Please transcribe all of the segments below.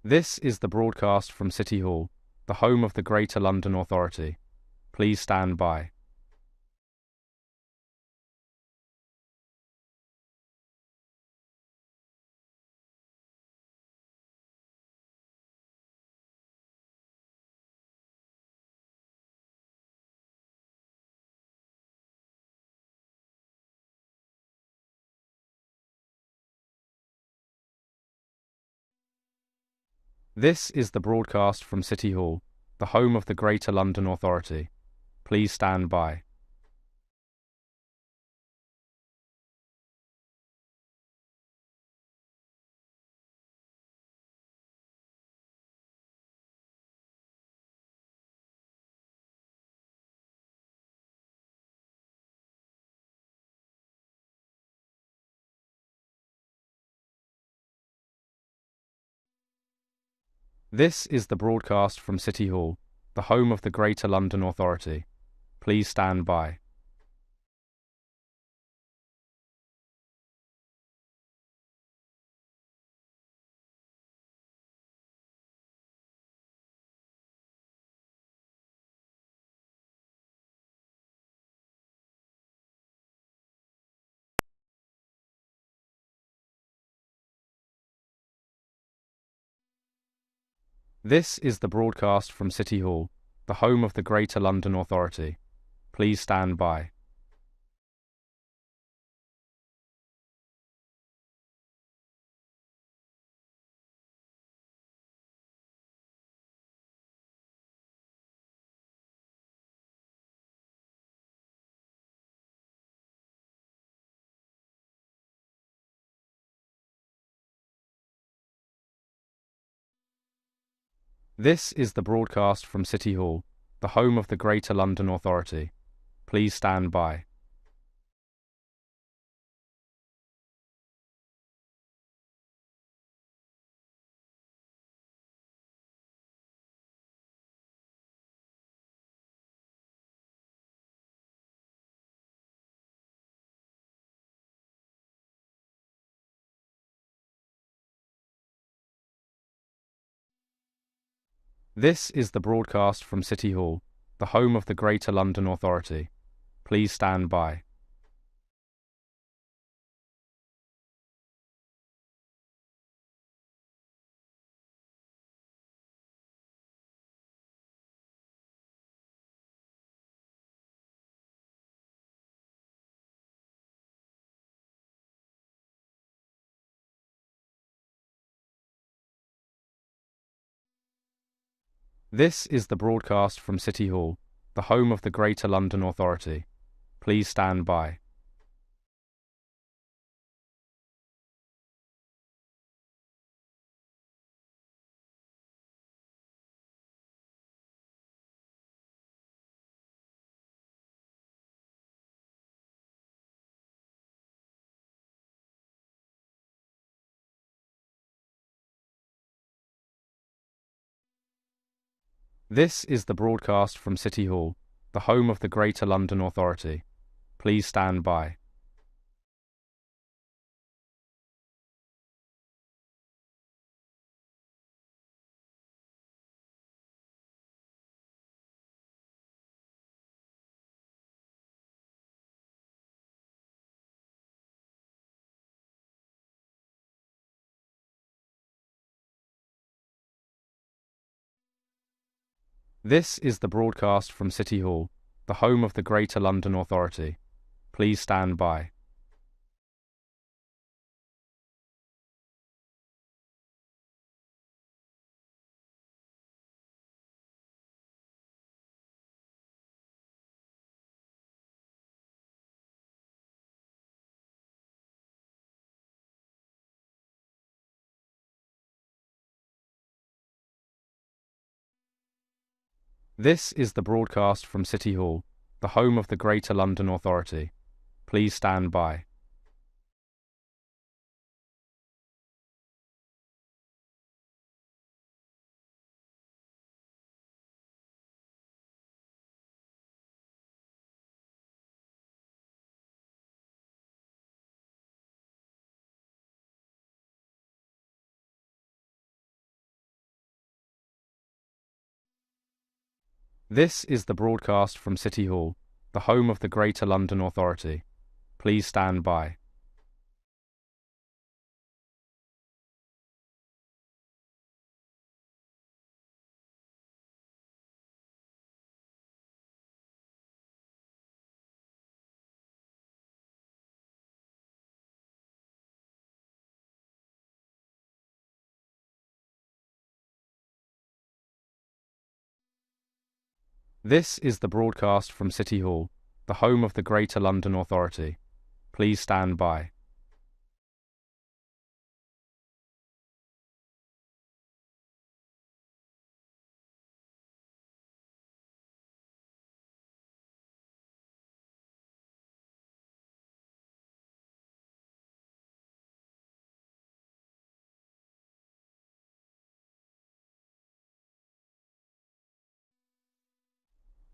This is the broadcast from City Hall, the home of the Greater London Authority. Please stand by. This is the broadcast from City Hall, the home of the Greater London Authority. Please stand by. This is the broadcast from City Hall, the home of the Greater London Authority. Please stand by. This is the broadcast from City Hall, the home of the Greater London Authority. Please stand by. This is the broadcast from City Hall, the home of the Greater London Authority. Please stand by. This is the broadcast from City Hall, the home of the Greater London Authority. Please stand by. This is the broadcast from City Hall, the home of the Greater London Authority. Please stand by. This is the broadcast from City Hall, the home of the Greater London Authority. Please stand by. This is the broadcast from City Hall, the home of the Greater London Authority. Please stand by. This is the broadcast from City Hall, the home of the Greater London Authority. Please stand by. This is the broadcast from City Hall, the home of the Greater London Authority. Please stand by. This is the broadcast from City Hall, the home of the Greater London Authority. Please stand by.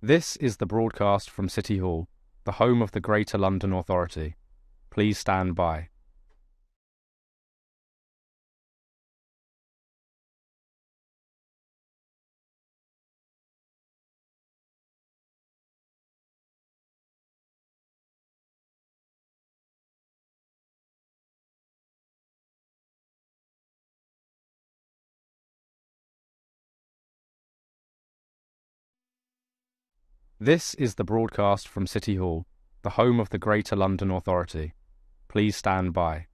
This is the broadcast from City Hall, the home of the Greater London Authority. Please stand by. This is the broadcast from City Hall, the home of the Greater London Authority. Please stand by.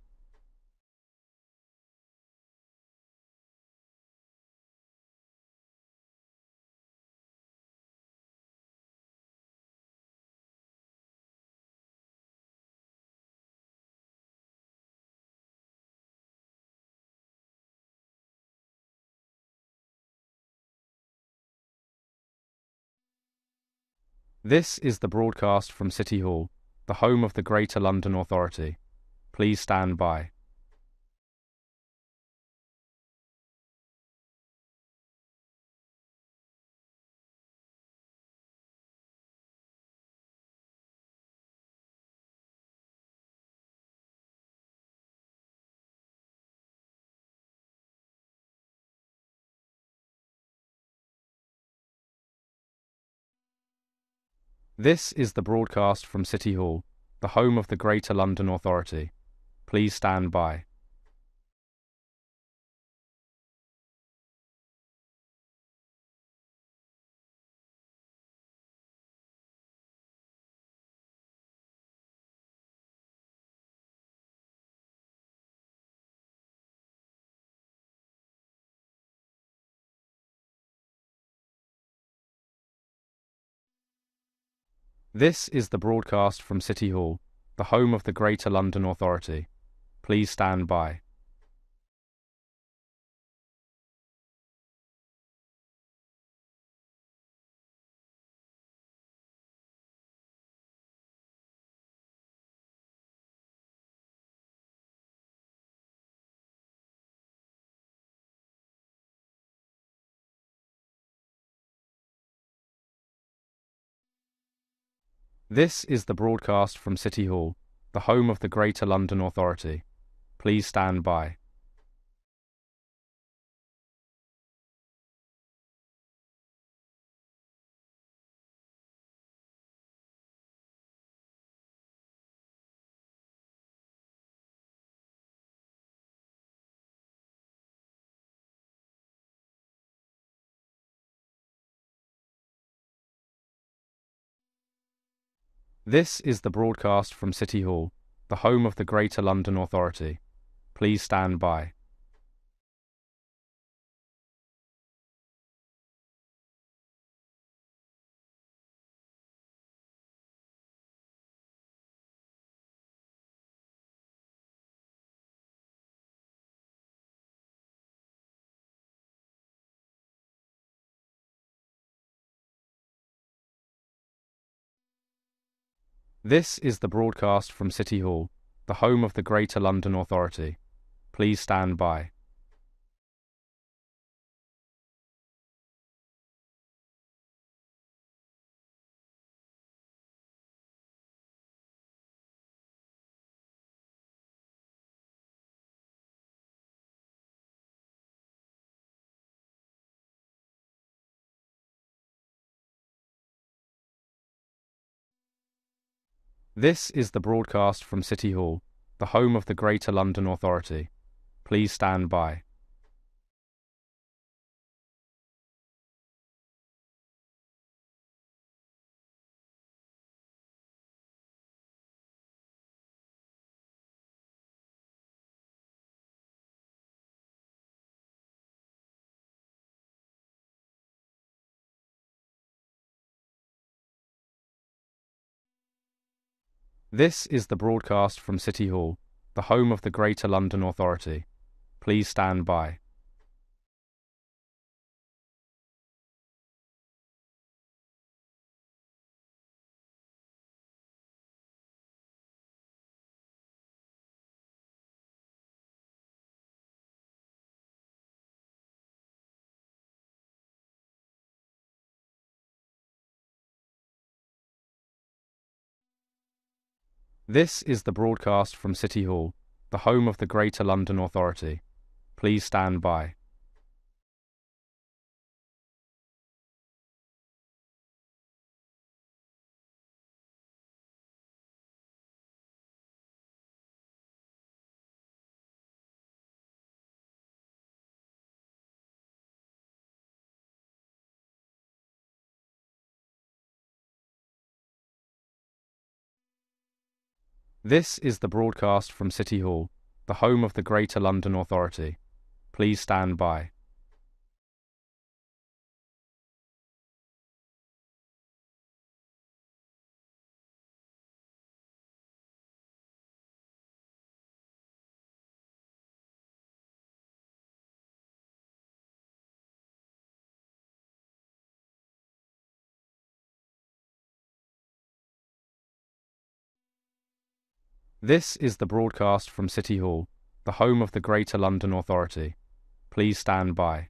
This is the broadcast from City Hall, the home of the Greater London Authority. Please stand by. This is the broadcast from City Hall, the home of the Greater London Authority. Please stand by. This is the broadcast from City Hall, the home of the Greater London Authority. Please stand by. This is the broadcast from City Hall, the home of the Greater London Authority. Please stand by. This is the broadcast from City Hall, the home of the Greater London Authority. Please stand by. This is the broadcast from City Hall, the home of the Greater London Authority. Please stand by. This is the broadcast from City Hall, the home of the Greater London Authority. Please stand by. This is the broadcast from City Hall, the home of the Greater London Authority. Please stand by. This is the broadcast from City Hall, the home of the Greater London Authority. Please stand by. This is the broadcast from City Hall, the home of the Greater London Authority. Please stand by. This is the broadcast from City Hall, the home of the Greater London Authority. Please stand by.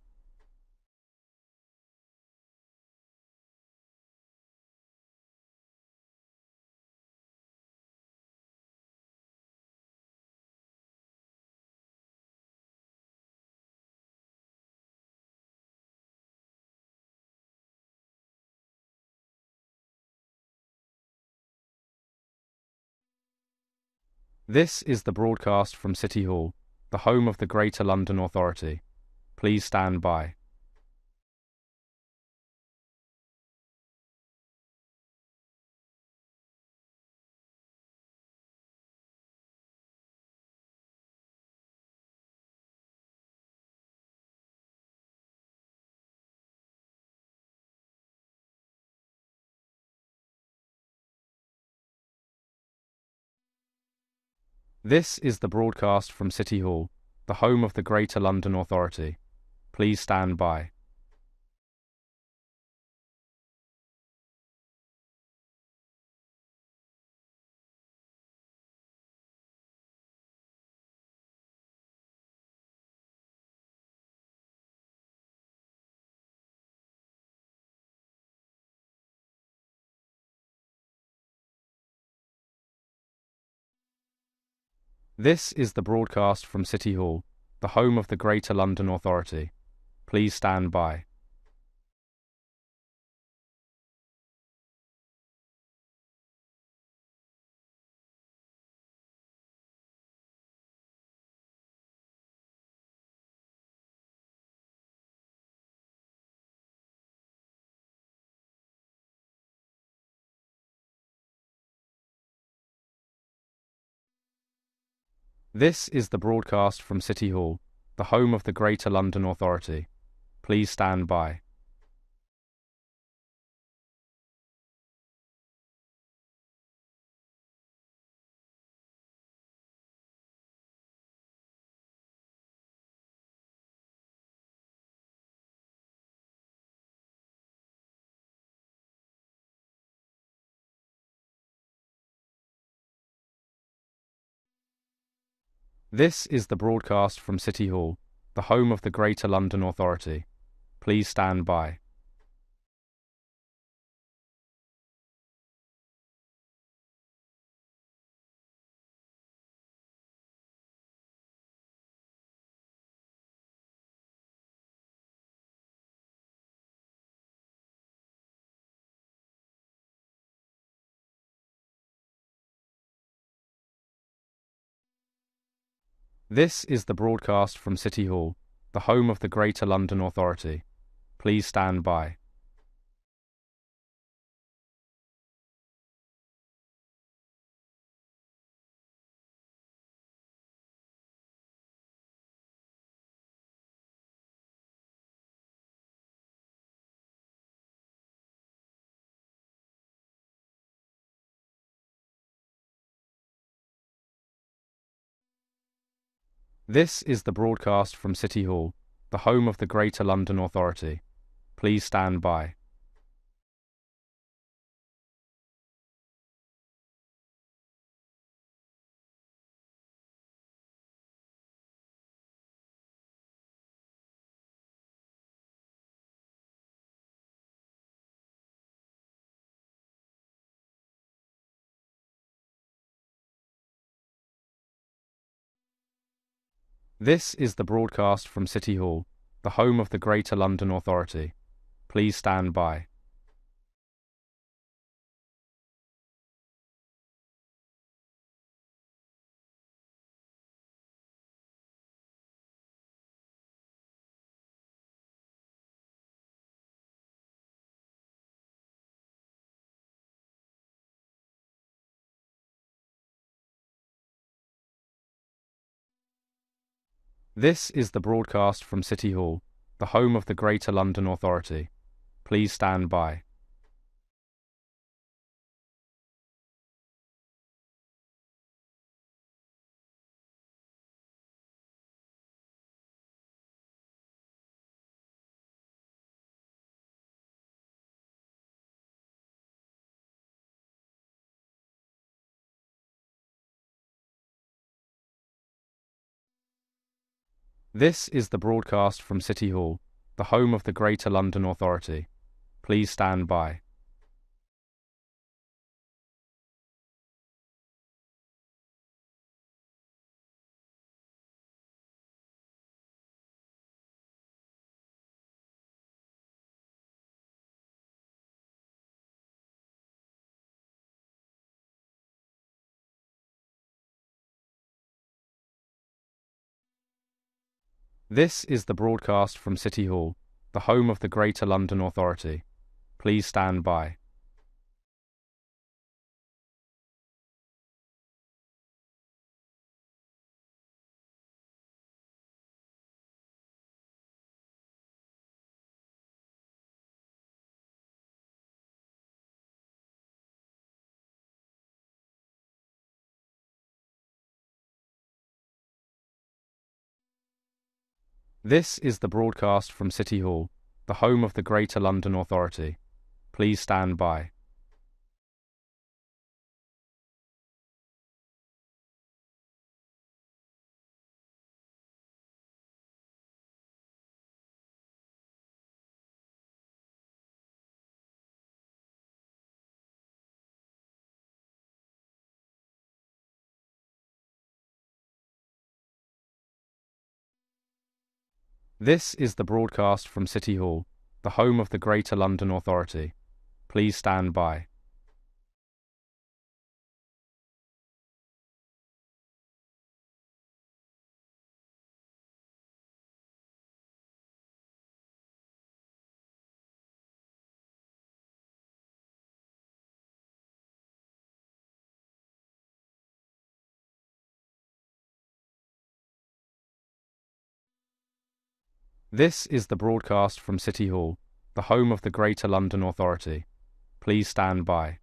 This is the broadcast from City Hall, the home of the Greater London Authority. Please stand by. This is the broadcast from City Hall, the home of the Greater London Authority. Please stand by. This is the broadcast from City Hall, the home of the Greater London Authority. Please stand by. This is the broadcast from City Hall, the home of the Greater London Authority. Please stand by. This is the broadcast from City Hall, the home of the Greater London Authority. Please stand by. This is the broadcast from City Hall, the home of the Greater London Authority. Please stand by. This is the broadcast from City Hall, the home of the Greater London Authority. Please stand by. This is the broadcast from City Hall, the home of the Greater London Authority. Please stand by. This is the broadcast from City Hall, the home of the Greater London Authority. Please stand by. This is the broadcast from City Hall, the home of the Greater London Authority. Please stand by. This is the broadcast from City Hall, the home of the Greater London Authority. Please stand by. This is the broadcast from City Hall, the home of the Greater London Authority. Please stand by. This is the broadcast from City Hall, the home of the Greater London Authority. Please stand by. This is the broadcast from City Hall, the home of the Greater London Authority. Please stand by.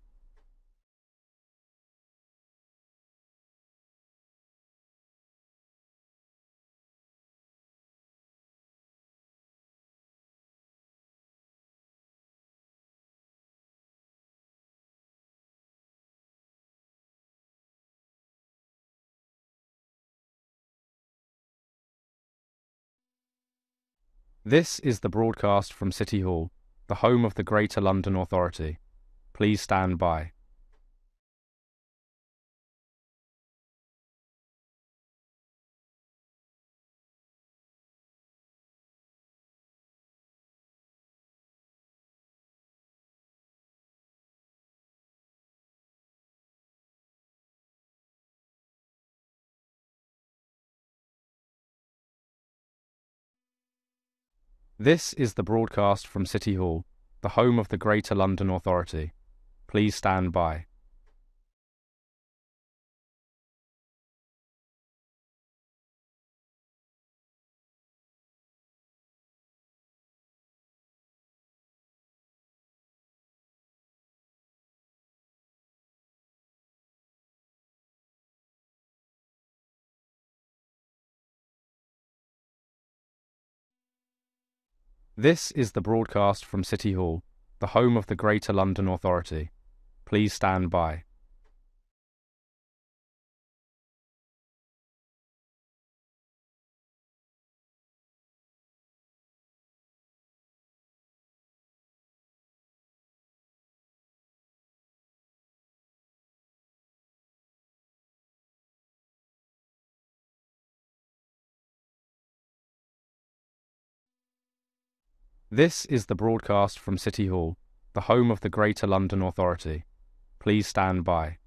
This is the broadcast from City Hall, the home of the Greater London Authority. Please stand by. This is the broadcast from City Hall, the home of the Greater London Authority. Please stand by. This is the broadcast from City Hall, the home of the Greater London Authority. Please stand by. This is the broadcast from City Hall, the home of the Greater London Authority. Please stand by.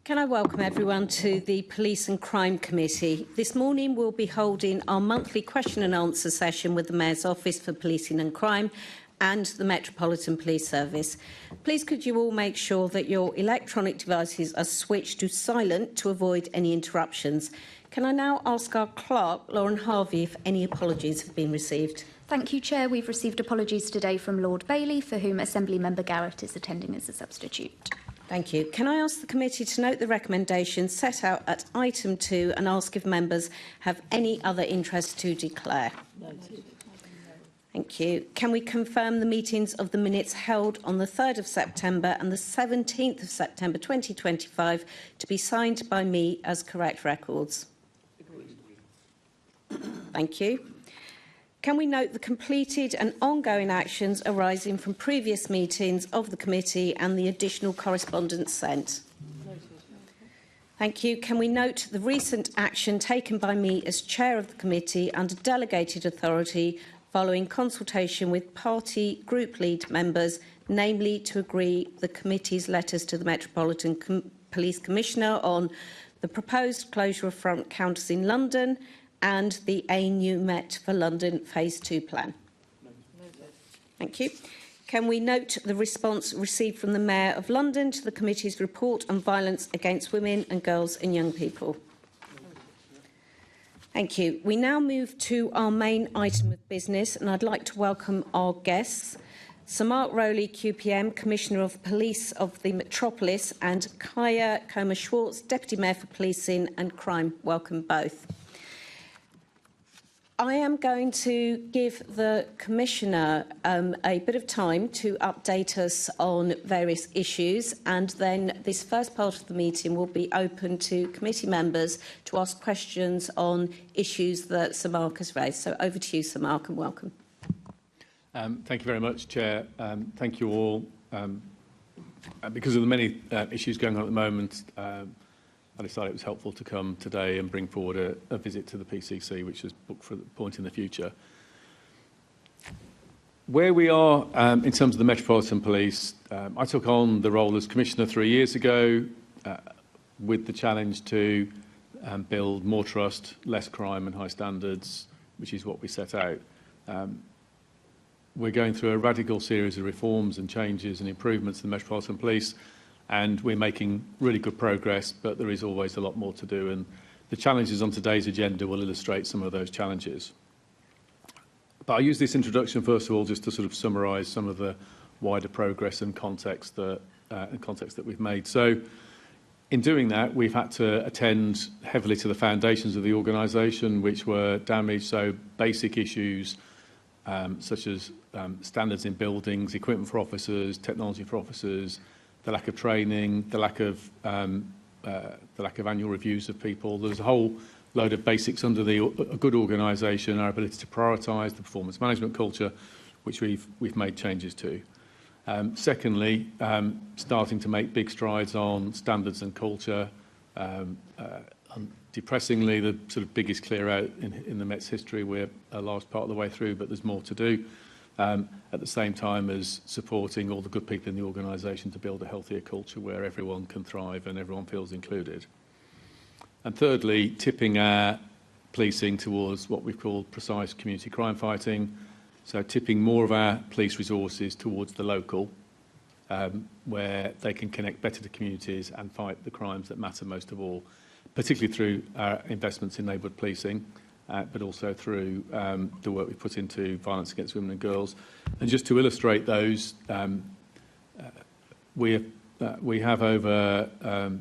Can I welcome everyone to the Police and Crime Committee. This morning we'll be holding our monthly question and answer session with the Mayor's Office for Policing and Crime and the Metropolitan Police Service. Please could you all make sure that your electronic devices are switched to silent to avoid any interruptions. Can I now ask our clerk, Lauren Harvey, if any apologies have been received? Thank you, Chair. We've received apologies today from Lord Bailey, for whom Assembly Member Garrett is attending as a substitute. Thank you. Can I ask the committee to note the recommendations set out at item 2 and ask if members have any other interest to declare? Thank you. Can we confirm the meetings of the minutes held on the 3rd of September and the 17th of September 2025 to be signed by me as correct records? Thank you. Can we note the completed and ongoing actions arising from previous meetings of the committee and the additional correspondence sent? Thank you. Can we note the recent action taken by me as chair of the committee under delegated authority following consultation with party group lead members, namely to agree the committee's letters to the Metropolitan Police Commissioner on the proposed closure of front counters in London and the A New Met for London Phase 2 plan? Thank you. Can we note the response received from the Mayor of London to the committee's report on violence against women and girls and young people? Thank you. We now move to our main item of business, and I'd like to welcome our guests. Sir Mark Rowley, QPM, Commissioner of Police of the Metropolis, and Kaya Comer-Schwartz, Deputy Mayor for Policing and Crime. Welcome both. I am going to give the Commissioner a bit of time to update us on various issues, and then this first part of the meeting will be open to committee members to ask questions on issues that Sir Mark has raised. So over to you, Sir Mark, and welcome. Thank you very much, Chair. Thank you all. Because of the many issues going on at the moment, I decided it was helpful to come today and bring forward a visit to the PCC, which is booked for a point in the future. Where we are in terms of the Metropolitan Police, I took on the role as Commissioner 3 years ago with the challenge to build more trust, less crime and high standards, which is what we set out. We're going through a radical series of reforms and changes and improvements in the Metropolitan Police, and we're making really good progress, but there is always a lot more to do, and the challenges on today's agenda will illustrate some of those challenges. But I'll use this introduction first of all just to sort of summarise some of the wider progress and context that we've made. So in doing that, we've had to attend heavily to the foundations of the organisation, which were damaged, so basic issues such as standards in buildings, equipment for officers, technology for officers, the lack of training, the lack of annual reviews of people. There's a whole load of basics under a good organisation, our ability to prioritise the performance management culture, which we've made changes to. Secondly, starting to make big strides on standards and culture. Depressingly, the sort of biggest clear out in the Met's history. We're a large part of the way through, but there's more to do. At the same time as supporting all the good people in the organisation to build a healthier culture where everyone can thrive and everyone feels included. And thirdly, tipping our policing towards what we've called precise community crime fighting. So tipping more of our police resources towards the local, where they can connect better to communities and fight the crimes that matter most of all, particularly through our investments in neighbourhood policing, but also through the work we put into violence against women and girls. And just to illustrate those, we have over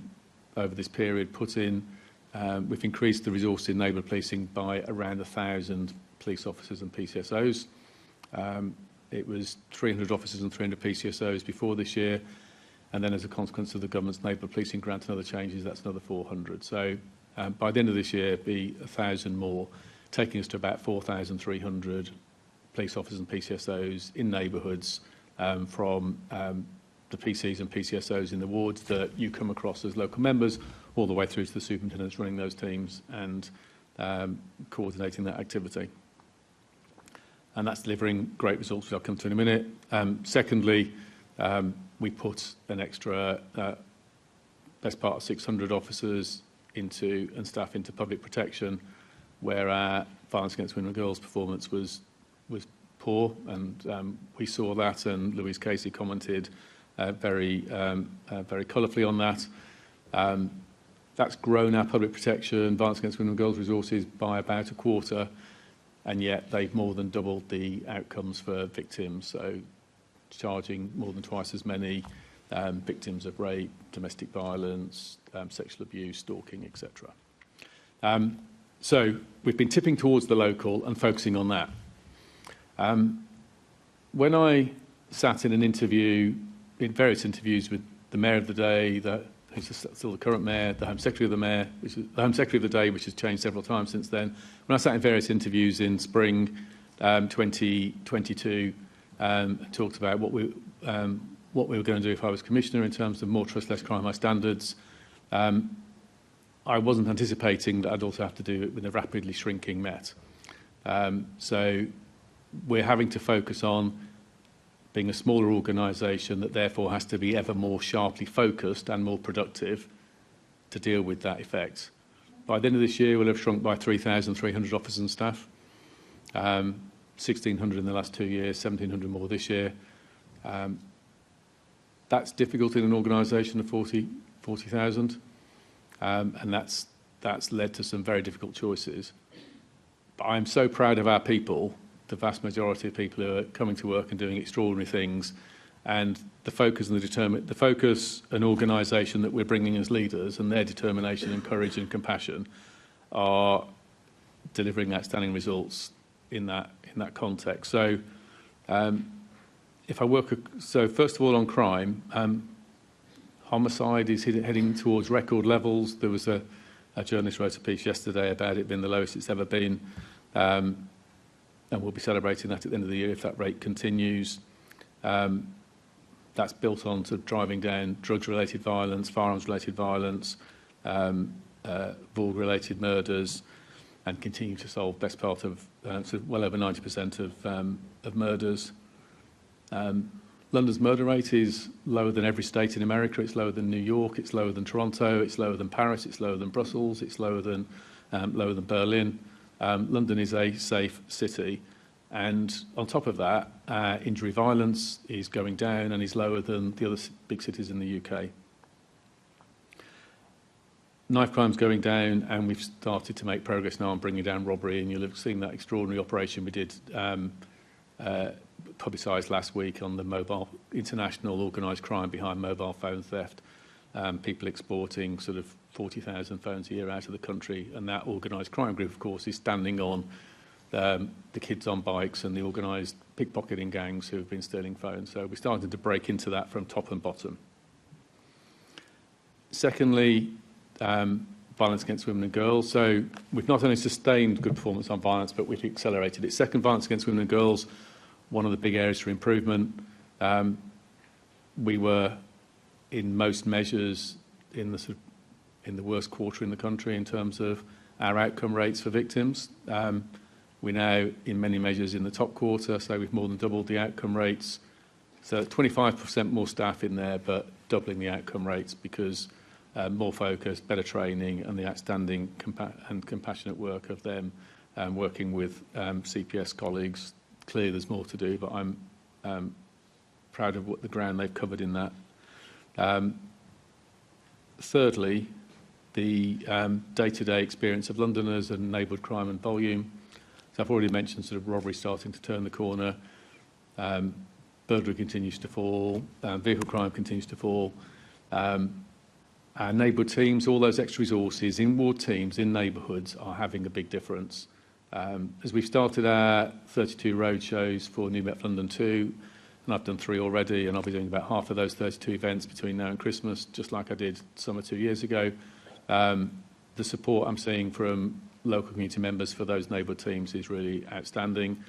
this period put in, we've increased the resources in neighbourhood policing by around 1,000 police officers and PCSOs. It was 300 officers and 300 PCSOs before this year, and then as a consequence of the government's neighbourhood policing grant and other changes, that's another 400. So by the end of this year, be 1,000 more, taking us to about 4,300 police officers and PCSOs in neighbourhoods from the PCs and PCSOs in the wards that you come across as local members, all the way through to the superintendents running those teams and coordinating that activity. And that's delivering great results, which I'll come to in a minute. Secondly, we put an extra best part of 600 officers and staff into public protection, where our violence against women and girls performance was poor, and we saw that, and Louise Casey commented very colourfully on that. That's grown our public protection, violence against women and girls resources by about a quarter, and yet they've more than doubled the outcomes for victims, so charging more than twice as many victims of rape, domestic violence, sexual abuse, stalking, etc. So we've been tipping towards the local and focusing on that. When I sat in in various interviews with the Mayor of the day, who's still the current Mayor, the Home Secretary of the day, which has changed several times since then, when I sat in various interviews in spring 2022, talked about what we were going to do if I was Commissioner in terms of more trust, less crime, high standards, I wasn't anticipating that I'd also have to do it with a rapidly shrinking Met. So we're having to focus on being a smaller organisation that therefore has to be ever more sharply focused and more productive to deal with that effect. By the end of this year, we'll have shrunk by 3,300 officers and staff, 1,600 in the last 2 years, 1,700 more this year. That's difficult in an organisation of 40,000, and that's led to some very difficult choices. But I'm so proud of our people, the vast majority of people who are coming to work and doing extraordinary things, and the focus and organisation that we're bringing as leaders, and their determination and courage and compassion are delivering outstanding results in that context. So, so first of all on crime, homicide is heading towards record levels. There was a journalist wrote a piece yesterday about it being the lowest it's ever been. And we'll be celebrating that at the end of the year if that rate continues. That's built on to driving down drugs-related violence, firearms-related violence, vulgar-related murders, and continue to solve best part of sort of well over 90% of murders. London's murder rate is lower than every state in America. It's lower than New York. It's lower than Toronto. It's lower than Paris. It's lower than Brussels. It's lower than Berlin. London is a safe city, and on top of that, injury violence is going down and is lower than the other big cities in the UK. Knife crime's going down, and we've started to make progress now on bringing down robbery, and you'll have seen that extraordinary operation we did publicised last week on the mobile international organised crime behind mobile phone theft, people exporting sort of 40,000 phones a year out of the country, and that organised crime group, of course, is standing on the kids on bikes and the organised pickpocketing gangs who have been stealing phones. So we're starting to break into that from top and bottom. Secondly, violence against women and girls. So we've not only sustained good performance on violence, but we've accelerated it. Second, violence against women and girls, one of the big areas for improvement. We were, in most measures, in the worst quarter in the country in terms of our outcome rates for victims. We're now, in many measures, in the top quarter, so we've more than doubled the outcome rates. So 25% more staff in there, but doubling the outcome rates because more focus, better training, and the outstanding and compassionate work of them working with CPS colleagues. Clearly there's more to do, but I'm proud of the ground they've covered in that. Thirdly, the day-to-day experience of Londoners and neighbourhood crime and volume. So I've already mentioned sort of robbery starting to turn the corner. Burglary continues to fall. Vehicle crime continues to fall. Our neighbourhood teams, all those extra resources in ward teams, in neighbourhoods, are having a big difference. As we've started our 32 road shows for New Met London 2, and I've done 3 already, and I'll be doing about half of those 32 events between now and Christmas, just like I did summer 2 years ago. The support I'm seeing from local community members for those neighbourhood teams is really outstanding,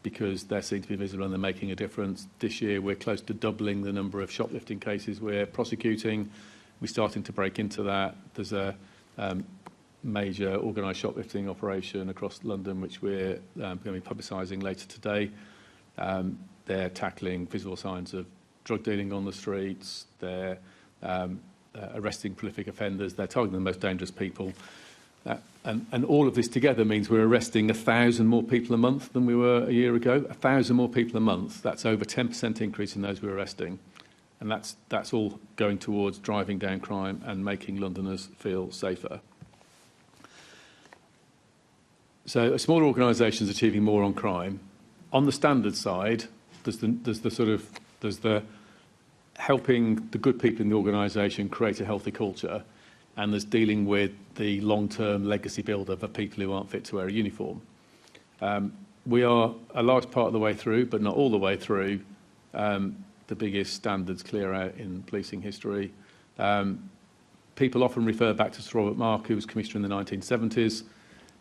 because they seem to be visible and they're making a difference. This year we're close to doubling the number of shoplifting cases we're prosecuting. We're starting to break into that. There's a major organised shoplifting operation across London which we're going to be publicising later today. They're tackling visible signs of drug dealing on the streets. They're arresting prolific offenders. They're targeting the most dangerous people. And all of this together means we're arresting 1,000 more people a month than we were a year ago. 1,000 more people a month. That's over 10% increase in those we're arresting. And that's all going towards driving down crime and making Londoners feel safer. So a smaller organisation is achieving more on crime. On the standard side, there's the helping the good people in the organisation create a healthy culture, and there's dealing with the long-term legacy build-up of people who aren't fit to wear a uniform. We are a large part of the way through, but not all the way through, the biggest standards clear out in policing history. People often refer back to Sir Robert Mark, who was Commissioner in the 1970s.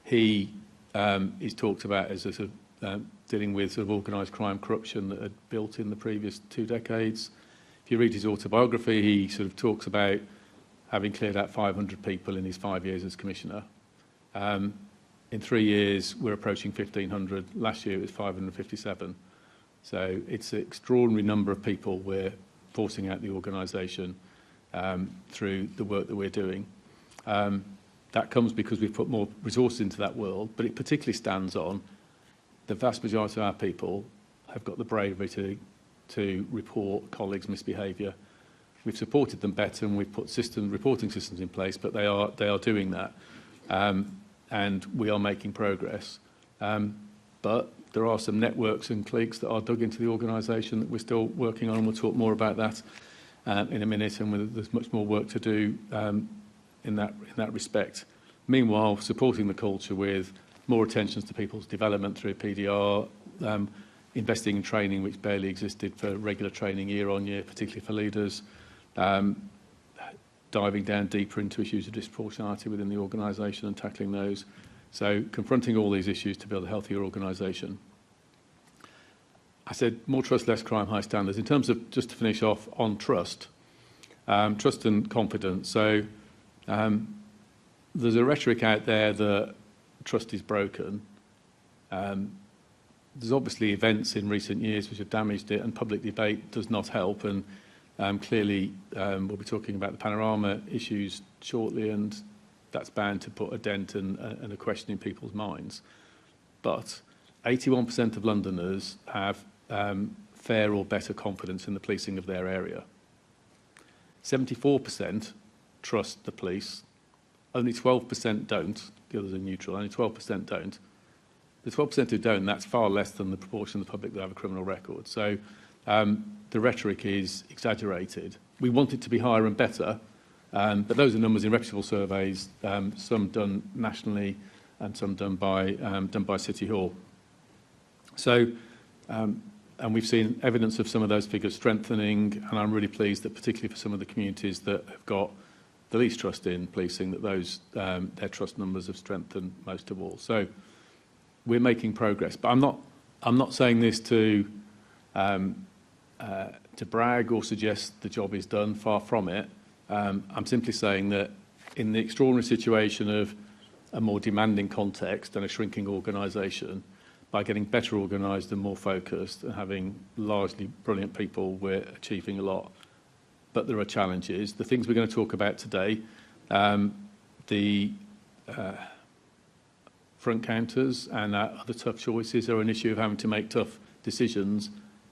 He is talked about as a sort of, dealing with sort of organised crime corruption that had built in the previous 2 decades. If you read his autobiography, he sort of talks about having cleared out 500 people in his 5 years as Commissioner. In 3 years, we're approaching 1,500. Last year, it was 557. So it's an extraordinary number of people we're forcing out the organisation through the work that we're doing. That comes because we've put more resources into that world, but it particularly stands on the vast majority of our people have got the bravery to report colleagues' misbehaviour. We've supported them better and we've put reporting systems in place, but they are doing that. And we are making progress. But there are some networks and cliques that are dug into the organisation that we're still working on, and we'll talk more about that in a minute, and there's much more work to do in that respect. Meanwhile, supporting the culture with more attention to people's development through PDR, investing in training which barely existed for regular training year on year, particularly for leaders, diving down deeper into issues of disproportionality within the organisation and tackling those. So confronting all these issues to build a healthier organisation. I said more trust, less crime, high standards. In terms of, just to finish off on trust, trust and confidence. So there's a rhetoric out there that trust is broken. There's obviously events in recent years which have damaged it, and public debate does not help. And clearly, we'll be talking about the Panorama issues shortly, and that's bound to put a dent and a question in people's minds. But 81% of Londoners have fair or better confidence in the policing of their area. 74% trust the police. Only 12% don't. The others are neutral. Only 12% don't. The 12% who don't, that's far less than the proportion of the public that have a criminal record. So the rhetoric is exaggerated. We want it to be higher and better, but those are numbers in reputable surveys, some done nationally and some done by City Hall. So, and we've seen evidence of some of those figures strengthening, and I'm really pleased that particularly for some of the communities that have got the least trust in policing, that those their trust numbers have strengthened most of all. So we're making progress, but I'm not saying this to brag or suggest the job is done. Far from it. I'm simply saying that in the extraordinary situation of a more demanding context and a shrinking organisation, by getting better organised and more focused and having largely brilliant people, we're achieving a lot. But there are challenges. The things we're going to talk about today, the front counters and other tough choices are an issue of having to make tough decisions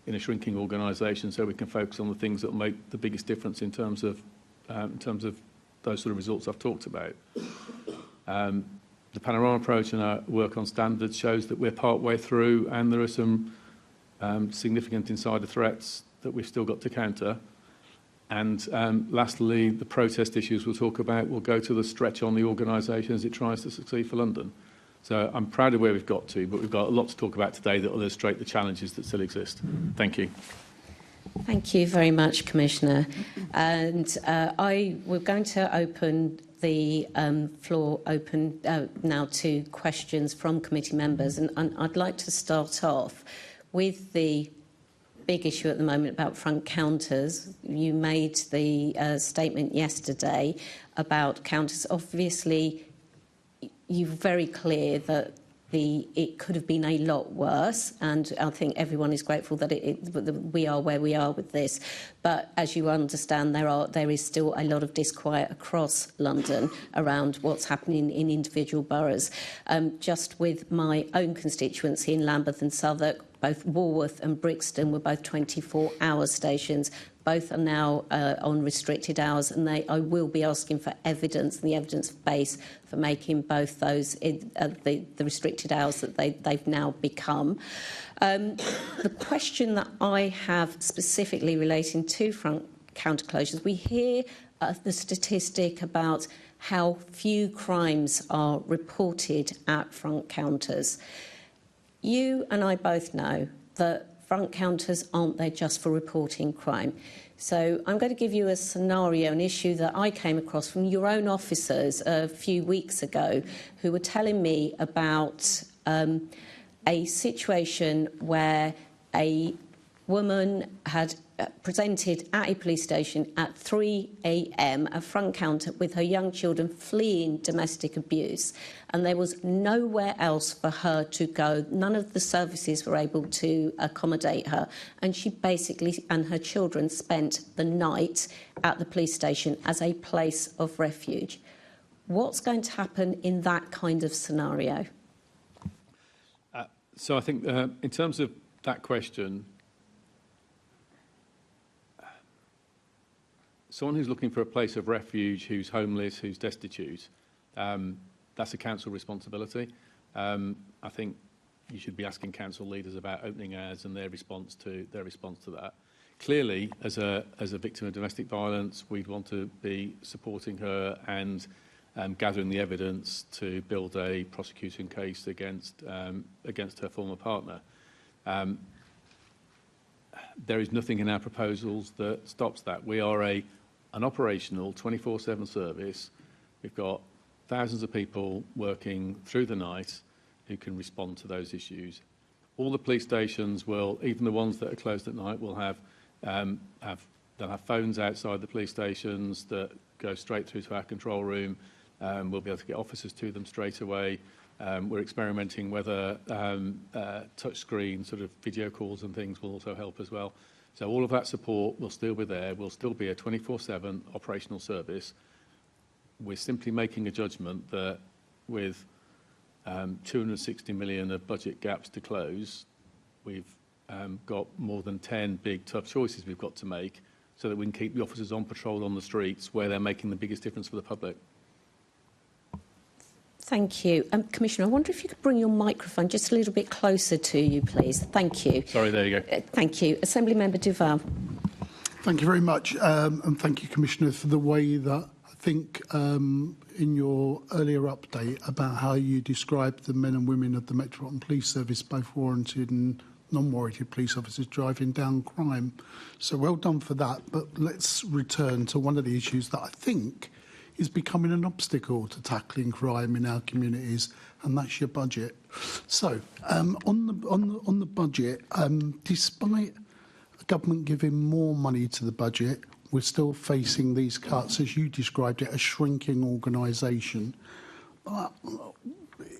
in a shrinking organisation, so we can focus on the things that will make the biggest difference in terms of those sort of results I've talked about. The Panorama approach and our work on standards shows that we're part way through, and there are some significant insider threats that we've still got to counter. And lastly, the protest issues we'll talk about will go to the stretch on the organisation as it tries to succeed for London. So I'm proud of where we've got to, but we've got a lot to talk about today that will illustrate the challenges that still exist. Thank you. Thank you very much, Commissioner. And we're going to open the floor now to questions from committee members. And I'd like to start off with the big issue at the moment about front counters. You made the statement yesterday about counters. Obviously, you're very clear that it could have been a lot worse, and I think everyone is grateful that we are where we are with this. But as you understand, there is still a lot of disquiet across London around what's happening in individual boroughs. Just with my own constituency in Lambeth and Southwark, both Walworth and Brixton were both 24-hour stations. Both are now on restricted hours, and I will be asking for evidence and the evidence base for making both those the restricted hours that they've now become. The question that I have specifically relating to front counter closures, we hear the statistic about how few crimes are reported at front counters. You and I both know that front counters aren't there just for reporting crime. So I'm going to give you a scenario, an issue that I came across from your own officers a few weeks ago, who were telling me about a situation where a woman had presented at a police station at 3 a.m, a front counter, with her young children fleeing domestic abuse, and there was nowhere else for her to go. None of the services were able to accommodate her, and she basically and her children spent the night at the police station as a place of refuge. What's going to happen in that kind of scenario? So I think in terms of that question, someone who's looking for a place of refuge, who's homeless, who's destitute, that's a council responsibility. I think you should be asking council leaders about opening hours and their response to that. Clearly, as a victim of domestic violence, we'd want to be supporting her and gathering the evidence to build a prosecution case against her former partner. There is nothing in our proposals that stops that. We are an operational 24/7 service. We've got thousands of people working through the night who can respond to those issues. All the police stations will, even the ones that are closed at night, will have they'll have phones outside the police stations that go straight through to our control room. We'll be able to get officers to them straight away. We're experimenting whether touchscreen sort of video calls and things will also help as well. So all of that support will still be there. We'll still be a 24/7 operational service. We're simply making a judgment that with 260 million of budget gaps to close, we've got more than 10 big tough choices we've got to make so that we can keep the officers on patrol on the streets where they're making the biggest difference for the public. Thank you. Commissioner, I wonder if you could bring your microphone just a little bit closer to you, please. Thank you. Sorry, there you go. Thank you. Assembly Member Duval. Thank you very much. And thank you, Commissioner, for the way that I think in your earlier update about how you described the men and women of the Metropolitan Police Service, both warranted and non-warranted police officers, driving down crime. So well done for that. But let's return to one of the issues that I think is becoming an obstacle to tackling crime in our communities, and that's your budget. So, on the budget, despite the government giving more money to the budget, we're still facing these cuts, as you described it, a shrinking organisation. But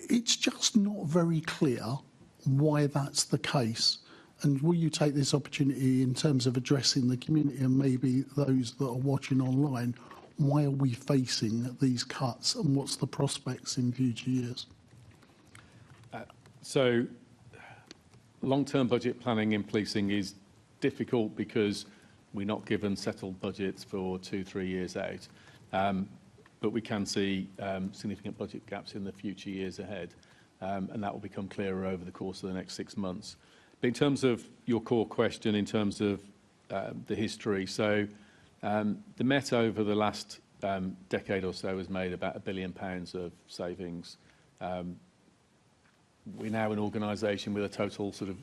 it's just not very clear why that's the case. And will you take this opportunity in terms of addressing the community and maybe those that are watching online? Why are we facing these cuts, and what's the prospects in future years? So long-term budget planning in policing is difficult because we're not given settled budgets for 2-3 years out. But we can see significant budget gaps in the future years ahead, and that will become clearer over the course of the next 6 months. But in terms of your core question, in terms of the history, so the Met over the last decade or so has made about £1 billion of savings. We're now an organisation with a total sort of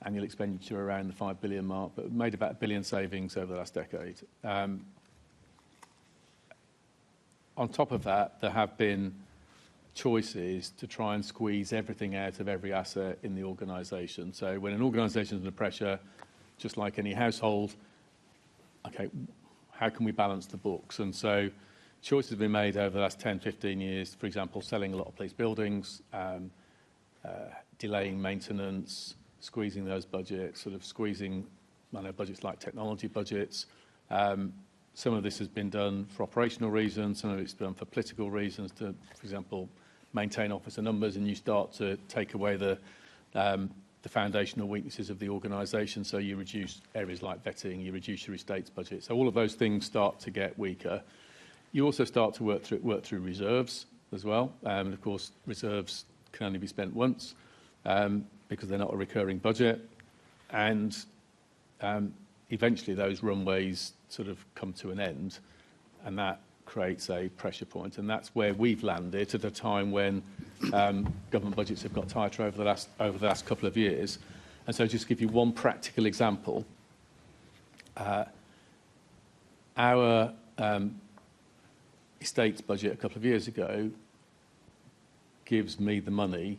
annual expenditure around the £5 billion mark, but we've made about £1 billion savings over the last decade. On top of that, there have been choices to try and squeeze everything out of every asset in the organisation. So when an organisation is under pressure, just like any household, okay, how can we balance the books? And so choices have been made over the last 10, 15 years, for example, selling a lot of police buildings, delaying maintenance, squeezing those budgets, sort of squeezing, budgets like technology budgets. Some of this has been done for operational reasons, some of it's done for political reasons, to, for example, maintain officer numbers, and you start to take away the foundational weaknesses of the organisation, so you reduce areas like vetting, you reduce your estates budget. So all of those things start to get weaker. You also start to work through reserves as well. And of course, reserves can only be spent once because they're not a recurring budget. And eventually those runways sort of come to an end, and that creates a pressure point. And that's where we've landed at a time when government budgets have got tighter over the last couple of years. And so just to give you one practical example, our estates budget a couple of years ago gives me the money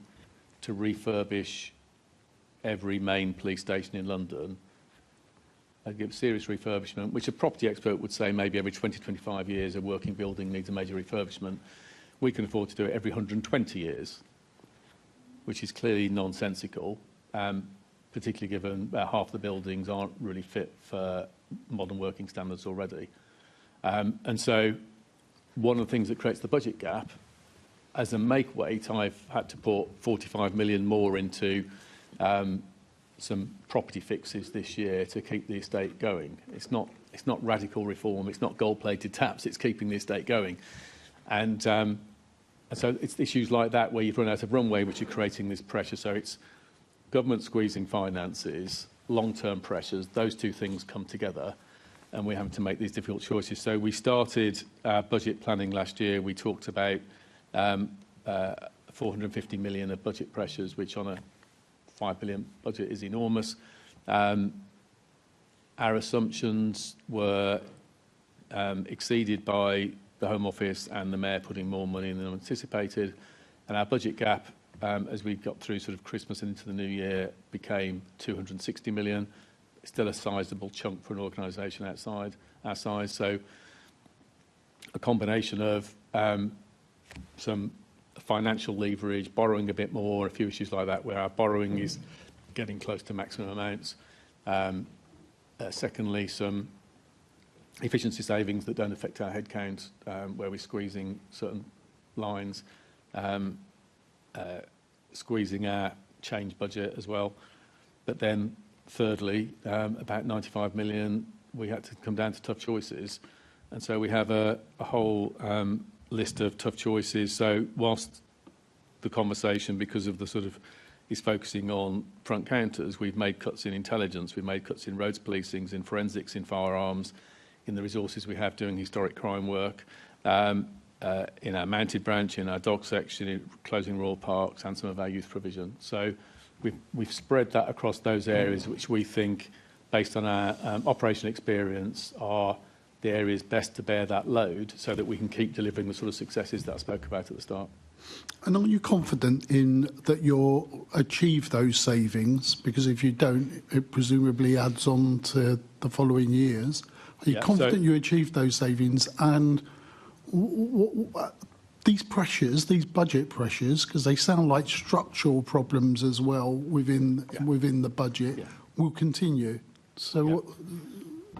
to refurbish every main police station in London. I'd give serious refurbishment, which a property expert would say maybe every 20, 25 years a working building needs a major refurbishment. We can afford to do it every 120 years, which is clearly nonsensical, particularly given half the buildings aren't really fit for modern working standards already. And so one of the things that creates the budget gap, as a make weight, I've had to put 45 million more into some property fixes this year to keep the estate going. It's not radical reform, it's not gold-plated taps, it's keeping the estate going. And so it's issues like that where you've run out of runway which are creating this pressure. So it's government squeezing finances, long-term pressures, those two things come together, and we're having to make these difficult choices. So we started budget planning last year. We talked about 450 million of budget pressures, which on a 5 billion budget is enormous. Our assumptions were exceeded by the Home Office and the Mayor putting more money in than anticipated. And our budget gap, as we got through sort of Christmas and into the new year, became 260 million. It's still a sizable chunk for an organisation outside our size. So a combination of some financial leverage, borrowing a bit more, a few issues like that, where our borrowing is getting close to maximum amounts. Secondly, some efficiency savings that don't affect our headcount, where we're squeezing certain lines, squeezing our change budget as well. But then thirdly, about 95 million, we had to come down to tough choices. And so we have a whole list of tough choices. So whilst the conversation, because of the sort of, is focusing on front counters, we've made cuts in intelligence, we've made cuts in roads policing, in forensics, in firearms, in the resources we have doing historic crime work, in our mounted branch, in our dog section, in closing rural parks, and some of our youth provision. So we've spread that across those areas which we think, based on our operational experience, are the areas best to bear that load so that we can keep delivering the sort of successes that I spoke about at the start. And are you confident in that you'll achieve those savings? Because if you don't, it presumably adds on to the following years. Are you confident you achieve those savings? And these pressures, these budget pressures, because they sound like structural problems as well within the budget, will continue. So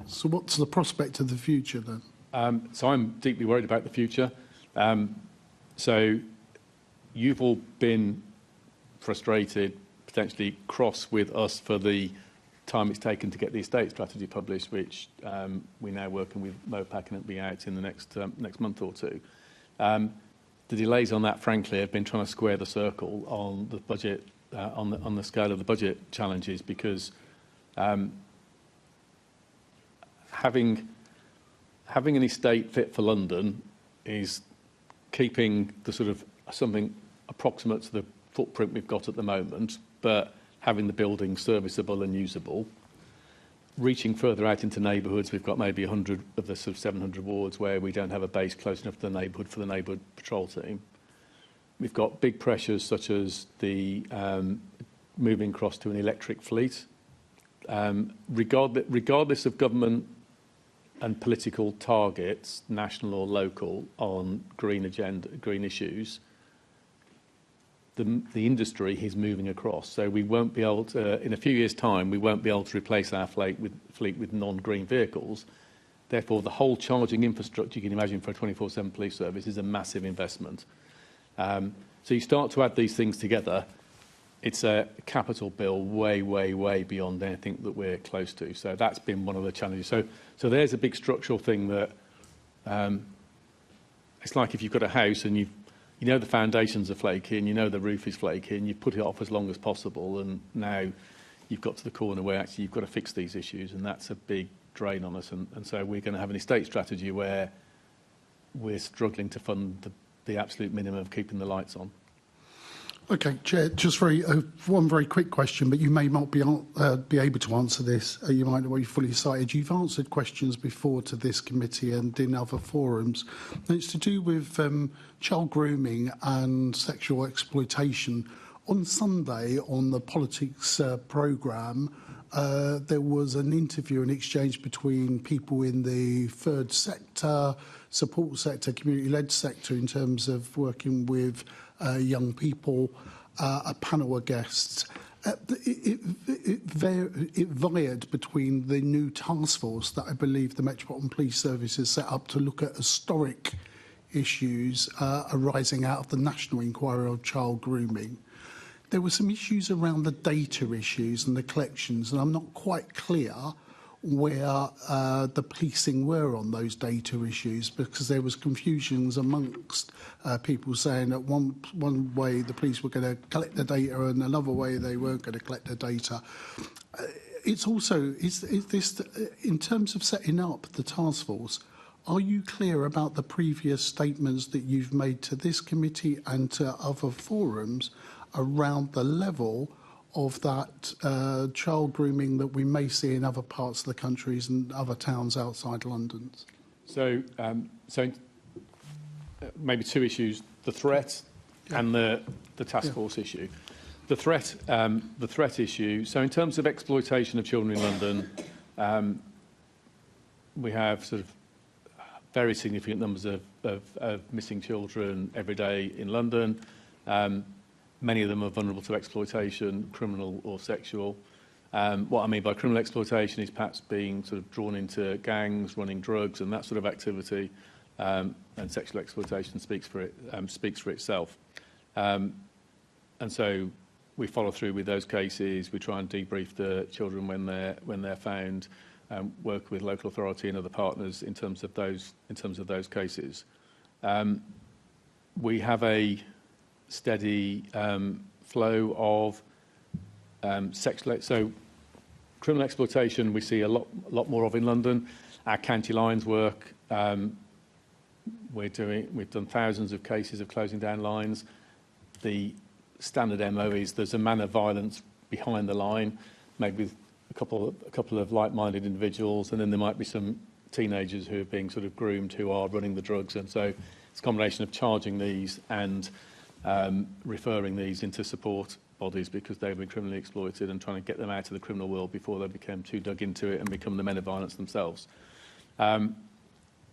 so what's the prospect of the future then? So I'm deeply worried about the future. So you've all been frustrated, potentially cross with us for the time it's taken to get the estate strategy published, which we're now working with MOPAC, and it'll be out in the next month or two. The delays on that, frankly, have been trying to square the circle on the budget, on the scale of the budget challenges, because having an estate fit for London is keeping the sort of something approximate to the footprint we've got at the moment, but having the building serviceable and usable. Reaching further out into neighbourhoods, we've got maybe 100 of the sort of 700 wards where we don't have a base close enough to the neighbourhood for the neighbourhood patrol team. We've got big pressures such as the moving across to an electric fleet. Regardless of government and political targets, national or local, on green agenda, green issues, the industry is moving across. So we won't be able to, in a few years' time, we won't be able to replace our fleet with non-green vehicles. Therefore, the whole charging infrastructure you can imagine for a 24/7 police service is a massive investment. So you start to add these things together, it's a capital bill way, way, way beyond anything that we're close to. So that's been one of the challenges. So there's a big structural thing that it's like if you've got a house and you know the foundations are flaky and you know the roof is flaky and you've put it off as long as possible, and now you've got to the corner where actually you've got to fix these issues, and that's a big drain on us. And so we're going to have an estate strategy where we're struggling to fund the absolute minimum of keeping the lights on. Okay, Chair, just one very quick question, but you may not be able to answer this. You might not be fully cited. You've answered questions before to this committee and in other forums. And it's to do with child grooming and sexual exploitation. On Sunday, on the politics programme, there was an interview, an exchange between people in the third sector, support sector, community-led sector in terms of working with young people, a panel of guests. It varied between the new task force that I believe the Metropolitan Police Service has set up to look at historic issues arising out of the national inquiry of child grooming. There were some issues around the data issues and the collections, and I'm not quite clear where the policing were on those data issues, because there was confusions amongst people saying that one way the police were going to collect the data and another way they weren't going to collect the data. It's also, is this, in terms of setting up the task force, are you clear about the previous statements that you've made to this committee and to other forums around the level of that child grooming that we may see in other parts of the country and other towns outside London? So maybe two issues: the threat and the task force issue. The threat issue. So in terms of exploitation of children in London, we have sort of very significant numbers of missing children every day in London. Many of them are vulnerable to exploitation, criminal or sexual. What I mean by criminal exploitation is perhaps being sort of drawn into gangs, running drugs and that sort of activity, and sexual exploitation speaks for itself. And so we follow through with those cases. We try and debrief the children when they're found, work with local authority and other partners in terms of those cases. We have a steady flow of so criminal exploitation we see a lot more of in London. Our county lines work. We've done thousands of cases of closing down lines. The standard MO is there's a man of violence behind the line, maybe with a couple of like-minded individuals, and then there might be some teenagers who are being sort of groomed who are running the drugs, and so it's a combination of charging these and referring these into support bodies because they've been criminally exploited, and trying to get them out of the criminal world before they become too dug into it and become the men of violence themselves.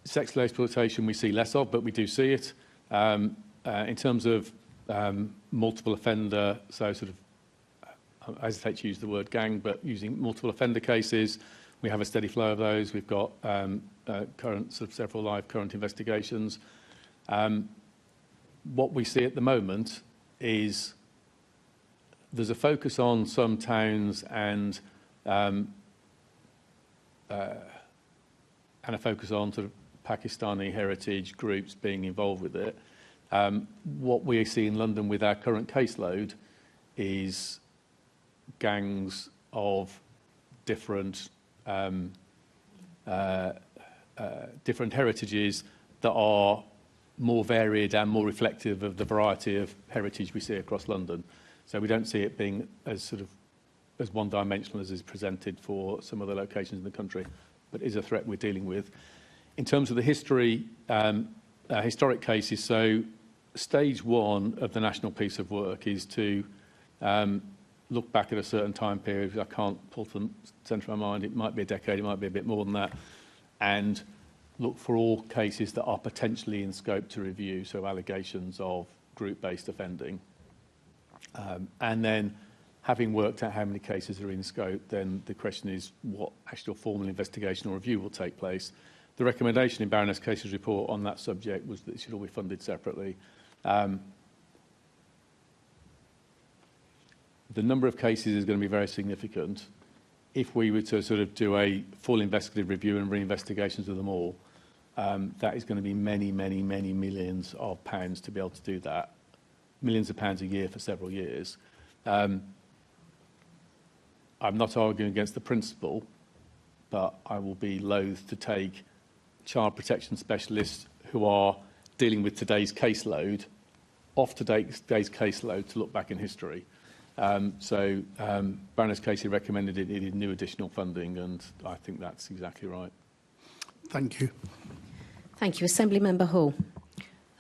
Sexual exploitation we see less of, but we do see it. In terms of multiple offender, so sort of, I hesitate to use the word gang, but using multiple offender cases, we have a steady flow of those. We've got several live current investigations. What we see at the moment is there's a focus on some towns and a focus on sort of Pakistani heritage groups being involved with it. What we see in London with our current caseload is gangs of different heritages that are more varied and more reflective of the variety of heritage we see across London. So we don't see it being as one-dimensional as is presented for some other locations in the country, but is a threat we're dealing with. In terms of the historic cases, so stage one of the national piece of work is to look back at a certain time period. I can't pull to the centre of my mind. It might be a decade, it might be a bit more than that, and look for all cases that are potentially in scope to review, so allegations of group-based offending. And then, having worked out how many cases are in scope, then the question is what actual formal investigation or review will take place. The recommendation in Baroness Casey's report on that subject was that it should all be funded separately. The number of cases is going to be very significant. If we were to sort of do a full investigative review and re-investigations of them all, that is going to be many, many, many millions of pounds to be able to do that. Millions of pounds a year for several years. I'm not arguing against the principle, but I will be loath to take child protection specialists who are dealing with today's caseload off today's caseload to look back in history. Baroness Casey recommended it needed new additional funding, and I think that's exactly right. Thank you. Thank you. Assembly Member Hall.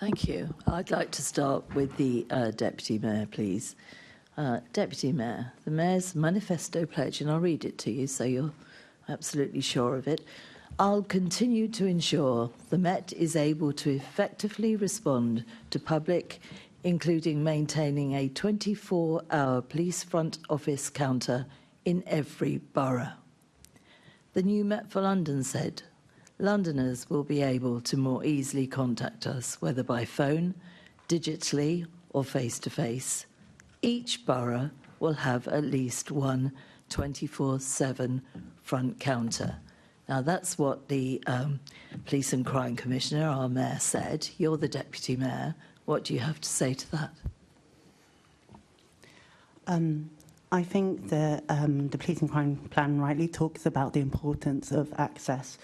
Thank you. I'd like to start with the Deputy Mayor, please. Deputy Mayor, the Mayor's manifesto pledge, and I'll read it to you so you're absolutely sure of it. I'll continue to ensure the Met is able to effectively respond to public, including maintaining a 24-hour police front office counter in every borough. The new Met for London said, Londoners will be able to more easily contact us, whether by phone, digitally, or face-to-face. Each borough will have at least one 24/7 front counter. Now, that's what the Police and Crime Commissioner, our Mayor, said. You're the Deputy Mayor. What do you have to say to that? I think the Police and Crime Plan rightly talks about the importance of access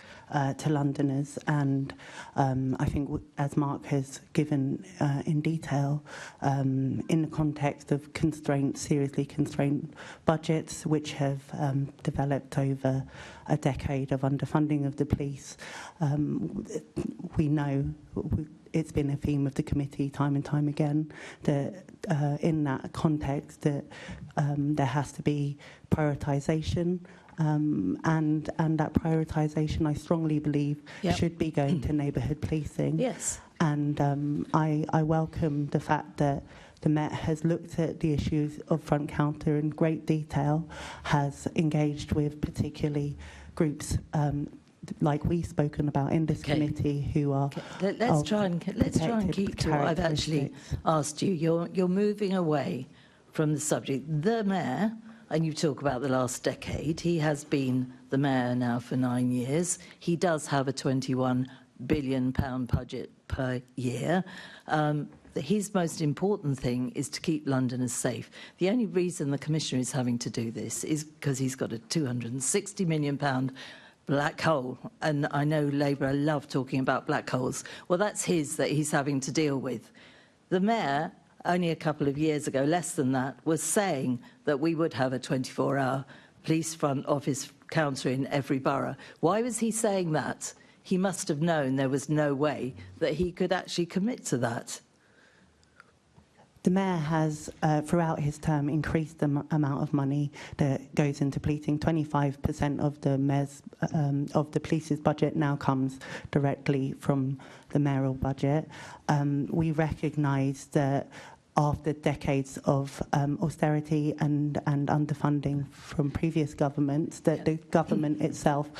to Londoners, and I think, as Mark has given in detail, in the context of seriously constrained budgets, which have developed over a decade of underfunding of the police, we know it's been a theme of the committee time and time again that in that context that there has to be prioritisation, and that prioritisation, I strongly believe, should be going to neighbourhood policing. Yes. And I welcome the fact that the Met has looked at the issues of front counter in great detail, has engaged with particularly groups like we've spoken about in this committee, who are. Let's try and keep to what I've actually asked you. You're moving away from the subject. The Mayor, and you talk about the last decade, he has been the Mayor now for 9 years. He does have a £21 billion budget per year. His most important thing is to keep Londoners safe. The only reason the Commissioner is having to do this is because he's got a £260 million black hole, and I know Labour love talking about black holes. Well, that's his that he's having to deal with. The Mayor, only a couple of years ago, less than that, was saying that we would have a 24-hour police front office counter in every borough. Why was he saying that? He must have known there was no way that he could actually commit to that. The Mayor has, throughout his term, increased the amount of money that goes into policing. 25% of the Mayor's, of the police's budget now comes directly from the mayoral budget. We recognise that after decades of austerity and underfunding from previous governments, that the government itself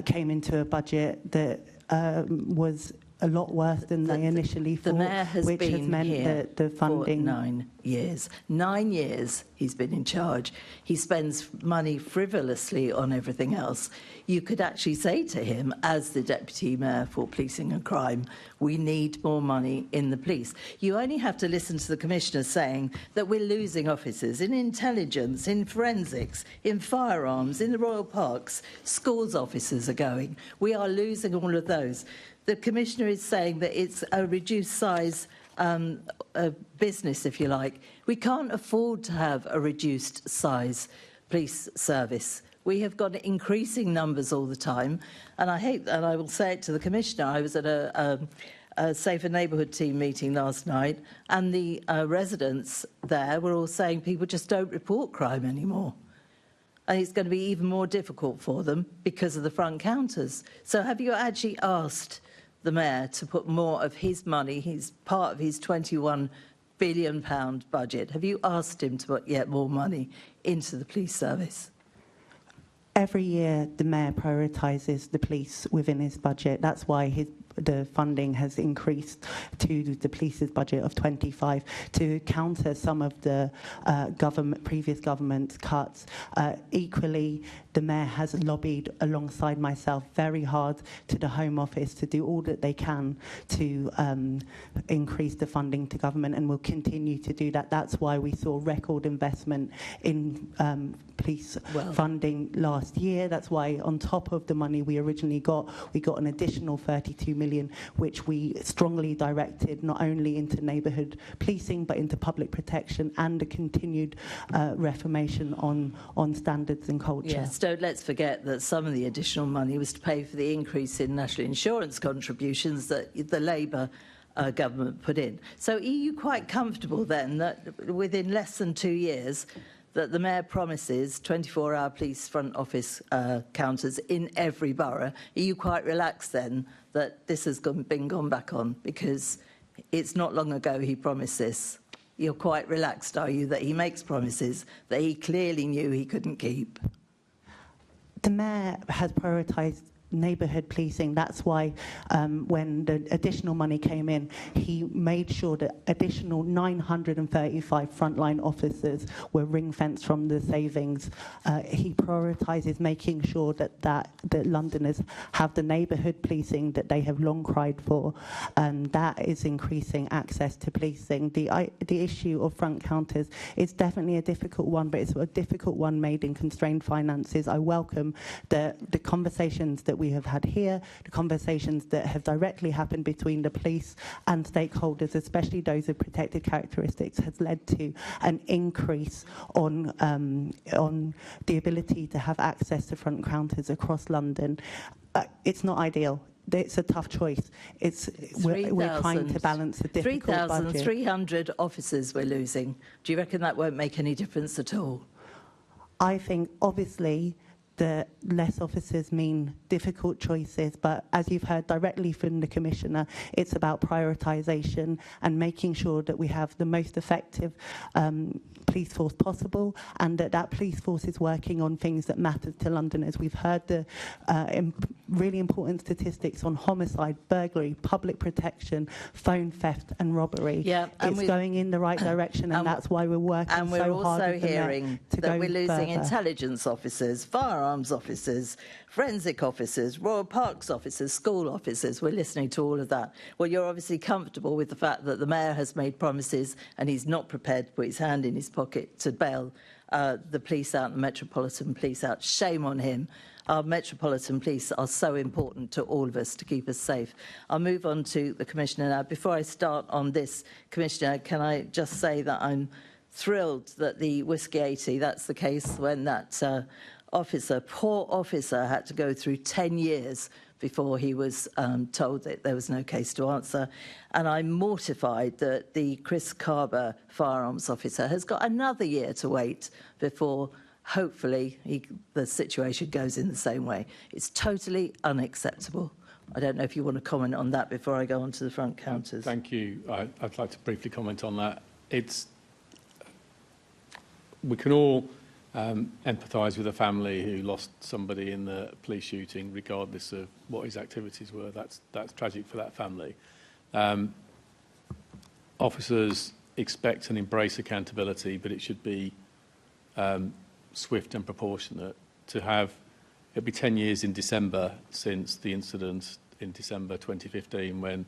came into a budget that was a lot worse than they initially thought, the Mayor has which been has meant here that the funding... for 9 years. 9 years he's been in charge. He spends money frivolously on everything else. You could actually say to him, as the Deputy Mayor for Policing and Crime, we need more money in the police. You only have to listen to the Commissioner saying that we're losing officers in intelligence, in forensics, in firearms, in the Royal Parks. Schools officers are going. We are losing all of those. The Commissioner is saying that it's a reduced size business, if you like. We can't afford to have a reduced size police service. We have got increasing numbers all the time. And I hate, and I will say it to the Commissioner, I was at a Safer Neighbourhood team meeting last night, and the residents there were all saying people just don't report crime anymore. And it's going to be even more difficult for them because of the front counters. So have you actually asked the Mayor to put more of his money, part of his £21 billion budget. Have you asked him to put yet more money into the police service? Every year, the Mayor prioritises the police within his budget. That's why the funding has increased to the police's budget of 25 to counter some of the previous government's cuts. Equally, the Mayor has lobbied alongside myself very hard to the Home Office to do all that they can to increase the funding to government, and will continue to do that. That's why we saw record investment in police funding last year. That's why, on top of the money we originally got, we got an additional 32 million, which we strongly directed not only into neighbourhood policing but into public protection and a continued reformation on standards and culture. Yes, don't let's forget that some of the additional money was to pay for the increase in national insurance contributions that the Labour government put in. So are you quite comfortable then that within less than 2 years that the Mayor promises 24-hour police front office counters in every borough? Are you quite relaxed then that this has been gone back on? Because it's not long ago he promised this. You're quite relaxed, are you, that he makes promises that he clearly knew he couldn't keep? The Mayor has prioritised neighbourhood policing. That's why when the additional money came in, he made sure that additional 935 frontline officers were ring-fenced from the savings. He prioritises making sure that Londoners have the neighbourhood policing that they have long cried for, and that is increasing access to policing. The issue of front counters is definitely a difficult one, but it's a difficult one made in constrained finances. I welcome the conversations that we have had here, the conversations that have directly happened between the police and stakeholders, especially those with protected characteristics, has led to an increase on the ability to have access to front counters across London. It's not ideal. It's a tough choice. We're trying to balance a difficult budget. 3,300 officers we're losing. Do you reckon that won't make any difference at all? I think, obviously, the less officers mean difficult choices, but as you've heard directly from the Commissioner, it's about prioritisation and making sure that we have the most effective police force possible, and that police force is working on things that matter to Londoners. We've heard the really important statistics on homicide, burglary, public protection, phone theft and robbery. Yeah, it's going in the right direction, and that's why we're working so hard. And we're also hearing that we're losing further. intelligence officers, firearms officers, forensic officers, Royal Parks officers, school officers. We're listening to all of that. Well, you're obviously comfortable with the fact that the Mayor has made promises and he's not prepared to put his hand in his pocket to bail the police out, the Metropolitan Police out. Shame on him. Our Metropolitan Police are so important to all of us to keep us safe. I'll move on to the Commissioner now. Before I start on this, Commissioner, can I just say that I'm thrilled that the Whiskey 80, that's the case when that poor officer, had to go through 10 years before he was told that there was no case to answer. And I'm mortified that the Chris Carber firearms officer has got another year to wait before, hopefully, the situation goes in the same way. It's totally unacceptable. I don't know if you want to comment on that before I go on to the front counters. Thank you. I'd like to briefly comment on that. We can all empathise with a family who lost somebody in the police shooting, regardless of what his activities were. That's tragic for that family. Officers expect and embrace accountability, but it should be swift and proportionate. It'll be 10 years in December since the incident in December 2015 when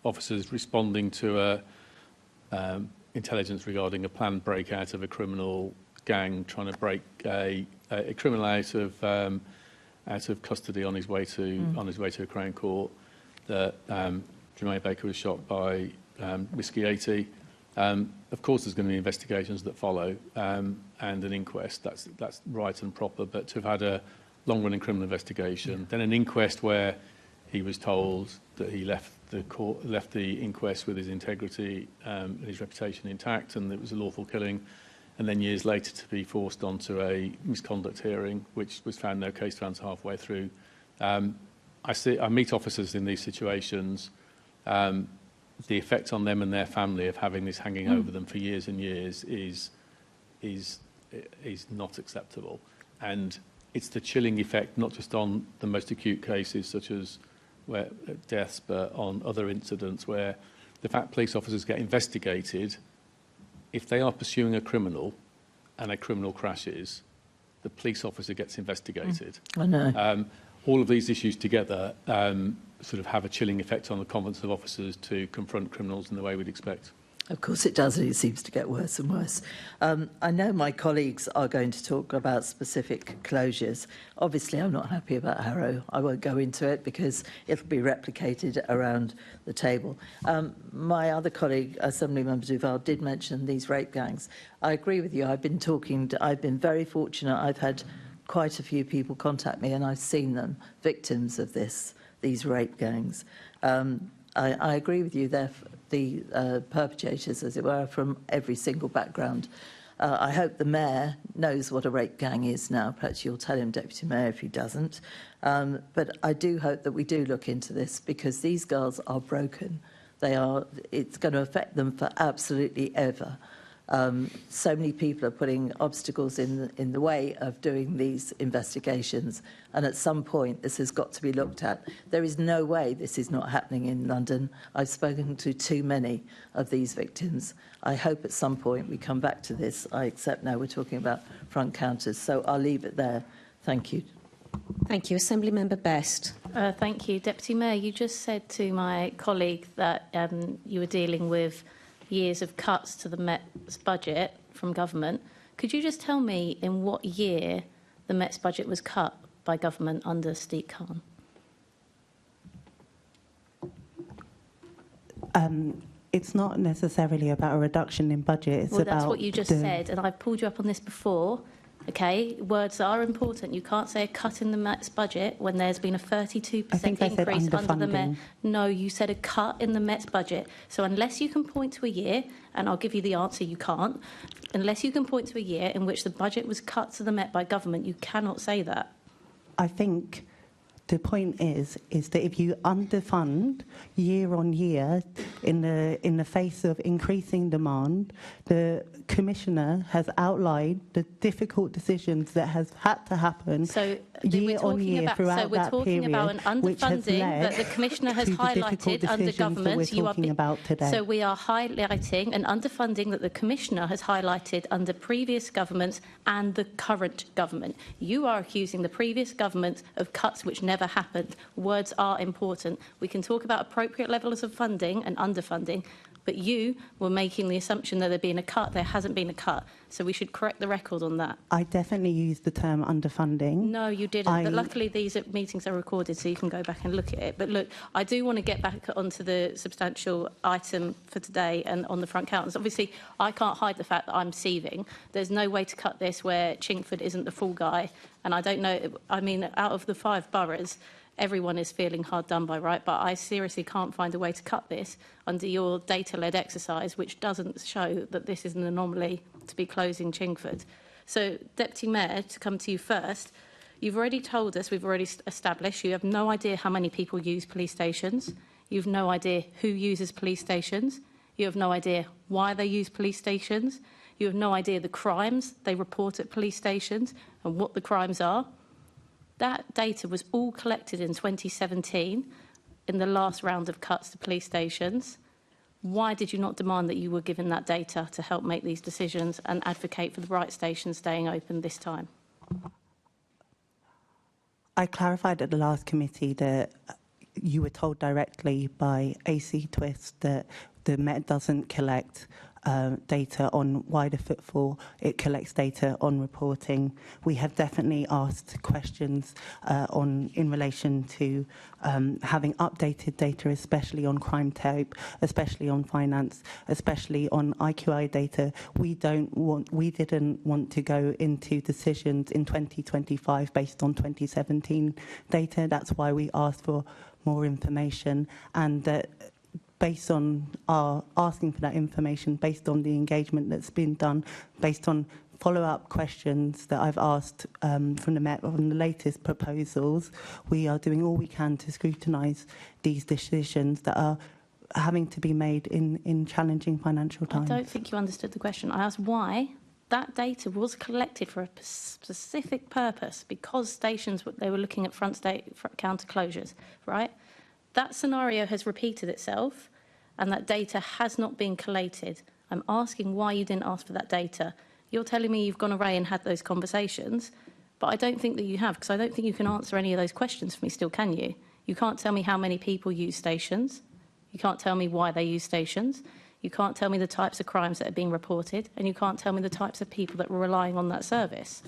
officers responding to intelligence regarding a planned breakout of a criminal gang trying to break a criminal out of custody on his way to a Crown Court. That Jermaine Baker was shot by Whiskey 80. Of course, there's going to be investigations that follow and an inquest. That's right and proper. But to have had a long-running criminal investigation, then an inquest where he was told that he left the inquest with his integrity and his reputation intact, and it was a lawful killing, and then years later to be forced onto a misconduct hearing, which was found no case to answer halfway through. I meet officers in these situations. The effect on them and their family of having this hanging over them for years and years is not acceptable. And it's the chilling effect, not just on the most acute cases such as deaths, but on other incidents where the fact police officers get investigated. If they are pursuing a criminal and a criminal crashes, the police officer gets investigated. I know. All of these issues together sort of have a chilling effect on the confidence of officers to confront criminals in the way we'd expect. Of course it does, and it seems to get worse and worse. I know my colleagues are going to talk about specific closures. Obviously, I'm not happy about Harrow. I won't go into it because it'll be replicated around the table. My other colleague, Assemblymember Duval, did mention these rape gangs. I agree with you. I've been very fortunate. I've had quite a few people contact me, and I've seen them, victims of these rape gangs. I agree with you. They're the perpetrators, as it were, from every single background. I hope the Mayor knows what a rape gang is now. Perhaps you'll tell him, Deputy Mayor, if he doesn't. But I do hope that we do look into this, because these girls are broken. It's going to affect them for absolutely ever. So many people are putting obstacles in the way of doing these investigations, and at some point this has got to be looked at. There is no way this is not happening in London. I've spoken to too many of these victims. I hope at some point we come back to this. I accept now we're talking about front counters, so I'll leave it there. Thank you. Thank you. Assemblymember Best. Thank you. Deputy Mayor, you just said to my colleague that you were dealing with years of cuts to the Met's budget from government. Could you just tell me in what year the Met's budget was cut by government under Steve Khan? It's not necessarily about a reduction in budget. It's well, about that's what you just said, and I've pulled you up on this before. Okay, words are important. You can't say a cut in the Met's budget when there's been a 32% increase under the Met. No, you said a cut in the Met's budget. So unless you can point to a year, and I'll give you the answer, you can't. Unless you can point to a year in which the budget was cut to the Met by government, you cannot say that. I think the point is that if you underfund year on year in the face of increasing demand, the Commissioner has outlined the difficult decisions that has had to happen year on year throughout that period. So we're talking about an underfunding that the Commissioner has highlighted under government. So we are highlighting an underfunding that the Commissioner has highlighted under previous governments and the current government. You are accusing the previous government of cuts which never happened. Words are important. We can talk about appropriate levels of funding and underfunding, but you were making the assumption that there'd been a cut. There hasn't been a cut. So we should correct the record on that. I definitely used the term underfunding. No, you didn't. But luckily, these meetings are recorded, so you can go back and look at it. But look, I do want to get back onto the substantial item for today and on the front counters. Obviously, I can't hide the fact that I'm seething. There's no way to cut this where Chingford isn't the full guy. And I don't know, I mean, out of the 5 boroughs, everyone is feeling hard done by, right? But I seriously can't find a way to cut this under your data-led exercise, which doesn't show that this is an anomaly to be closing Chingford. So, Deputy Mayor, to come to you first, you've already told us, we've already established, you have no idea how many people use police stations. You've no idea who uses police stations. You have no idea why they use police stations. You have no idea the crimes they report at police stations and what the crimes are. That data was all collected in 2017 in the last round of cuts to police stations. Why did you not demand that you were given that data to help make these decisions and advocate for the right stations staying open this time? I clarified at the last committee that you were told directly by AC Twist that the Met doesn't collect data on wider footfall. It collects data on reporting. We have definitely asked questions in relation to having updated data, especially on crime type, especially on finance, especially on IQI data. We didn't want to go into decisions in 2025 based on 2017 data. That's why we asked for more information, and that based on our asking for that information, based on the engagement that's been done, based on follow-up questions that I've asked from the Met on the latest proposals. We are doing all we can to scrutinise these decisions that are having to be made in challenging financial times. I don't think you understood the question. I asked why that data was collected for a specific purpose, because stations, they were looking at front counter closures, right? That scenario has repeated itself and that data has not been collated. I'm asking why you didn't ask for that data. You're telling me you've gone away and had those conversations, but I don't think that you have, because I don't think you can answer any of those questions for me still, can you? You can't tell me how many people use stations. You can't tell me why they use stations. You can't tell me the types of crimes that are being reported, and you can't tell me the types of people that were relying on that service.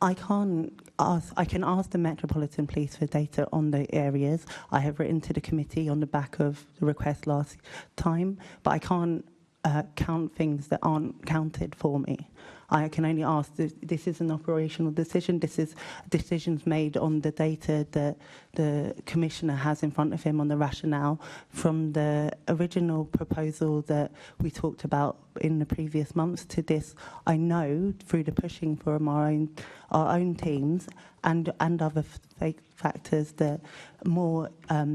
I can ask the Metropolitan Police for data on the areas. I have written to the committee on the back of the request last time, but I can't count things that aren't counted for me. I can only ask, this is an operational decision, this is decisions made on the data that the Commissioner has in front of him on the rationale from the original proposal that we talked about in the previous months to this. I know through the pushing from our own teams and other factors that more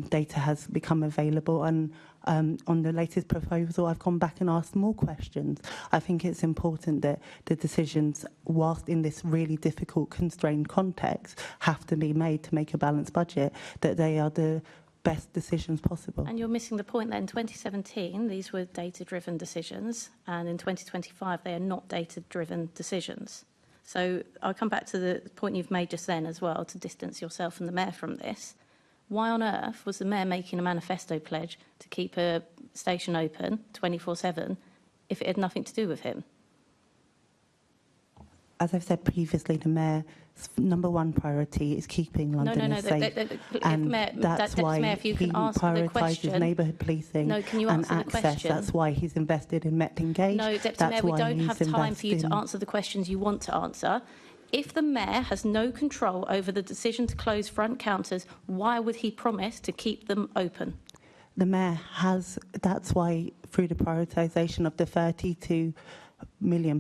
data has become available, and on the latest proposal, I've gone back and asked more questions. I think it's important that the decisions, whilst in this really difficult, constrained context, have to be made to make a balanced budget, that they are the best decisions possible. And you're missing the point that in 2017, these were data-driven decisions, and in 2025, they are not data-driven decisions. So I'll come back to the point you've made just then as well, to distance yourself and the Mayor from this. Why on earth was the Mayor making a manifesto pledge to keep a station open 24/7 if it had nothing to do with him? As I've said previously, the Mayor's number one priority is keeping Londoners safe. And that's why he prioritises neighbourhood policing and access. That's why he's invested in Met Engage. No, Deputy Mayor, we don't have time for you to answer the questions you want to answer. If the Mayor has no control over the decision to close front counters, why would he promise to keep them open? The Mayor has, that's why through the prioritisation of the £32 million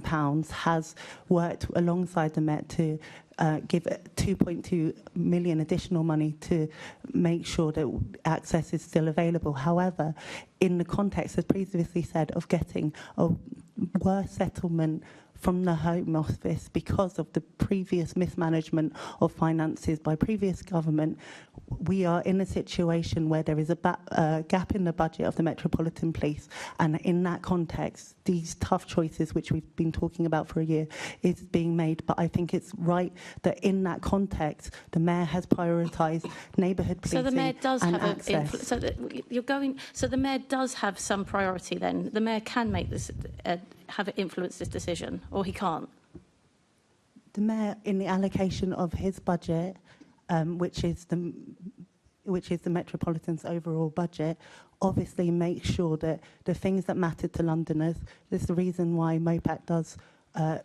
has worked alongside the Met to give 2.2 million additional money to make sure that access is still available. However, in the context, as previously said, of getting a worse settlement from the Home Office because of the previous mismanagement of finances by previous government, we are in a situation where there is a gap in the budget of the Metropolitan Police, and in that context, these tough choices, which we've been talking about for a year, is being made. But I think it's right that in that context, the Mayor has prioritised neighbourhood policing and access. So the Mayor does have So the Mayor does have some priority. Then the Mayor can make this, have influence this decision, or he can't. The Mayor, in the allocation of his budget, which is the Metropolitan's overall budget, obviously makes sure that the things that matter to Londoners, this is the reason why MOPAC does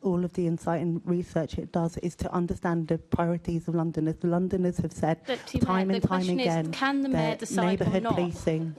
all of the insight and research it does, is to understand the priorities of Londoners. The Londoners have said time and time again that neighbourhood policing.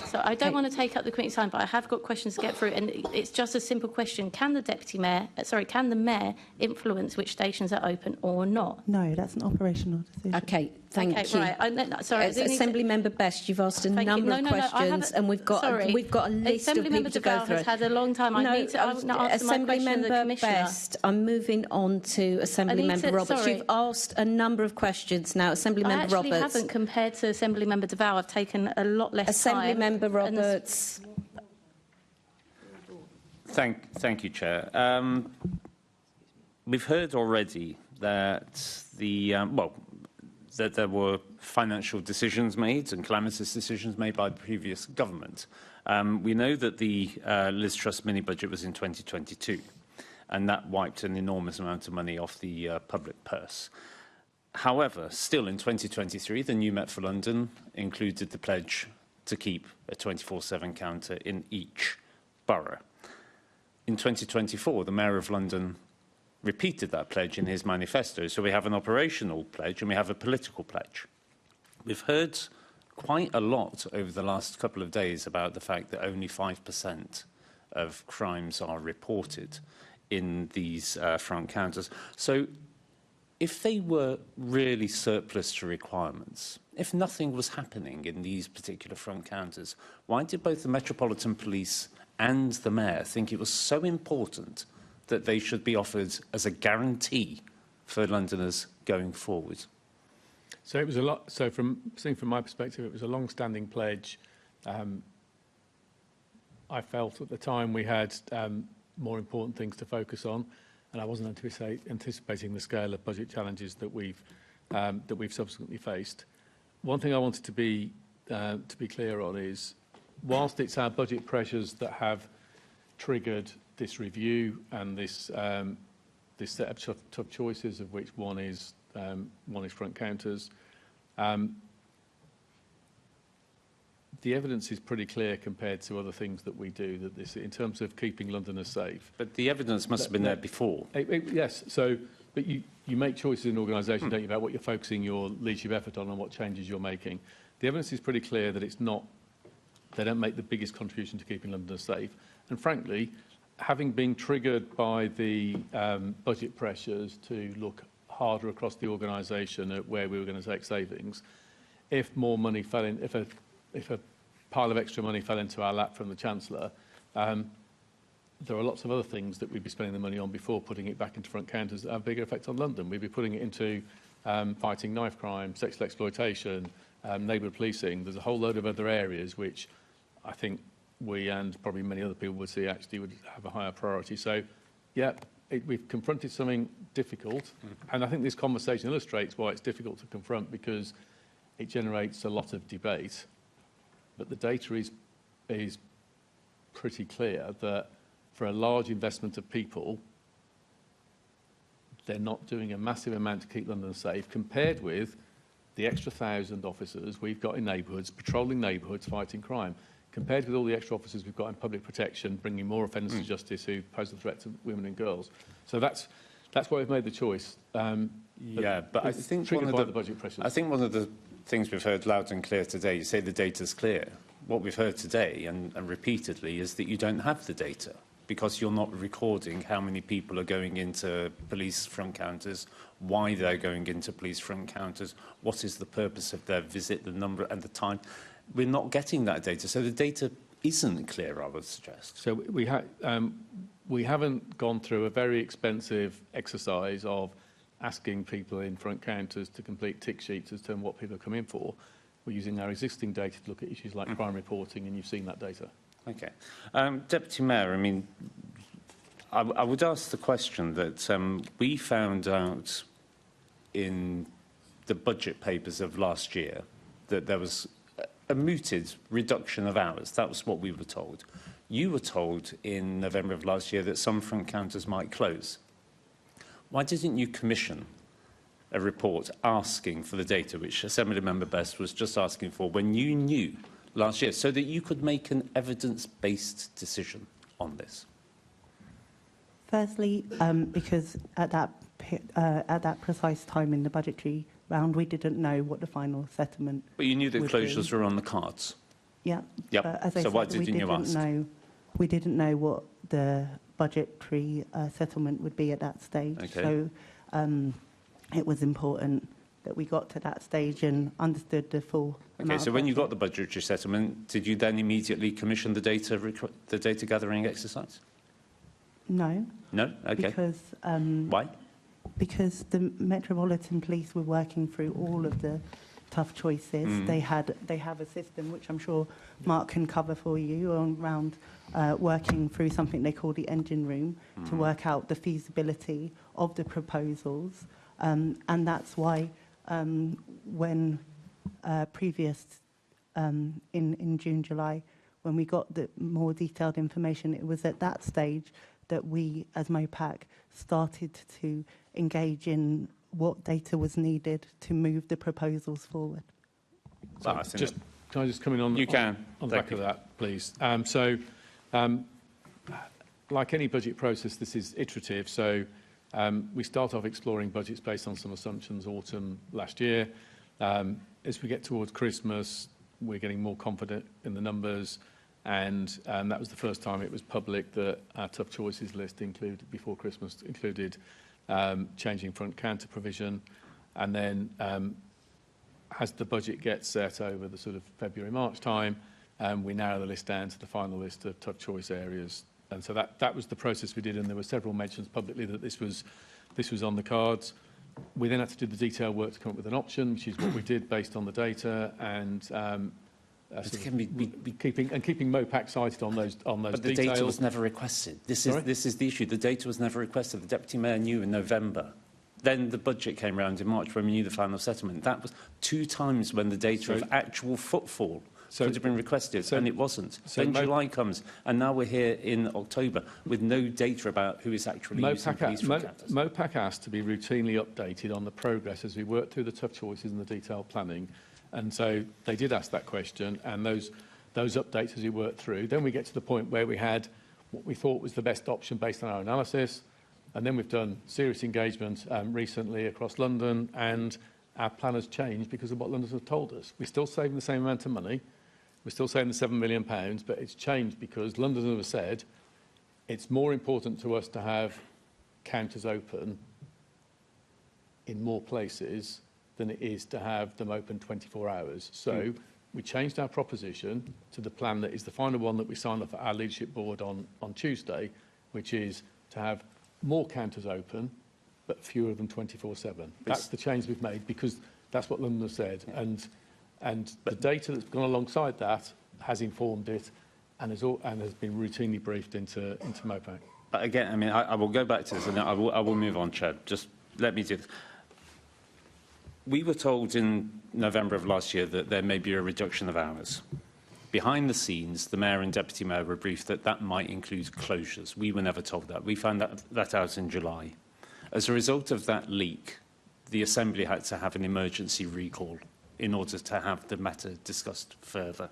So I don't want to take up the committee's time, but I have got questions to get through, and it's just a simple question. Can the Mayor influence which stations are open or not? No, that's an operational decision. Okay, thank you. Right. Sorry, Assembly Member Best, you've asked a number of questions, and we've got a list of people to go through. Has had a long time. I need to answer my Assembly question to the Member Commissioner. Best, I'm moving on to Assembly Member Roberts. You've asked a number of questions now. Assembly Member Roberts. I actually haven't, compared to Assembly Member Deval. I've taken a lot less time. Assembly Member Roberts. Thank you, Chair. We've heard already that that there were financial decisions made and calamitous decisions made by the previous government. We know that the Liz Truss mini-budget was in 2022, and that wiped an enormous amount of money off the public purse. However, still in 2023, the new Met for London included the pledge to keep a 24/7 counter in each borough. In 2024, the Mayor of London repeated that pledge in his manifesto. So we have an operational pledge and we have a political pledge. We've heard quite a lot over the last couple of days about the fact that only 5% of crimes are reported in these front counters. So if they were really surplus to requirements, if nothing was happening in these particular front counters, why did both the Metropolitan Police and the Mayor think it was so important that they should be offered as a guarantee for Londoners going forward? So it was a lot. So from my perspective, it was a long-standing pledge. I felt at the time we had more important things to focus on, and I wasn't anticipating the scale of budget challenges that we've subsequently faced. One thing I wanted to be clear on is, whilst it's our budget pressures that have triggered this review and this set of tough choices, of which one is front counters. The evidence is pretty clear compared to other things that we do, that this, in terms of keeping Londoners safe. But the evidence must have been there before. Yes. So, but you make choices in an organisation, don't you, about what you're focusing your leadership effort on and what changes you're making. The evidence is pretty clear that it's not. They don't make the biggest contribution to keeping Londoners safe. And frankly, having been triggered by the budget pressures to look harder across the organisation at where we were going to take savings, if more money fell in, if a pile of extra money fell into our lap from the Chancellor, there are lots of other things that we'd be spending the money on before putting it back into front counters that have a bigger effect on London. We'd be putting it into fighting knife crime, sexual exploitation, neighbourhood policing. There's a whole load of other areas which I think we and probably many other people would see actually would have a higher priority. So, yeah, we've confronted something difficult, and I think this conversation illustrates why it's difficult to confront, because it generates a lot of debate. But the data is pretty clear that for a large investment of people, they're not doing a massive amount to keep London safe compared with the extra 1,000 officers we've got in neighbourhoods, patrolling neighbourhoods, fighting crime, compared with all the extra officers we've got in public protection, bringing more offenders to justice who pose a threat to women and girls. So that's why we've made the choice. But I think the budget pressures. I think one of the things we've heard loud and clear today, you say the data's clear. What we've heard today and repeatedly is that you don't have the data because you're not recording how many people are going into police front counters, why they're going into police front counters, what is the purpose of their visit, the number and the time. We're not getting that data, so the data isn't clear, I would suggest. So we haven't gone through a very expensive exercise of asking people in front counters to complete tick sheets as to what people come in for. We're using our existing data to look at issues like crime reporting, and you've seen that data. Okay. Deputy Mayor, I mean, I would ask the question that we found out in the budget papers of last year that there was a mooted reduction of hours. That was what we were told. You were told in November of last year that some front counters might close. Why didn't you commission a report asking for the data, which Assemblymember Best was just asking for, when you knew last year, so that you could make an evidence-based decision on this? Firstly, because at that precise time in the budgetary round, we didn't know what the final settlement. But you knew that closures were on the cards. Yeah. Yep. As I so said, why didn't you ask? We didn't know what the budgetary settlement would be at that stage. Okay. So it was important that we got to that stage and understood the full. Okay. So when you got the budgetary settlement, did you then immediately commission the data gathering exercise? No. No. Okay. Because why? Because the Metropolitan Police were working through all of the tough choices. They have a system which I'm sure Mark can cover for you around working through something they call the engine room to work out the feasibility of the proposals, and that's why when previous in June, July, when we got the more detailed information, it was at that stage that we, as MOPAC, started to engage in what data was needed to move the proposals forward. So can I just come in on, you can. On the back of that, please? Like any budget process, this is iterative. So we start off exploring budgets based on some assumptions autumn last year. As we get towards Christmas, we're getting more confident in the numbers. and that was the first time it was public that our tough choices list included, before Christmas, included changing front counter provision, and then as the budget gets set over the sort of February-March time, we narrow the list down to the final list of tough choice areas. And so that was the process we did, and there were several mentions publicly that this was on the cards. We then had to do the detailed work to come up with an option, which is what we did based on the data, and keeping MOPAC cited on those but the details. data was never requested. This is the issue. The data was never requested. The Deputy Mayor knew in November. Then the budget came round in March when we knew the final settlement. That was 2 times when the data of actual footfall could have been requested, and it wasn't. Then July comes, and now we're here in October with no data about who is actually using police encounters. MOPAC asked to be routinely updated on the progress as we work through the tough choices and the detailed planning. And so they did ask that question, and those updates as we worked through. Then we get to the point where we had what we thought was the best option based on our analysis. And then we've done serious engagement recently across London, and our plan has changed because of what Londoners have told us. We're still saving the same amount of money. We're still saving the £7 million, but it's changed because Londoners have said it's more important to us to have counters open in more places than it is to have them open 24 hours. So we changed our proposition to the plan that is the final one that we signed off at our leadership board on Tuesday, which is to have more counters open, but fewer than 24/7. That's the change we've made because that's what London has said. Yeah. And the data that's gone alongside that has informed it and has been routinely briefed into MOPAC. But again, I mean, I will go back to this, and I will move on, Chair. Just let me do this. We were told in November of last year that there may be a reduction of hours. Behind the scenes, the Mayor and Deputy Mayor were briefed that that might include closures. We were never told that. We found that out in July. As a result of that leak, the Assembly had to have an emergency recall in order to have the matter discussed further.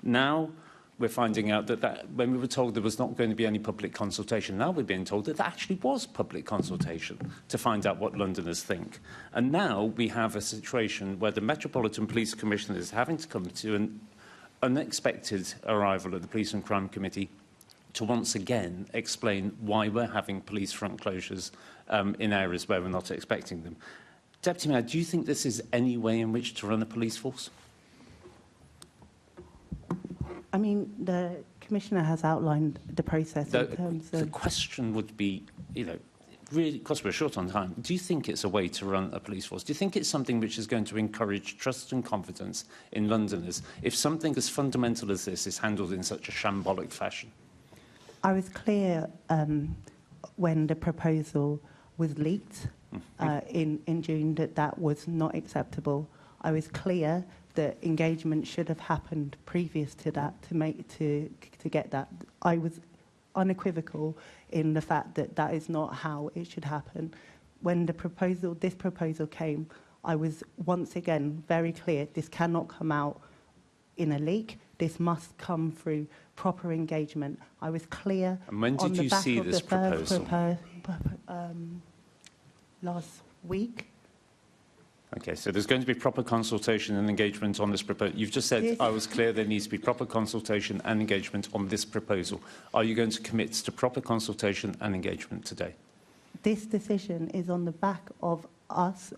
Now, we're finding out that when we were told there was not going to be any public consultation, now we're being told that there actually was public consultation to find out what Londoners think. And now we have a situation where the Metropolitan Police Commissioner is having to come to an unexpected arrival at the Police and Crime Committee to once again explain why we're having police front closures in areas where we're not expecting them. Deputy Mayor, do you think this is any way in which to run a police force? I mean, the Commissioner has outlined the process in terms of... The question would be, really, because we're short on time, do you think it's a way to run a police force? Do you think it's something which is going to encourage trust and confidence in Londoners if something as fundamental as this is handled in such a shambolic fashion? I was clear when the proposal was leaked in June that was not acceptable. I was clear that engagement should have happened previous to that to get that. I was unequivocal in the fact that that is not how it should happen. When this proposal came, I was once again very clear, this cannot come out in a leak. This must come through proper engagement. I was clear. And when did you see this proposal? Last week. Okay, so there's going to be proper consultation and engagement on this proposal. You've just said, I was clear there needs to be proper consultation and engagement on this proposal. Are you going to commit to proper consultation and engagement today? This decision is on the back of us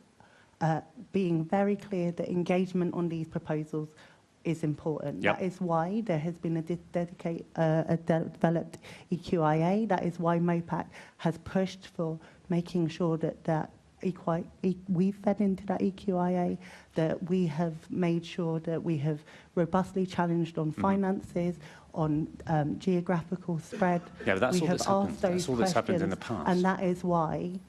being very clear that engagement on these proposals is important. Yep. That is why there has been a developed EQIA. That is why MOPAC has pushed for making sure that we've fed into that EQIA, that we have made sure that we have robustly challenged on finances, on geographical spread. Yeah, but that's all that's happened. That's all that's happened in the past. And that is why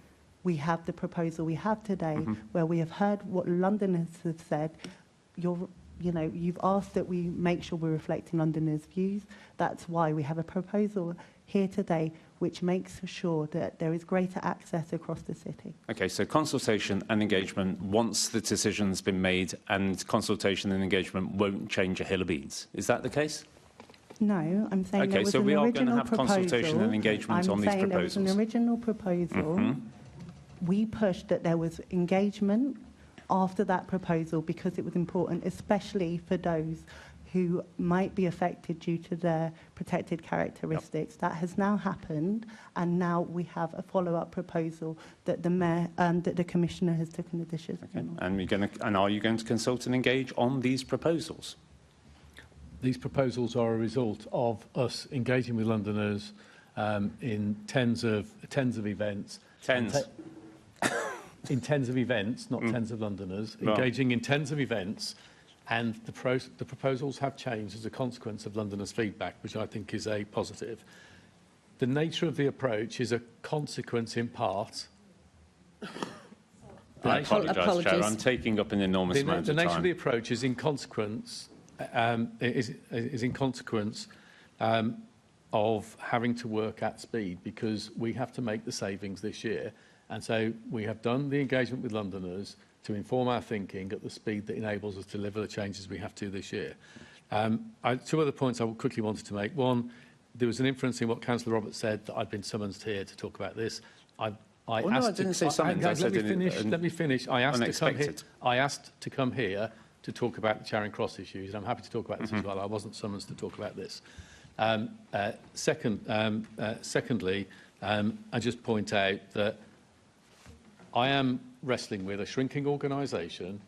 we have the proposal we have today, where we have heard what Londoners have said. You've asked that we make sure we're reflecting Londoners' views. That's why we have a proposal here today which makes sure that there is greater access across the city. Okay, so consultation and engagement once the decision's been made, and consultation and engagement won't change a hill of beans. Is that the case? No, I'm saying there was an original proposal. Okay, so we are going to have consultation and engagement on these proposals. There was an original proposal. We pushed that there was engagement after that proposal because it was important, especially for those who might be affected due to their protected characteristics. That has now happened, and now we have a follow-up proposal that the Mayor, that the Commissioner has taken a decision on. And are you going to consult and engage on these proposals? These proposals are a result of us engaging with Londoners in tens of events. In tens of events, not tens of Londoners, engaging in tens of events, and the proposals have changed as a consequence of Londoners' feedback, which I think is a positive. The nature of the approach is a consequence in part. I apologise, Chair. I'm taking up an enormous amount of time. The nature of the approach is in consequence of having to work at speed, because we have to make the savings this year. And so we have done the engagement with Londoners to inform our thinking at the speed that enables us to deliver the changes we have to this year. Two other points I quickly wanted to make. One, there was an inference in what Councillor Roberts said that I'd been summoned here to talk about this. I didn't say summoned. Let me finish. I asked to come here to talk about the Charing Cross issues, and I'm happy to talk about this as well. I wasn't summoned to talk about this. Secondly, I just point out that I am wrestling with a shrinking organisation,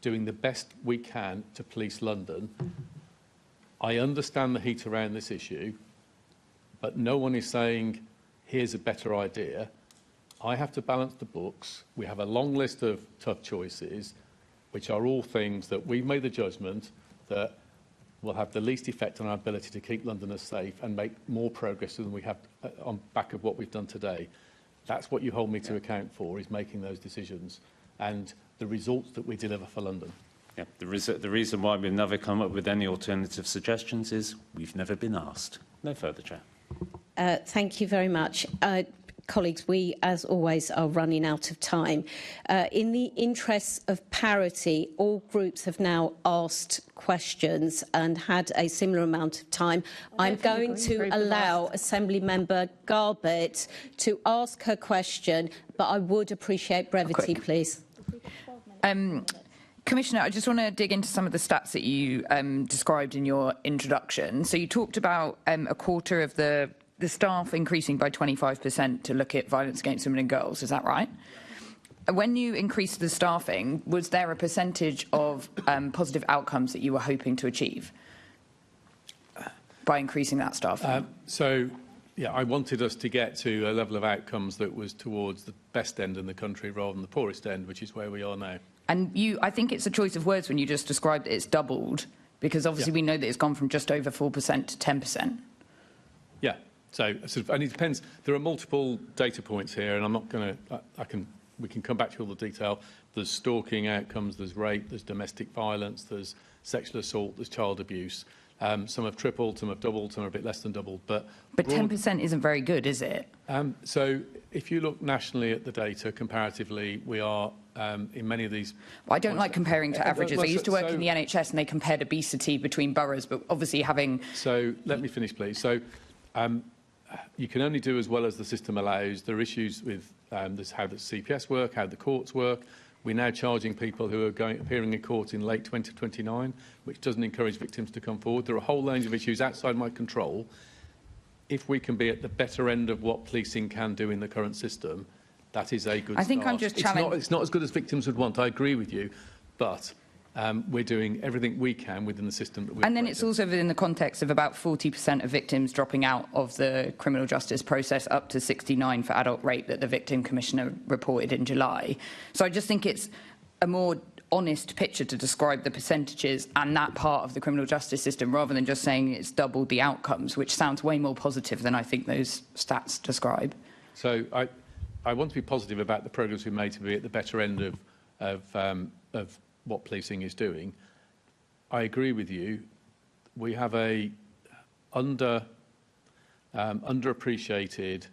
doing the best we can to police London. I understand the heat around this issue, but no one is saying, here's a better idea. I have to balance the books. We have a long list of tough choices, which are all things that we've made the judgment that will have the least effect on our ability to keep Londoners safe and make more progress than we have on back of what we've done today. That's what you hold me to account for, is making those decisions and the results that we deliver for London. Yeah, the reason why we've never come up with any alternative suggestions is we've never been asked. No further, Chair. Thank you very much. Colleagues, we, as always, are running out of time. In the interests of parity, all groups have now asked questions and had a similar amount of time. I'm going to allow Assembly Member Garbett to ask her question, but I would appreciate brevity, please. Commissioner, I just want to dig into some of the stats that you described in your introduction. So you talked about a quarter of the staff increasing by 25% to look at violence against women and girls. Is that right? When you increased the staffing, was there a percentage of positive outcomes that you were hoping to achieve by increasing that staffing? Yeah, I wanted us to get to a level of outcomes that was towards the best end in the country rather than the poorest end, which is where we are now. And I think it's a choice of words when you just described it, it's doubled, because obviously we know that it's gone from just over 4% to 10%. Yeah. So, and it depends. There are multiple data points here, and I'm not going to. We can come back to all the detail. There's stalking outcomes, there's rape, there's domestic violence, there's sexual assault, there's child abuse. Some have tripled, some have doubled, some are a bit less than doubled. But 10% isn't very good, is it? So, if you look nationally at the data, comparatively, we are in many of these. Well, I don't like comparing to averages. I used to work in the NHS, and they compared obesity between boroughs, but obviously having. So let me finish, please. So. You can only do as well as the system allows. There are issues with this, how the CPS work, how the courts work. We're now charging people who are appearing in court in late 2029, which doesn't encourage victims to come forward. There are a whole range of issues outside my control. If we can be at the better end of what policing can do in the current system, that is a good start. I think I'm just challenging. It's not as good as victims would want, I agree with you, but we're doing everything we can within the system that we've And then it's also within the context of about 40% of victims dropping out of the criminal justice process, up to 69 for adult rape that the Victim Commissioner reported in July. So I just think it's a more honest picture to describe the percentages and that part of the criminal justice system, rather than just saying it's doubled the outcomes, which sounds way more positive than I think those stats describe. So I want to be positive about the progress we made to be at the better end of what policing is doing. I agree with you. We have a underappreciated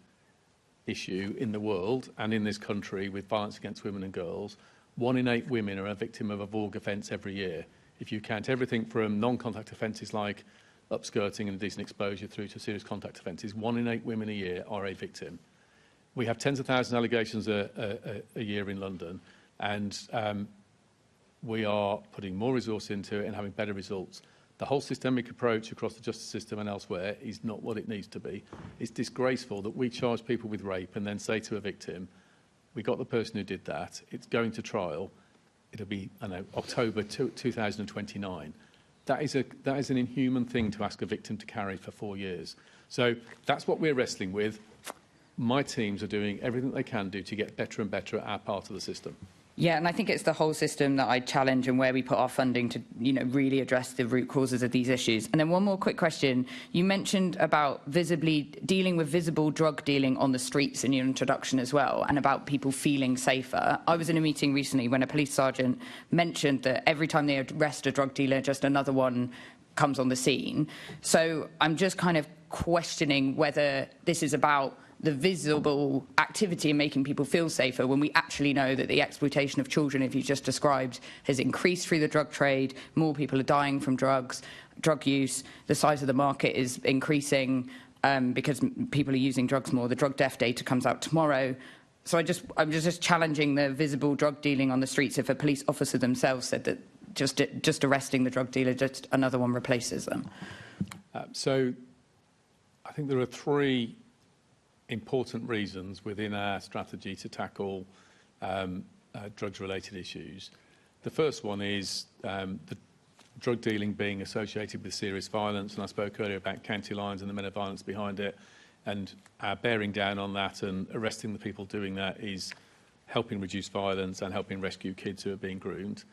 issue in the world and in this country with violence against women and girls. 1 in 8 women are a victim of a VAUG offence every year. If you count everything from non-contact offences like upskirting and indecent exposure through to serious contact offences, 1 in 8 women a year are a victim. We have tens of thousands of allegations a year in London, and we are putting more resource into it and having better results. The whole systemic approach across the justice system and elsewhere is not what it needs to be. It's disgraceful that we charge people with rape and then say to a victim, we got the person who did that, it's going to trial, it'll be, I know, October 2029. That is an inhuman thing to ask a victim to carry for 4 years. So that's what we're wrestling with. My teams are doing everything they can do to get better and better at our part of the system. Yeah, and I think it's the whole system that I challenge and where we put our funding to, really address the root causes of these issues. And then one more quick question. You mentioned about dealing with visible drug dealing on the streets in your introduction as well, and about people feeling safer. I was in a meeting recently when a police sergeant mentioned that every time they arrest a drug dealer, just another one comes on the scene. So I'm just kind of questioning whether this is about the visible activity in making people feel safer when we actually know that the exploitation of children, if you just described, has increased through the drug trade, more people are dying from drugs, drug use, the size of the market is increasing because people are using drugs more. The drug death data comes out tomorrow. So I'm just challenging the visible drug dealing on the streets. If a police officer themselves said that just arresting the drug dealer, just another one replaces them. So I think there are 3 important reasons within our strategy to tackle drugs-related issues. The first one is the drug dealing being associated with serious violence, and I spoke earlier about county lines and the men of violence behind it, and our bearing down on that and arresting the people doing that is helping reduce violence and helping rescue kids who are being groomed.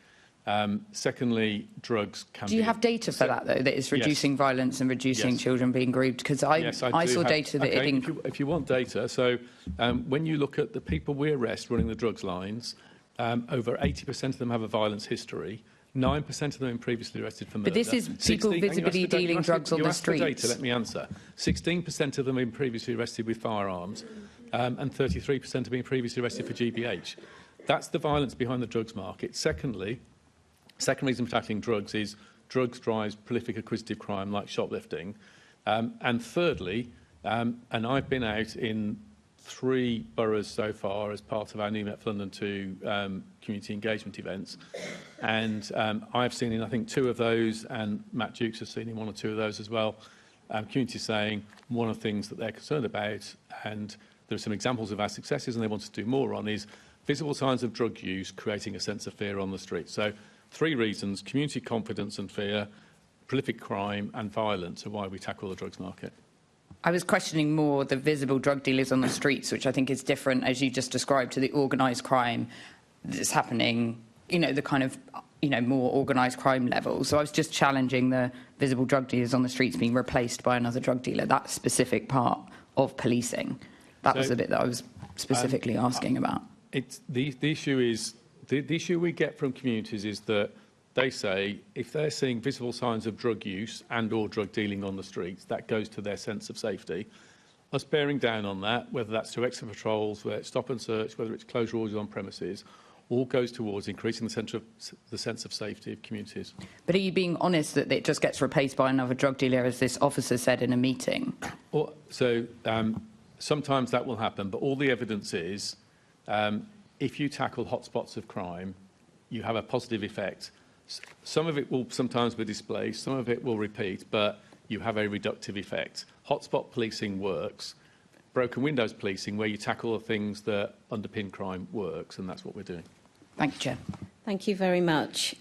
Secondly, drugs can be... Do you have data for that, though, that is reducing violence and reducing children being groomed? Because I saw data that... Okay, if you want data, so when you look at the people we arrest running the drugs lines, over 80% of them have a violence history. 9% of them have been previously arrested for murder. But this is people visibly dealing drugs on the streets. You asked for data, let me answer. 16% of them have been previously arrested with firearms, and 33% have been previously arrested for GBH. That's the violence behind the drugs market. Second reason for tackling drugs is drugs drives prolific acquisitive crime like shoplifting. And thirdly, and I've been out in 3 boroughs so far as part of our New Met for London 2 community engagement events. And I've seen in, I think, 2 of those, and Matt Dukes has seen in 1 or 2 of those as well, communities saying one of the things that they're concerned about, and there are some examples of our successes and they want to do more on, is visible signs of drug use creating a sense of fear on the street. So 3 reasons: community confidence and fear, prolific crime and violence are why we tackle the drugs market. I was questioning more the visible drug dealers on the streets, which I think is different, as you just described, to the organised crime that's happening, the kind of, more organised crime level. So I was just challenging the visible drug dealers on the streets being replaced by another drug dealer, that specific part of policing. That was the bit that I was specifically asking about. The issue we get from communities is that they say if they're seeing visible signs of drug use and or drug dealing on the streets, that goes to their sense of safety. Us bearing down on that, whether that's through exit patrols, whether it's stop and search, whether it's closure orders on premises, all goes towards increasing the sense of safety of communities. But are you being honest that it just gets replaced by another drug dealer, as this officer said in a meeting? Sometimes that will happen, but all the evidence is if you tackle hotspots of crime, you have a positive effect. Some of it will sometimes be displaced, some of it will repeat, but you have a reductive effect. Hotspot policing works. Broken windows policing, where you tackle the things that underpin crime, works, and that's what we're doing. Thank you, Chair. Thank you very much.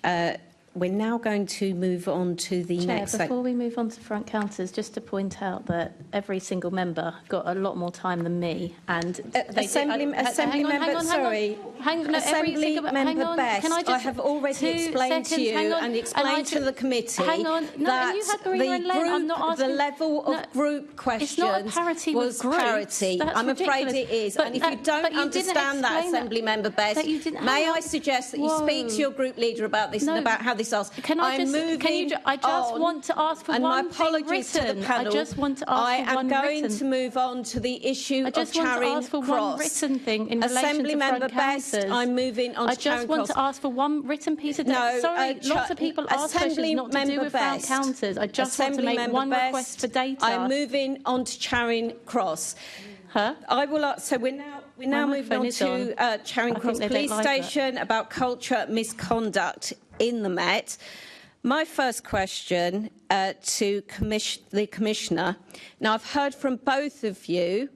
We're now going to move on to the next... Chair, before we move on to front counters, just to point out that every single member got a lot more time than me, and Assembly member Best, I have already explained to you and explained to the committee that the level of group questions was parity. I'm afraid it is, and if you don't understand that, Assembly Member Best, may I suggest that you speak to your group leader about this and about how this I just want to ask for one thing written. I just want to ask for one written. I am going to move on to the issue of Charing Cross. I just want to ask for one written thing in relation to front counters. I'm moving on to Charing Cross. I just want to ask for one written piece of data. Sorry, lots of people ask questions not to do with front counters. I just want to make one request for data. I'm moving on to Charing Cross. I will. So we're now moving on to Charing Cross Police Station about culture misconduct in the Met. My first question to the Commissioner. Now, I've heard from both of you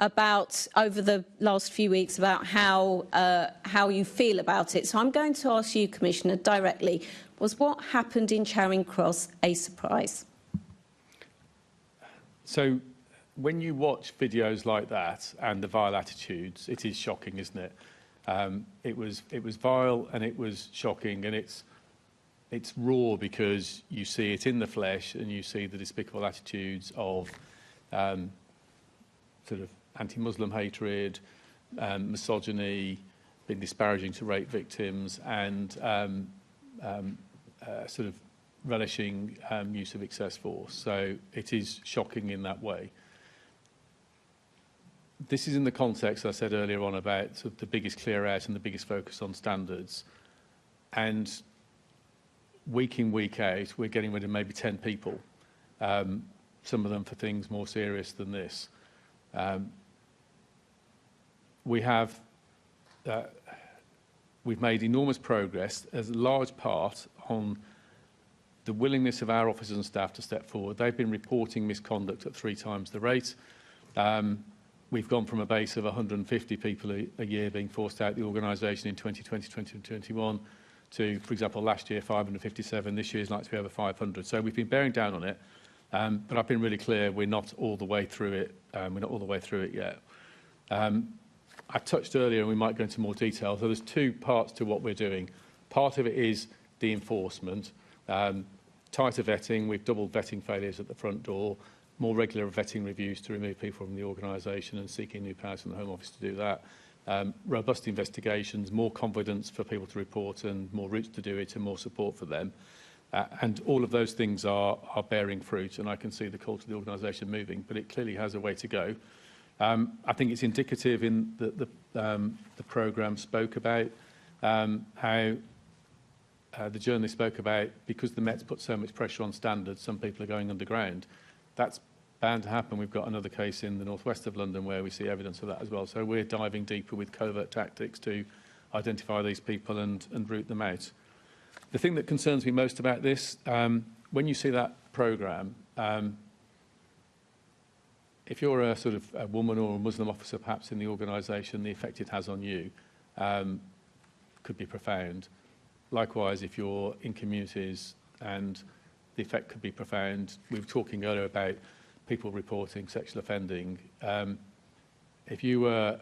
about, over the last few weeks, about how you feel about it. So I'm going to ask you, Commissioner, directly. Was what happened in Charing Cross a surprise? So when you watch videos like that and the vile attitudes, it is shocking, isn't it? It was vile and it was shocking, and it's raw because you see it in the flesh and you see the despicable attitudes of sort of anti-Muslim hatred, misogyny, being disparaging to rape victims, and sort of relishing use of excess force. So it is shocking in that way. This is in the context I said earlier on about sort of the biggest clear out and the biggest focus on standards. And week in, week out, we're getting rid of maybe 10 people, some of them for things more serious than this. We've made enormous progress as a large part on the willingness of our officers and staff to step forward. They've been reporting misconduct at 3 times the rate. We've gone from a base of 150 people a year being forced out of the organisation in 2020, 2021 to, for example, last year 557. This year is likely to be over 500. So we've been bearing down on it, but I've been really clear we're not all the way through it. We're not all the way through it yet. I touched earlier, and we might go into more detail. So there's 2 parts to what we're doing. Part of it is the enforcement, tighter vetting. We've doubled vetting failures at the front door. More regular vetting reviews to remove people from the organisation and seeking new powers from the Home Office to do that. Robust investigations, more confidence for people to report and more routes to do it and more support for them. And all of those things are bearing fruit, and I can see the culture of the organisation moving, but it clearly has a way to go. I think it's indicative in the programme spoke about how the journalist spoke about, because the Met's put so much pressure on standards, some people are going underground. That's bound to happen. We've got another case in the northwest of London where we see evidence of that as well. So we're diving deeper with covert tactics to identify these people and root them out. The thing that concerns me most about this, when you see that programme, if you're a sort of a woman or a Muslim officer perhaps in the organisation, the effect it has on you could be profound. Likewise, if you're in communities, and the effect could be profound. We were talking earlier about people reporting sexual offending. If you were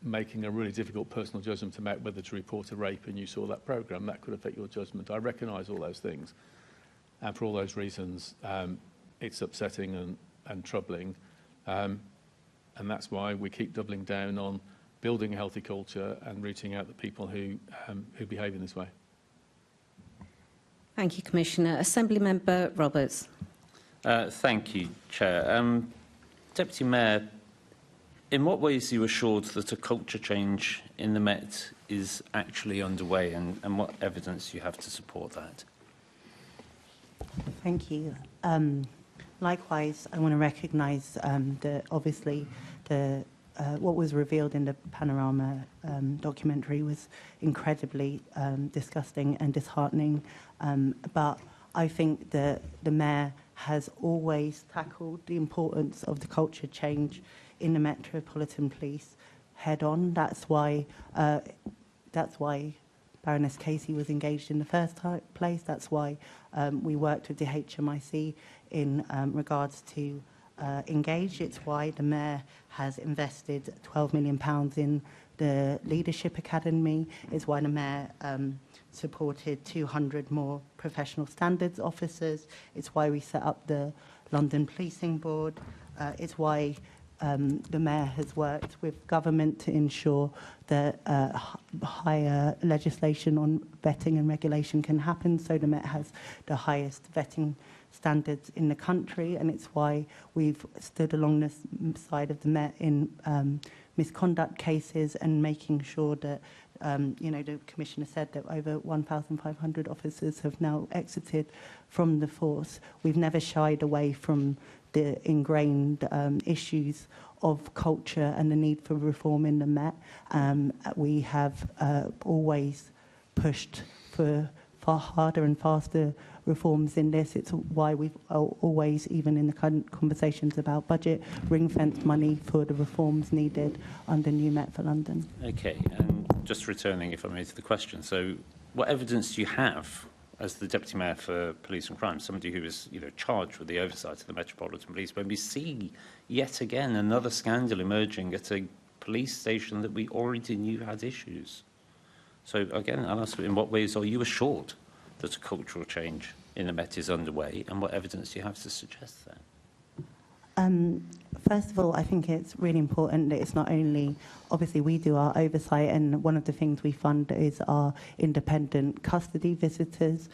making a really difficult personal judgment about whether to report a rape and you saw that programme, that could affect your judgment. I recognise all those things. And for all those reasons, it's upsetting and troubling. And that's why we keep doubling down on building a healthy culture and rooting out the people who behave in this way. Thank you, Commissioner. Assembly Member Roberts. Thank you, Chair. Deputy Mayor, in what ways are you assured that a culture change in the Met is actually underway, and what evidence do you have to support that? Thank you. Likewise, I want to recognise that obviously what was revealed in the Panorama documentary was incredibly disgusting and disheartening. But I think that the Mayor has always tackled the importance of the culture change in the Metropolitan Police head on. That's why Baroness Casey was engaged in the first place. That's why we worked with the HMIC in regards to Engage. It's why the Mayor has invested £12 million in the Leadership Academy. It's why the Mayor supported 200 more professional standards officers. It's why we set up the London Policing Board. It's why the Mayor has worked with government to ensure that higher legislation on vetting and regulation can happen, so the Met has the highest vetting standards in the country, and it's why we've stood along the side of the Met in misconduct cases and making sure that, the Commissioner said that over 1,500 officers have now exited from the force. We've never shied away from the ingrained issues of culture and the need for reform in the Met. We have always pushed for far harder and faster reforms in this. It's why we've always, even in the conversations about budget, ring-fenced money for the reforms needed under New Met for London. Okay, and just returning, if I may, to the question. So what evidence do you have as the Deputy Mayor for Police and Crime, somebody who is, charged with the oversight of the Metropolitan Police, when we see yet again another scandal emerging at a police station that we already knew had issues? So again, I'll ask, in what ways are you assured that a cultural change in the Met is underway, and what evidence do you have to suggest that? First of all, I think it's really important that it's not only, obviously we do our oversight, and one of the things we fund is our independent custody visitors.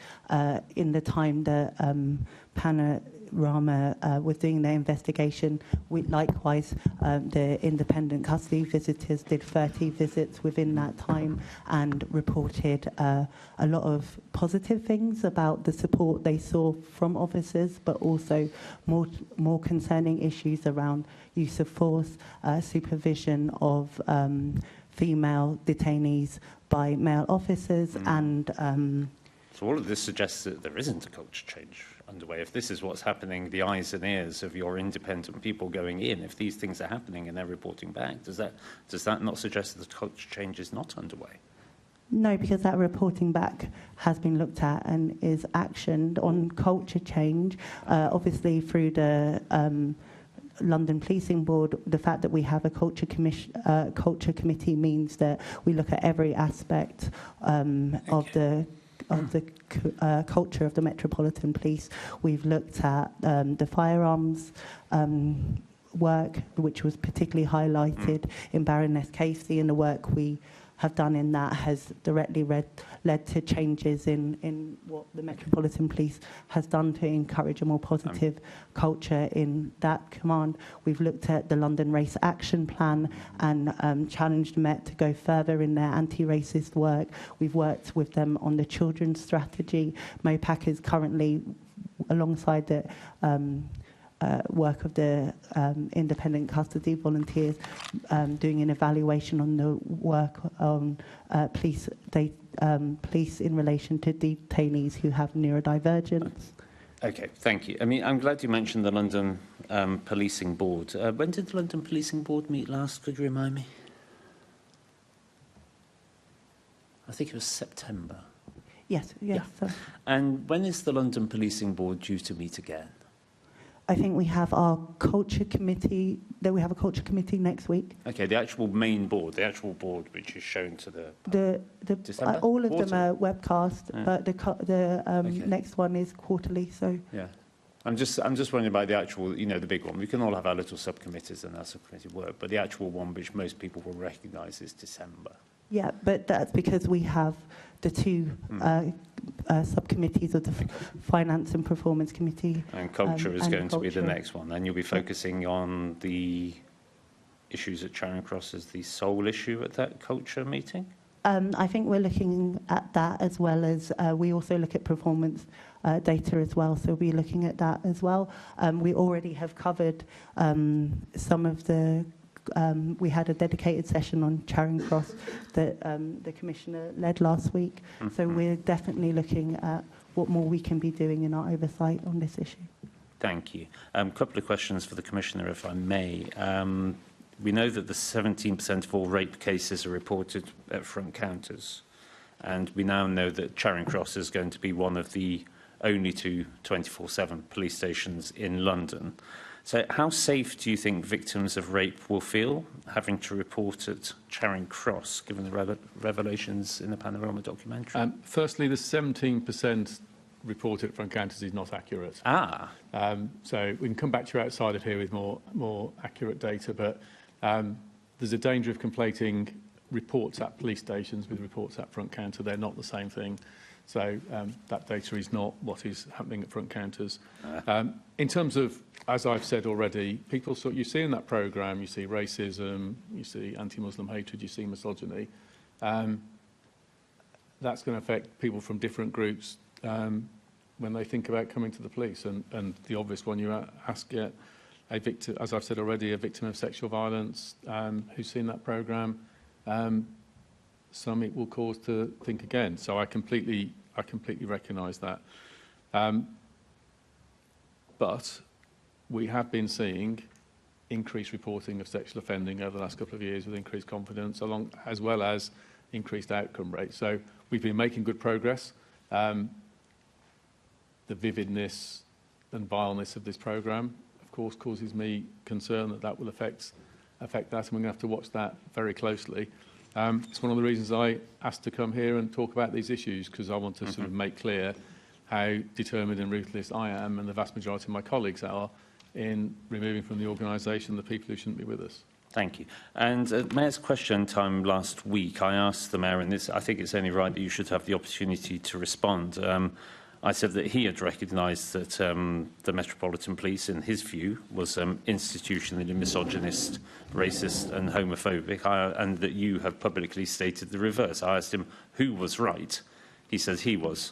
In the time that Panorama was doing their investigation, likewise the independent custody visitors did 30 visits within that time and reported a lot of positive things about the support they saw from officers, but also more concerning issues around use of force, supervision of female detainees by male officers, and so all of this suggests that there isn't a culture change underway. If this is what's happening, the eyes and ears of your independent people going in, if these things are happening and they're reporting back, does that not suggest that the culture change is not underway? No, because that reporting back has been looked at and is actioned on culture change, obviously through the London Policing Board. The fact that we have a culture committee means that we look at every aspect of the culture of the Metropolitan Police. We've looked at the firearms work, which was particularly highlighted in Baroness Casey, and the work we have done in that has directly led to changes in what the Metropolitan Police has done to encourage a more positive culture in that command. We've looked at the London Race Action Plan and challenged Met to go further in their anti-racist work. We've worked with them on the children's strategy. MOPAC is currently, alongside the work of the independent custody volunteers, doing an evaluation on the work on police in relation to detainees who have neurodivergence. Okay, thank you. I mean, I'm glad you mentioned the London Policing Board. When did the London Policing Board meet last? Could you remind me? I think it was September. Yes. Yeah. So. And when is the London Policing Board due to meet again? I think we have our culture committee. We have a culture committee next week. Okay, the actual main board, the actual board which is shown to the December? All of them are webcast, but the next one is quarterly. So yeah, I'm just wondering about the actual, the big one. We can all have our little subcommittees and our subcommittee work, but the actual one which most people will recognise is December. Yeah, but that's because we have the two subcommittees of the Finance and Performance Committee. And culture is going to be the next one. And you'll be focusing on the issues at Charing Cross as the sole issue at that culture meeting? I think we're looking at that, as well as we also look at performance data as well. So we'll be looking at that as well. We already have covered some of the we had a dedicated session on Charing Cross that the Commissioner led last week. So we're definitely looking at what more we can be doing in our oversight on this issue. Thank you. A couple of questions for the Commissioner, if I may. We know that the 17% of all rape cases are reported at front counters. And we now know that Charing Cross is going to be one of the only two 24/7 police stations in London. So how safe do you think victims of rape will feel having to report at Charing Cross, given the revelations in the Panorama documentary? Firstly, the 17% reported at front counters is not accurate. So we can come back to you outside of here with more accurate data, but there's a danger of conflating reports at police stations with reports at front counter. They're not the same thing. So that data is not what is happening at front counters. In terms of, as I've said already, people you see in that programme, you see racism, you see anti-Muslim hatred, you see misogyny. That's going to affect people from different groups when they think about coming to the police. And the obvious one you ask, a victim, as I've said already, a victim of sexual violence who's seen that programme, some it will cause to think again. So I I completely recognise that. But we have been seeing increased reporting of sexual offending over the last couple of years with increased confidence, as well as increased outcome rates. So we've been making good progress. The vividness and vileness of this programme, of course, causes me concern that that will affect that, and we're going to have to watch that very closely. It's one of the reasons I asked to come here and talk about these issues, because I want to sort of make clear how determined and ruthless I am, and the vast majority of my colleagues are, in removing from the organisation the people who shouldn't be with us. Thank you. And at Mayor's question time last week, I asked the Mayor, and I think it's only right that you should have the opportunity to respond. I said that he had recognised that the Metropolitan Police, in his view, was institutionally misogynist, racist and homophobic, and that you have publicly stated the reverse. I asked him who was right. He said he was.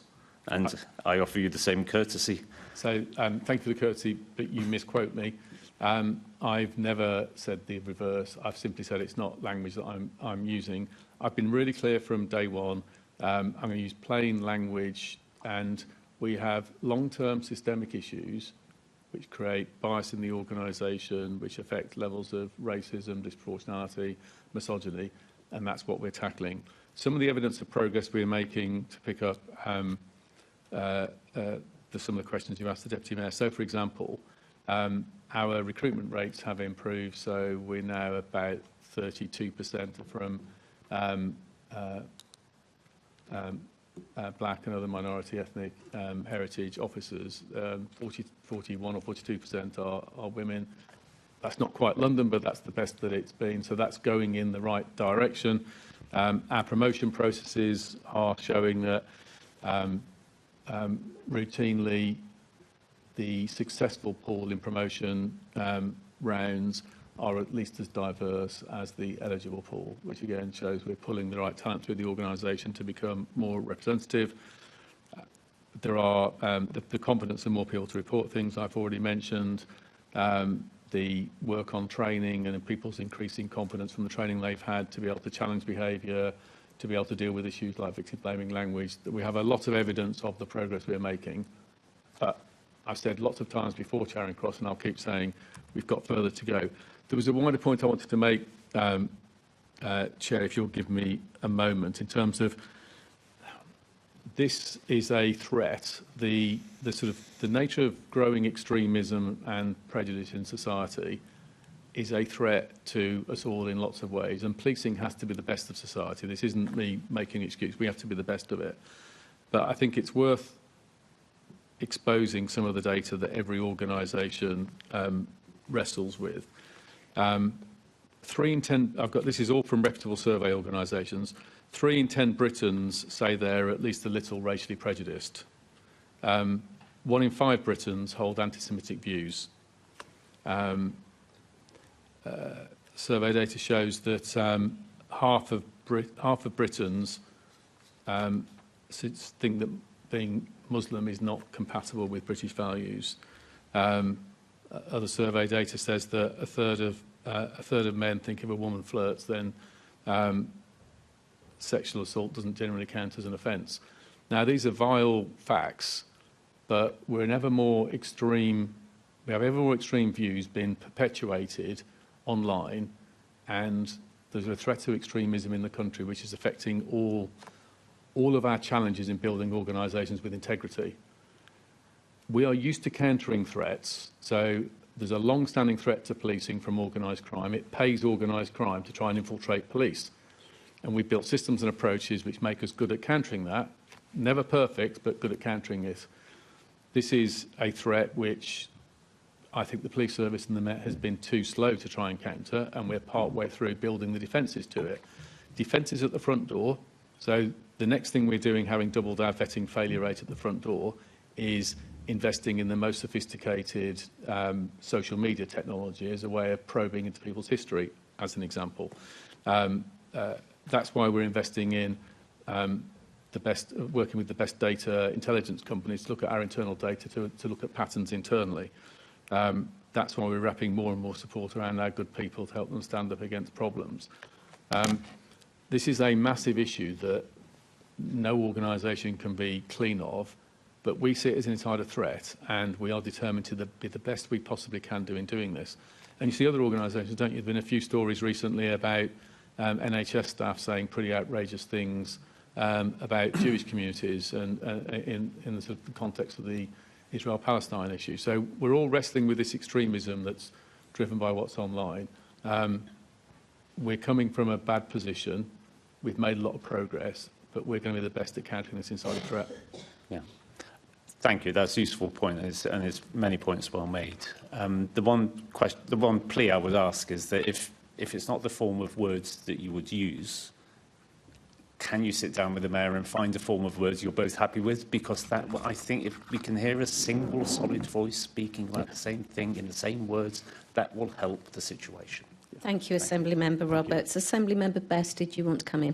And I offer you the same courtesy. So thank you for the courtesy, but you misquote me. I've never said the reverse. I've simply said it's not language that I'm using. I've been really clear from day one. I'm going to use plain language, and we have long-term systemic issues which create bias in the organisation, which affect levels of racism, disproportionality, misogyny, and that's what we're tackling. Some of the evidence of progress we're making, to pick up some of the questions you asked the Deputy Mayor. So, for example, our recruitment rates have improved, so we're now about 32% from black and other minority ethnic heritage officers. 41 or 42% are women. That's not quite London, but that's the best that it's been, so that's going in the right direction. Our promotion processes are showing that routinely the successful pool in promotion rounds are at least as diverse as the eligible pool, which again shows we're pulling the right talent through the organisation to become more representative. There are the confidence of more people to report things I've already mentioned, the work on training and in people's increasing confidence from the training they've had to be able to challenge behaviour, to be able to deal with issues like victim blaming language. That we have a lot of evidence of the progress we're making. But I've said lots of times before, Charing Cross, and I'll keep saying we've got further to go. There was a wider point I wanted to make, Chair, if you'll give me a moment, in terms of this is a threat. The nature of growing extremism and prejudice in society is a threat to us all in lots of ways, and policing has to be the best of society. This isn't me making an excuse. We have to be the best of it. But I think it's worth exposing some of the data that every organisation wrestles with. 3 in 10, this is all from reputable survey organisations. 3 in 10 Britons say they're at least a little racially prejudiced. 1 in 5 Britons hold anti-Semitic views. Survey data shows that half of Britons think that being Muslim is not compatible with British values. Other survey data says that a third of men think if a woman flirts, then sexual assault doesn't generally count as an offence. Now, these are vile facts, but we have ever more extreme views being perpetuated online, and there's a threat to extremism in the country which is affecting all of our challenges in building organisations with integrity. We are used to countering threats, so there's a long-standing threat to policing from organised crime. It pays organised crime to try and infiltrate police. And we've built systems and approaches which make us good at countering that. Never perfect, but good at countering it. This is a threat which I think the police service and the Met has been too slow to try and counter, and we're part way through building the defences to it. Defences at the front door. So the next thing we're doing, having doubled our vetting failure rate at the front door, is investing in the most sophisticated social media technology as a way of probing into people's history, as an example. That's why we're investing in working with the best data intelligence companies to look at our internal data, to look at patterns internally. That's why we're wrapping more and more support around our good people to help them stand up against problems. This is a massive issue that no organisation can be clean of, but we see it as an insider threat, and we are determined to be the best we possibly can do in doing this. And you see other organisations, don't you? There have been a few stories recently about NHS staff saying pretty outrageous things about Jewish communities and in the sort of context of the Israel-Palestine issue. So we're all wrestling with this extremism that's driven by what's online. We're coming from a bad position. We've made a lot of progress, but we're going to be the best at countering this insider threat. Yeah. Thank you. That's a useful point, and there's many points well made. The one plea I would ask is that if it's not the form of words that you would use, can you sit down with the Mayor and find a form of words you're both happy with? Because that, I think if we can hear a single solid voice speaking like the same thing in the same words, that will help the situation. Thank you, Assembly Member Roberts. Assembly Member Best, did you want to come in?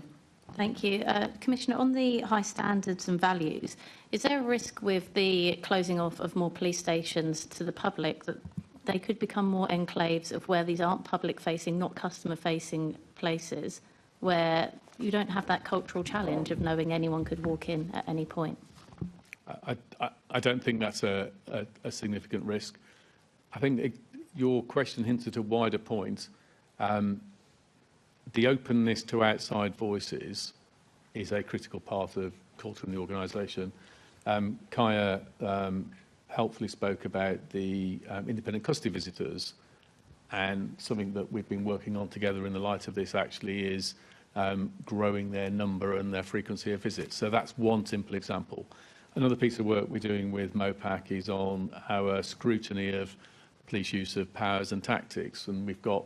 Thank you. Commissioner, on the high standards and values, is there a risk with the closing off of more police stations to the public that they could become more enclaves of where these aren't public-facing, not customer-facing places, where you don't have that cultural challenge of knowing anyone could walk in at any point? I don't think that's a significant risk. I think your question hints at a wider point. The openness to outside voices is a critical part of culture in the organisation. Kaya helpfully spoke about the independent custody visitors, and something that we've been working on together in the light of this actually is growing their number and their frequency of visits. So that's one simple example. Another piece of work we're doing with MOPAC is on our scrutiny of police use of powers and tactics, and we've got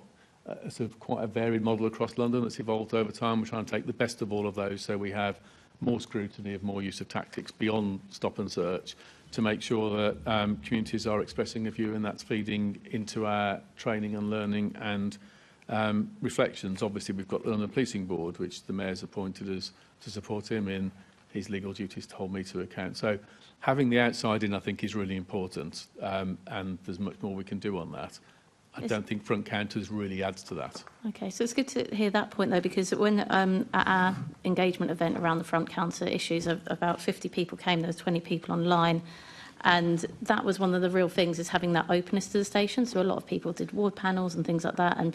sort of quite a varied model across London that's evolved over time. We're trying to take the best of all of those, so we have more scrutiny of more use of tactics beyond stop and search to make sure that communities are expressing a view, and that's feeding into our training and learning and reflections. Obviously, we've got the London Policing Board, which the Mayor's appointed us to support him in his legal duties to hold me to account. So having the outside in, I think, is really important, and there's much more we can do on that. I don't think front counters really adds to that. Okay, so it's good to hear that point, though, because when at our engagement event around the front counter issues, about 50 people came, there was 20 people online, and that was one of the real things, is having that openness to the station. So a lot of people did ward panels and things like that, and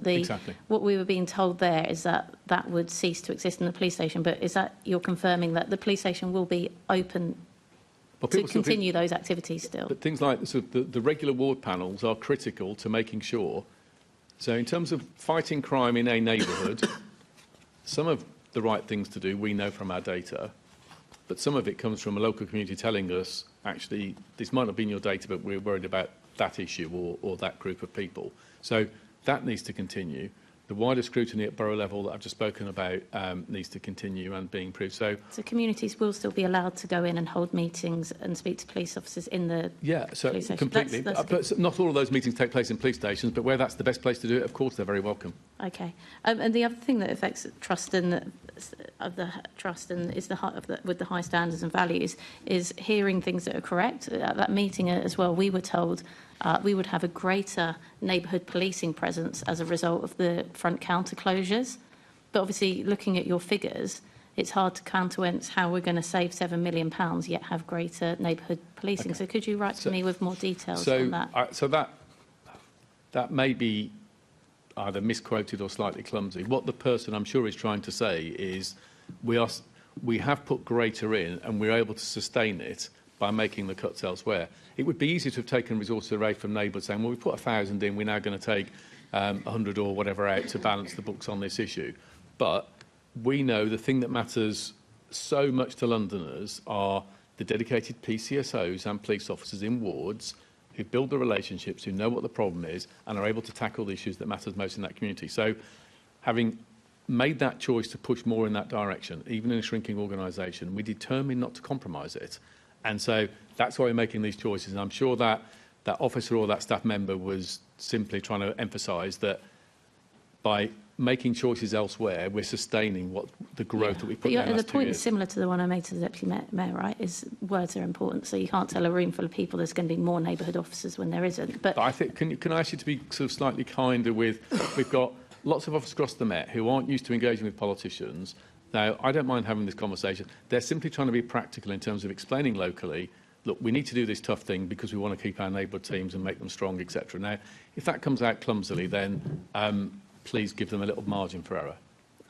Exactly. What we were being told there is that that would cease to exist in the police station. But is that, you're confirming that the police station will be open to continue those activities still? But things like the regular ward panels are critical to making sure. So in terms of fighting crime in a neighbourhood, some of the right things to do we know from our data, but some of it comes from a local community telling us, actually, this might not be in your data, but we're worried about that issue or that group of people. So that needs to continue. The wider scrutiny at borough level that I've just spoken about needs to continue and be improved. So communities will still be allowed to go in and hold meetings and speak to police officers in the police station? Completely. But not all of those meetings take place in police stations, but where that's the best place to do it, of course, they're very welcome. Okay. And the other thing that affects trust and with the high standards and values is hearing things that are correct. At that meeting as well, we were told we would have a greater neighbourhood policing presence as a result of the front counter closures. But obviously, looking at your figures, it's hard to countenance how we're going to save £7 million yet have greater neighbourhood policing. Okay. So could you write to me with more details on that? So that may be either misquoted or slightly clumsy. What the person, I'm sure, is trying to say is we have put greater in, and we're able to sustain it by making the cuts elsewhere. It would be easy to have taken resources away from neighbours, saying, well, we put 1,000 in, we're now going to take 100 or whatever out to balance the books on this issue. But we know the thing that matters so much to Londoners are the dedicated PCSOs and police officers in wards who build the relationships, who know what the problem is, and are able to tackle the issues that matters most in that community. So having made that choice to push more in that direction, even in a shrinking organisation, we're determined not to compromise it. And so that's why we're making these choices. And I'm sure that that officer or that staff member was simply trying to emphasise that by making choices elsewhere, we're sustaining the growth that we put down. The point is similar to the one I made to the Deputy Mayor, right? Is words are important. So you can't tell a room full of people there's going to be more neighbourhood officers when there isn't. But I think, can I ask you to be sort of slightly kinder with, we've got lots of officers across the Met who aren't used to engaging with politicians. Now, I don't mind having this conversation. They're simply trying to be practical in terms of explaining locally, look, we need to do this tough thing because we want to keep our neighbourhood teams and make them strong, etc. Now, if that comes out clumsily, then please give them a little margin for error.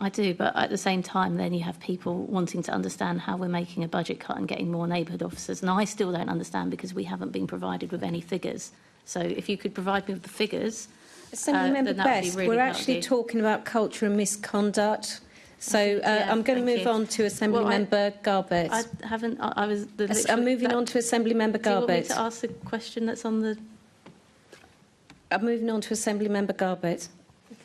I do, but at the same time, then you have people wanting to understand how we're making a budget cut and getting more neighbourhood officers. And I still don't understand because we haven't been provided with any figures. So if you could provide me with the figures, Assemblymember then that would be Best, really we're actually helpful. talking about culture and misconduct. So I'm going to move on to Assemblymember Garbett. I haven't. I was. I'm moving on to Assemblymember Do you want me Garbett. to ask the question that's on the? I'm moving on to Assemblymember Garbett.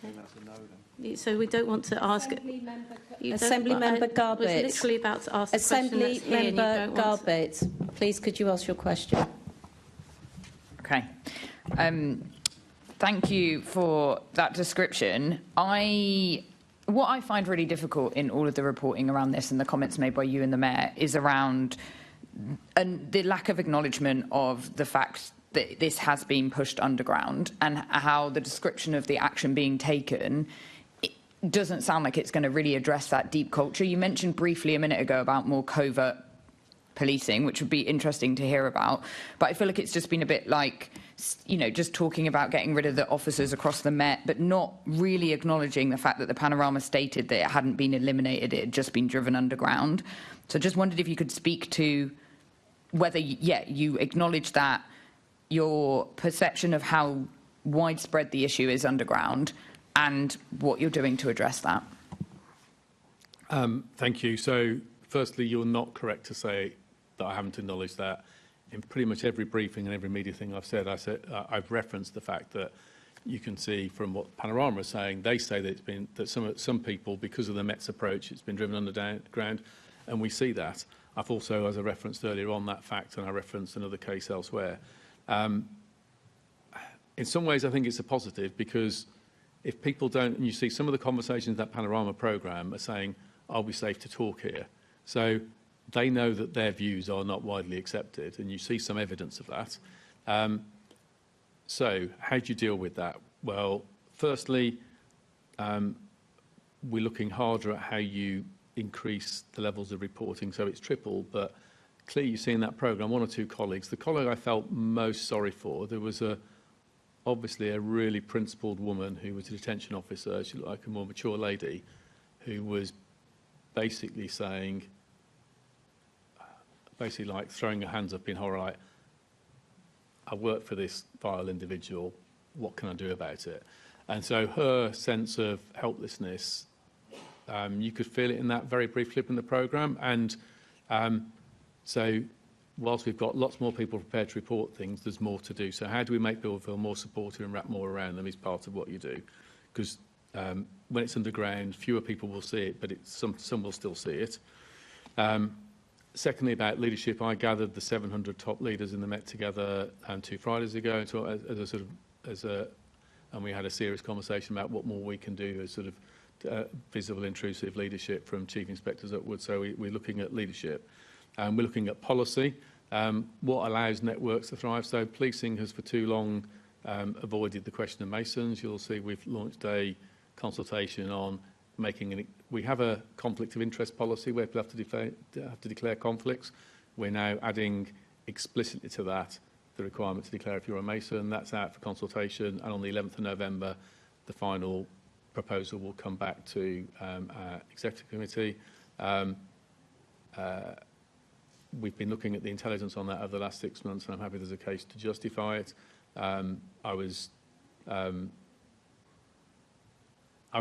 Okay. So we don't want to ask. Assemblymember Garbett. I was literally about to ask the question that's here and you Assemblymember don't want to. Garbett, please could you ask your question? Okay. Thank you for that description. What I find really difficult in all of the reporting around this and the comments made by you and the Mayor is around the lack of acknowledgement of the fact that this has been pushed underground and how the description of the action being taken doesn't sound like it's going to really address that deep culture. You mentioned briefly a minute ago about more covert policing, which would be interesting to hear about. But I feel like it's just been a bit like, you know, just talking about getting rid of the officers across the Met, but not really acknowledging the fact that the Panorama stated that it hadn't been eliminated, it had just been driven underground. So just wondered if you could speak to whether, you acknowledge that your perception of how widespread the issue is underground and what you're doing to address that. Thank you. So, firstly, you're not correct to say that I haven't acknowledged that. In pretty much every briefing and every media thing I've referenced the fact that you can see from what Panorama is saying, they say that it's been that some people, because of the Met's approach, it's been driven underground, and we see that. I've also, as I referenced earlier on that fact, and I referenced another case elsewhere. In some ways, I think it's a positive because if people don't, and you see some of the conversations in that Panorama programme are saying, are we safe to talk here? So they know that their views are not widely accepted, and you see some evidence of that. So how do you deal with that? Well, firstly, we're looking harder at how you increase the levels of reporting, so it's tripled, but clearly you see in that programme one or two colleagues. The colleague I felt most sorry for, there was obviously a really principled woman who was a detention officer. She looked like a more mature lady who was basically saying, like throwing her hands up in horror, like, I work for this vile individual, what can I do about it? And so her sense of helplessness, you could feel it in that very brief clip in the programme. And so whilst we've got lots more people prepared to report things, there's more to do. So how do we make people feel more supportive and wrap more around them is part of what you do. Because when it's underground, fewer people will see it, but some will still see it. Secondly, about leadership, I gathered the 700 top leaders in the Met together 2 Fridays ago, and we had a serious conversation about what more we can do as sort of visible, intrusive leadership from chief inspectors upwards. So we're looking at leadership. We're looking at policy, what allows networks to thrive. So policing has for too long avoided the question of Masons. You'll see we've launched a consultation on we have a conflict of interest policy where people have to declare conflicts. We're now adding explicitly to that the requirement to declare if you're a Mason. That's out for consultation, and on the 11th of November, the final proposal will come back to our executive committee. We've been looking at the intelligence on that over the last 6 months, and I'm happy there's a case to justify it. I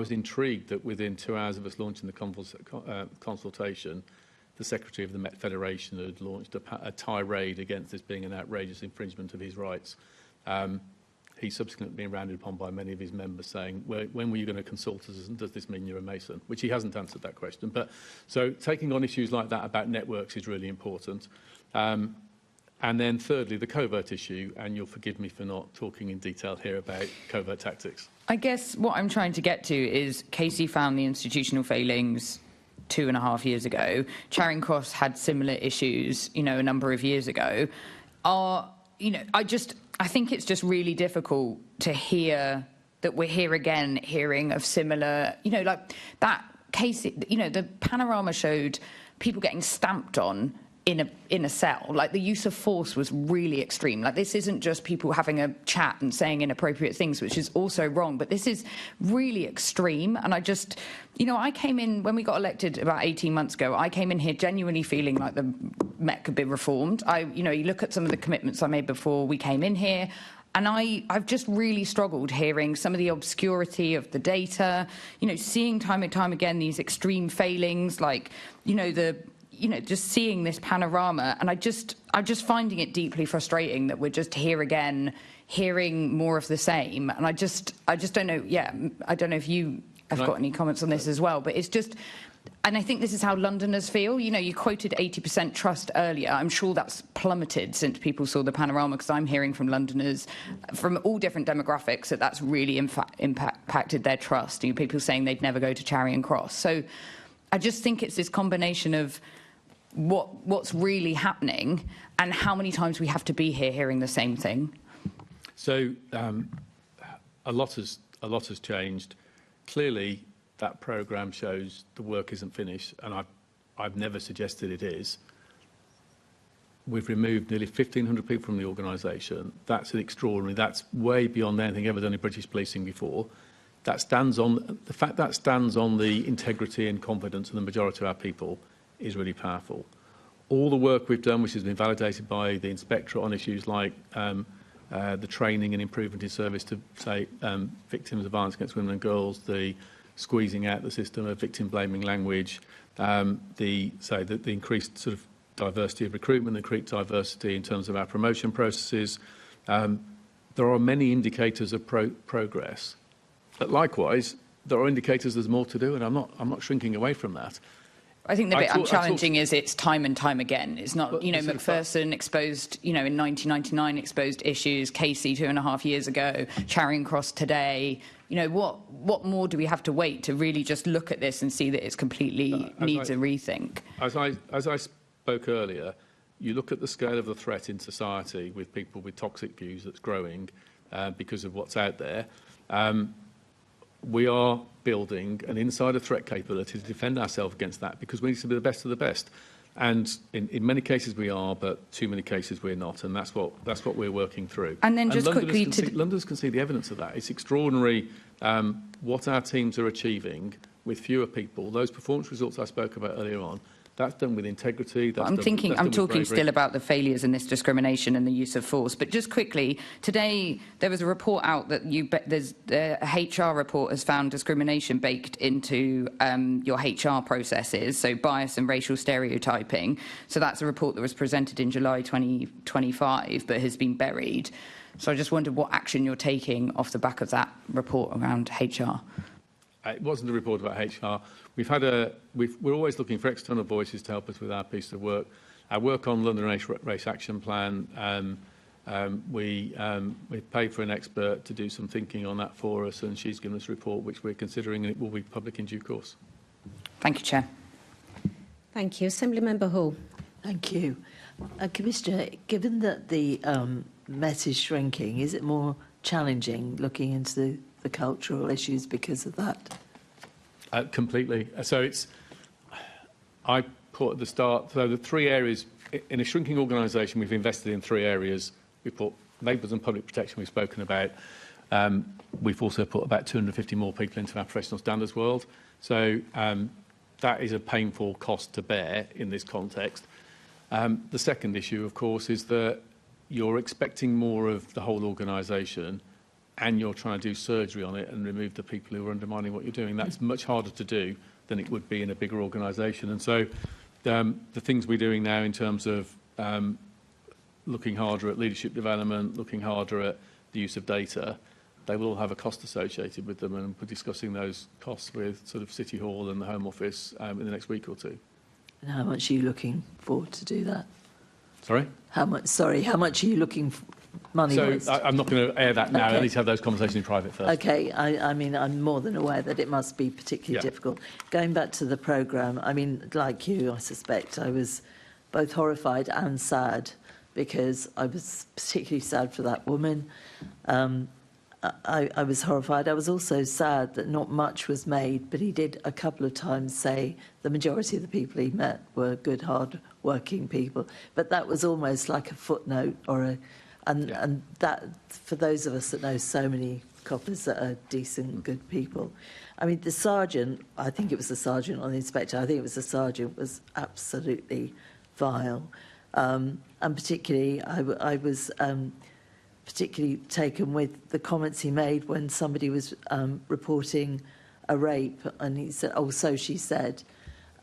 was intrigued that within 2 hours of us launching the consultation, the Secretary of the Met Federation had launched a tirade against this being an outrageous infringement of his rights. He's subsequently been rounded upon by many of his members saying, when were you going to consult us, and does this mean you're a Mason? Which he hasn't answered that question. But so taking on issues like that about networks is really important. And then thirdly, the covert issue, and you'll forgive me for not talking in detail here about covert tactics. I guess what I'm trying to get to is Casey found the institutional failings 2.5 years ago. Charing Cross had similar issues, a number of years ago. I think it's just really difficult to hear that we're here again, hearing of similar, like that Casey, the panorama showed people getting stamped on in a cell. Like, the use of force was really extreme. Like, this isn't just people having a chat and saying inappropriate things, which is also wrong, but this is really extreme. And I just, I came in, when we got elected about 18 months ago, I came in here genuinely feeling like the Met could be reformed. You look at some of the commitments I made before we came in here, and I've just really struggled hearing some of the obscurity of the data, seeing time and time again these extreme failings, like, just seeing this panorama. And I'm just finding it deeply frustrating that we're just here again, hearing more of the same. And I just don't know, I don't know if you have got any comments on this as well, but it's just, and I think this is how Londoners feel. You quoted 80% trust earlier. I'm sure that's plummeted since people saw the panorama, because I'm hearing from Londoners from all different demographics that that's really impacted their trust. People saying they'd never go to Charing Cross. So I just think it's this combination of what's really happening and how many times we have to be here hearing the same thing. So a lot has changed. Clearly, that programme shows the work isn't finished, and I've never suggested it is. We've removed nearly 1,500 people from the organisation. That's an extraordinary. That's way beyond anything ever done in British policing before. The fact that stands on the integrity and confidence of the majority of our people is really powerful. All the work we've done, which has been validated by the Inspectorate on issues like the training and improvement in service to, say, victims of violence against women and girls, the squeezing out the system of victim-blaming language, the increased sort of diversity of recruitment, the increased diversity in terms of our promotion processes. There are many indicators of progress. But likewise, there are indicators there's more to do, and I'm not shrinking away from that. I think the bit I'm challenging is it's time and time again. It's not, Macpherson exposed, in 1999 exposed issues, Casey 2.5 years ago, Charing Cross today. What more do we have to wait to really just look at this and see that it's completely needs a rethink? As I spoke earlier, you look at the scale of the threat in society with people with toxic views that's growing because of what's out there. We are building an insider threat capability to defend ourselves against that, because we need to be the best of the best. And in many cases we are, but too many cases we're not, and that's what we're working through. And then just quickly, Londoners can see the evidence of that. It's extraordinary what our teams are achieving with fewer people. Those performance results I spoke about earlier on, that's done with integrity. I'm talking still about the failures in this discrimination and the use of force. But just quickly, today there was a report out that there's a HR report has found discrimination baked into your HR processes, so bias and racial stereotyping. So that's a report that was presented in July 2025, but has been buried. So I just wondered what action you're taking off the back of that report around HR. It wasn't a report about HR. We're always looking for external voices to help us with our piece of work. Our work on London Race Action Plan, we paid for an expert to do some thinking on that for us, and she's given us a report which we're considering, and it will be public in due course. Thank you, Chair. Thank you. Assemblymember Hall. Thank you. Commissioner, given that the Met is shrinking, is it more challenging looking into the cultural issues because of that? Completely. So I put at the start, so the three areas, in a shrinking organisation, we've invested in three areas. We put neighbours and public protection we've spoken about. We've also put about 250 more people into our professional standards world. So that is a painful cost to bear in this context. The second issue, of course, is that you're expecting more of the whole organisation, and you're trying to do surgery on it and remove the people who are undermining what you're doing. That's much harder to do than it would be in a bigger organisation. And so the things we're doing now in terms of looking harder at leadership development, looking harder at the use of data, they will all have a cost associated with them, and we're discussing those costs with sort of City Hall and the Home Office in the next week or two. And how much are you looking for to do that? Sorry? How much are you looking for? Money-wise. So I'm not going to air that now. Okay. I need to have those conversations in private first. Okay. I mean, I'm more than aware that it must be particularly difficult. Going back to the programme, I mean, like you, I suspect, I was both horrified and sad, because I was particularly sad for that woman. I was horrified. I was also sad that not much was made, but he did a couple of times say the majority of the people he met were good, hard-working people. But that was almost like a footnote and that, for those of us that know so many coppers that are decent, good people. I mean, the sergeant, I think it was the sergeant or the inspector, I think it was the sergeant, was absolutely vile. And particularly, I was particularly taken with the comments he made when somebody was reporting a rape, and he said, "Oh, so she said."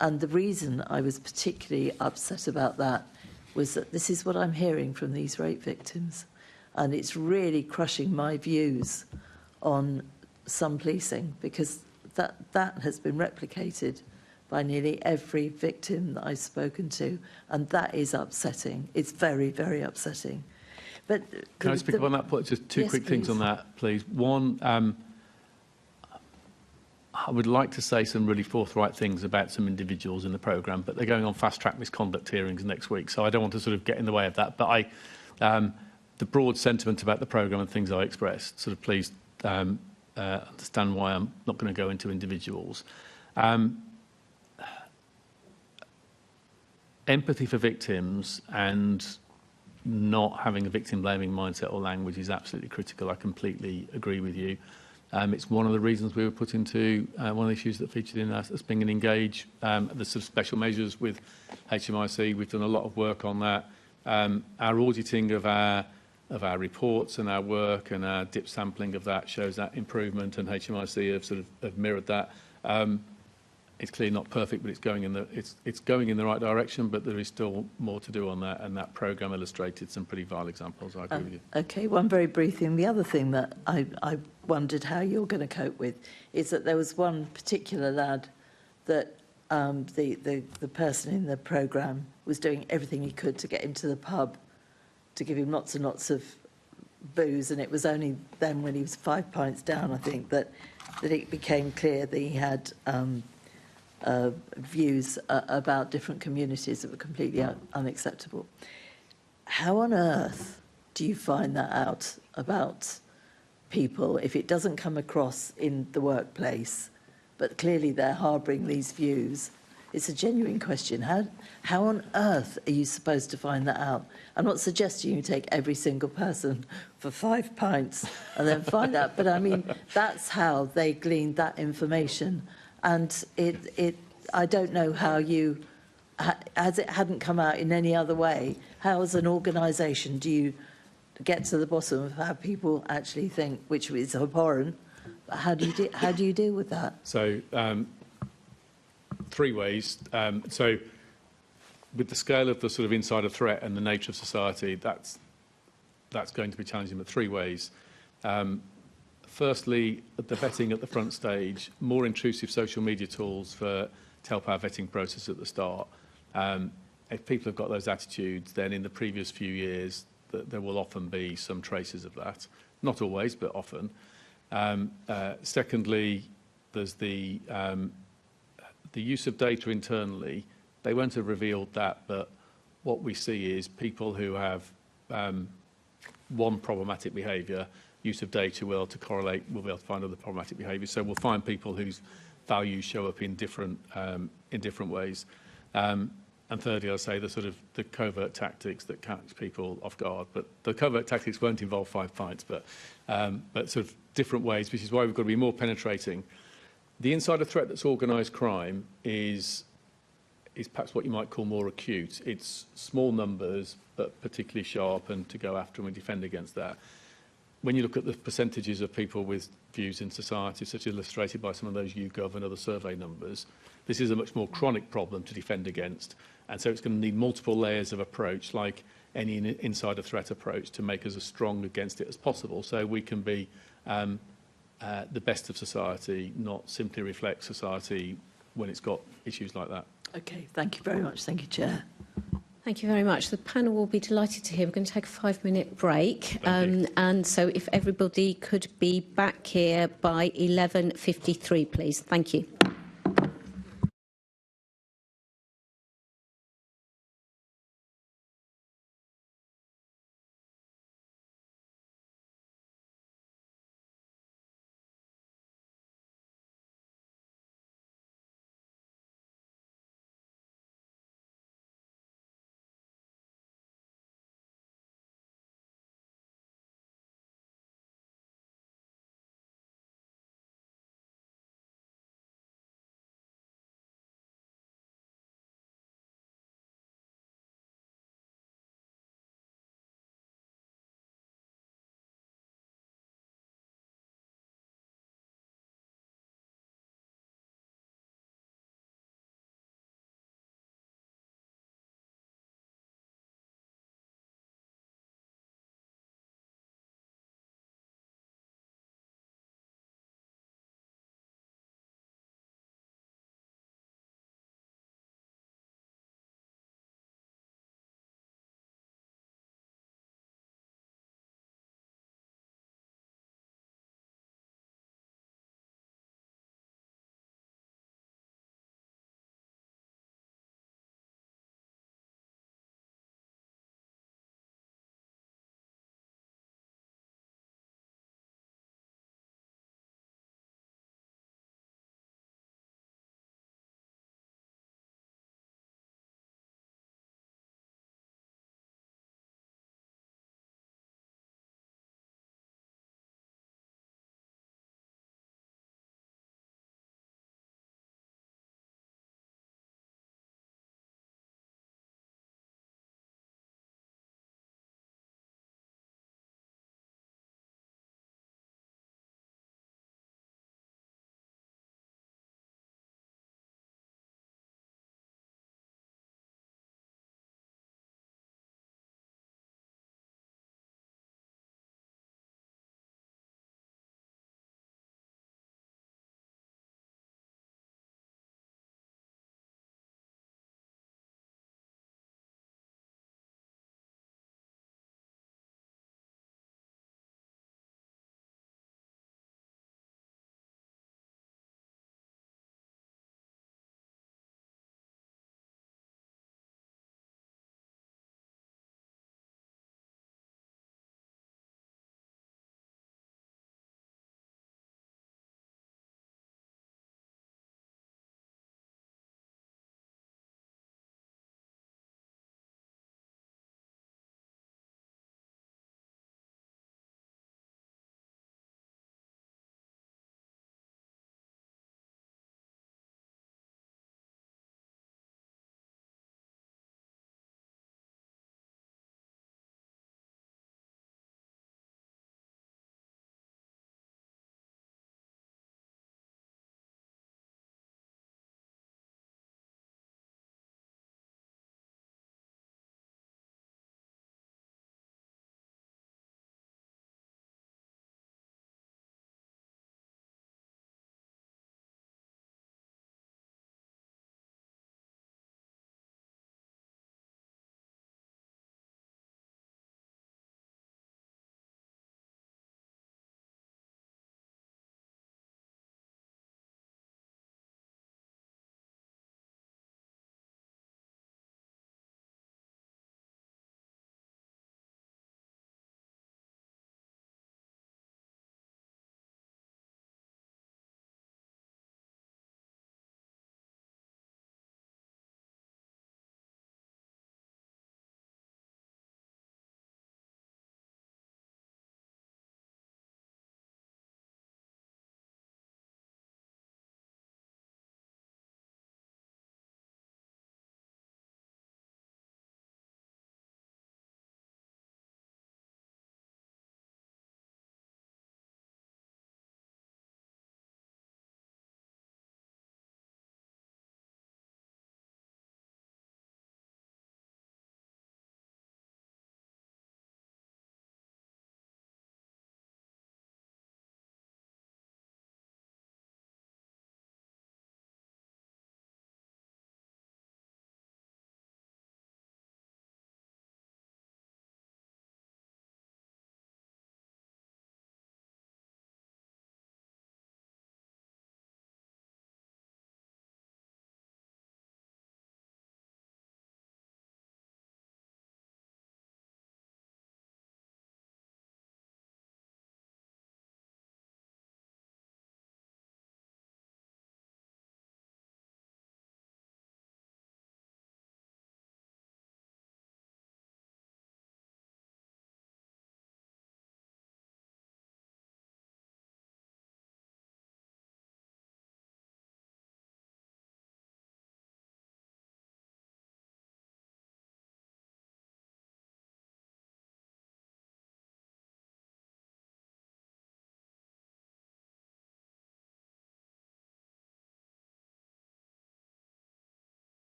And the reason I was particularly upset about that was that this is what I'm hearing from these rape victims, and it's really crushing my views on some policing, because that has been replicated by nearly every victim that I've spoken to, and that is upsetting. It's very, very upsetting. But can I speak up on that point? Just two quick things on that, please. One, I would like to say some really forthright things about some individuals in the programme, but they're going on fast-track misconduct hearings next week, so I don't want to sort of get in the way of that. But the broad sentiment about the programme and things I expressed, sort of please understand why I'm not going to go into individuals. Empathy for victims and not having a victim-blaming mindset or language is absolutely critical. I completely agree with you. It's one of the reasons we were put into one of the issues that featured in us as being an engage, the sort of special measures with HMIC. We've done a lot of work on that. Our auditing of our reports and our work and our dip sampling of that shows that improvement, and HMIC have mirrored that. It's clearly not perfect, but it's going in the right direction. But there is still more to do on that, and that programme illustrated some pretty vile examples. I agree with you. Okay, one very brief thing. The other thing that I wondered how you're going to cope with is that there was one particular lad that the person in the programme was doing everything he could to get into the pub to give him lots and lots of booze, and it was only then, when he was 5 pints down, I think, that it became clear that he had views about different communities that were completely unacceptable. How on earth do you find that out about people if it doesn't come across in the workplace, but clearly they're harbouring these views? It's a genuine question. How on earth are you supposed to find that out? I'm not suggesting you take every single person for 5 pints and then find out, but I mean, that's how they gleaned that information. And I don't know how you, as it hadn't come out in any other way, how as an organisation do you get to the bottom of how people actually think, which is abhorrent, but how do you deal with that? So, 3 ways. So, with the scale of the sort of insider threat and the nature of society, that's going to be challenging, but 3 ways. Firstly, the vetting at the front stage, more intrusive social media tools to help our vetting process at the start. If people have got those attitudes, then in the previous few years, there will often be some traces of that. Not always, but often. Secondly, there's the use of data internally. They won't have revealed that, but what we see is people who have one problematic behaviour, use of data will to correlate, we'll be able to find other problematic behaviours. So we'll find people whose values show up in different ways. And thirdly, I'll say the covert tactics that catch people off guard. But the covert tactics won't involve 5 pints, but sort of different ways, which is why we've got to be more penetrating. The insider threat that's organised crime is perhaps what you might call more acute. It's small numbers, but particularly sharp, and to go after and we defend against that. When you look at the percentages of people with views in society, such as illustrated by some of those YouGov and other survey numbers, this is a much more chronic problem to defend against. And so it's going to need multiple layers of approach, like any insider threat approach, to make us as strong against it as possible, so we can be the best of society, not simply reflect society when it's got issues like that. Okay, thank you very much. Thank you, Chair. Thank you very much. The panel will be delighted to hear. We're going to take a 5-minute break. And so if everybody could be back here by 11:53, please. Thank you.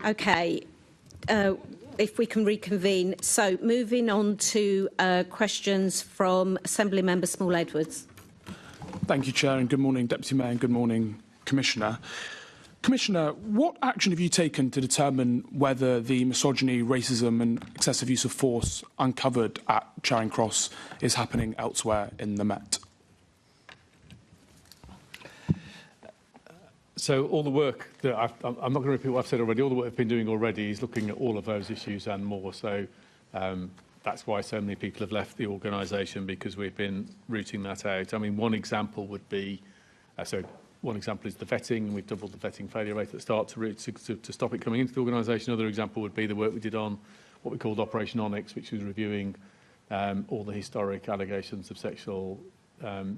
Okay. If we can reconvene. So, moving on to questions from Assembly Member Small-Edwards. Thank you, Chair, and good morning, Deputy Mayor, and good morning, Commissioner. Commissioner, what action have you taken to determine whether the misogyny, racism and excessive use of force uncovered at Charing Cross is happening elsewhere in the Met? So all the work that I'm not going to repeat what I've said already. All the work I've been doing already is looking at all of those issues and more. So that's why so many people have left the organisation, because we've been rooting that out. I mean, one example would be, one example is the vetting. We've doubled the vetting failure rate at the start to stop it coming into the organisation. Another example would be the work we did on what we called Operation Onyx, which was reviewing all the historic allegations of sexual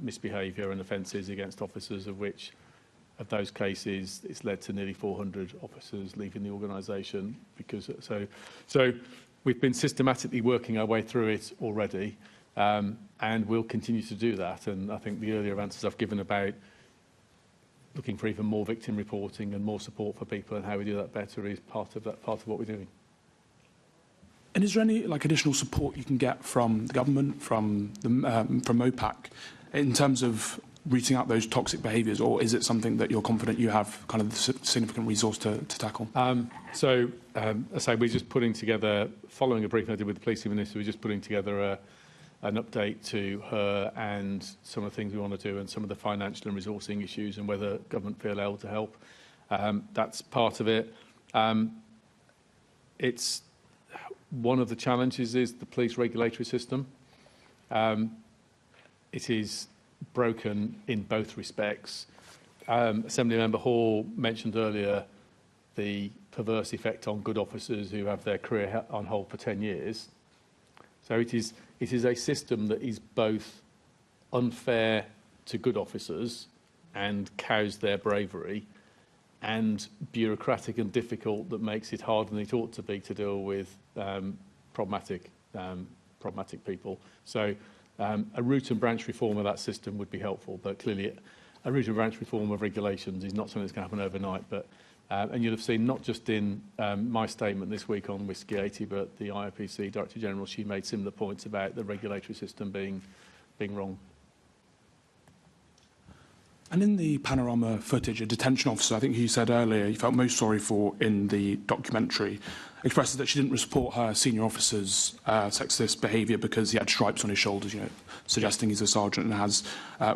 misbehaviour and offences against officers, of those cases, it's led to nearly 400 officers leaving the organisation. So we've been systematically working our way through it already, and we'll continue to do that. And I think the earlier answers I've given about looking for even more victim reporting and more support for people and how we do that better is part of what we're doing. And is there any additional support you can get from the government, from MOPAC, in terms of rooting out those toxic behaviours, or is it something that you're confident you have kind of the significant resource to tackle? I say we're just putting together, following a briefing I did with the Policing Minister, we're just putting together an update to her and some of the things we want to do and some of the financial and resourcing issues and whether government feel able to help. That's part of it. It's one of the challenges is the police regulatory system. It is broken in both respects. Assemblymember Hall mentioned earlier the perverse effect on good officers who have their career on hold for 10 years. So it is a system that is both unfair to good officers and cows their bravery, and bureaucratic and difficult that makes it harder than it ought to be to deal with problematic people. So a root and branch reform of that system would be helpful, but clearly a root and branch reform of regulations is not something that's going to happen overnight. But and you'll have seen not just in my statement this week on Whiskey 80, but the IOPC Director General, she made similar points about the regulatory system being wrong. And in the panorama footage, a detention officer, I think you said earlier, you felt most sorry for in the documentary, expresses that she didn't support her senior officer's sexist behaviour because he had stripes on his shoulders, suggesting he's a sergeant and has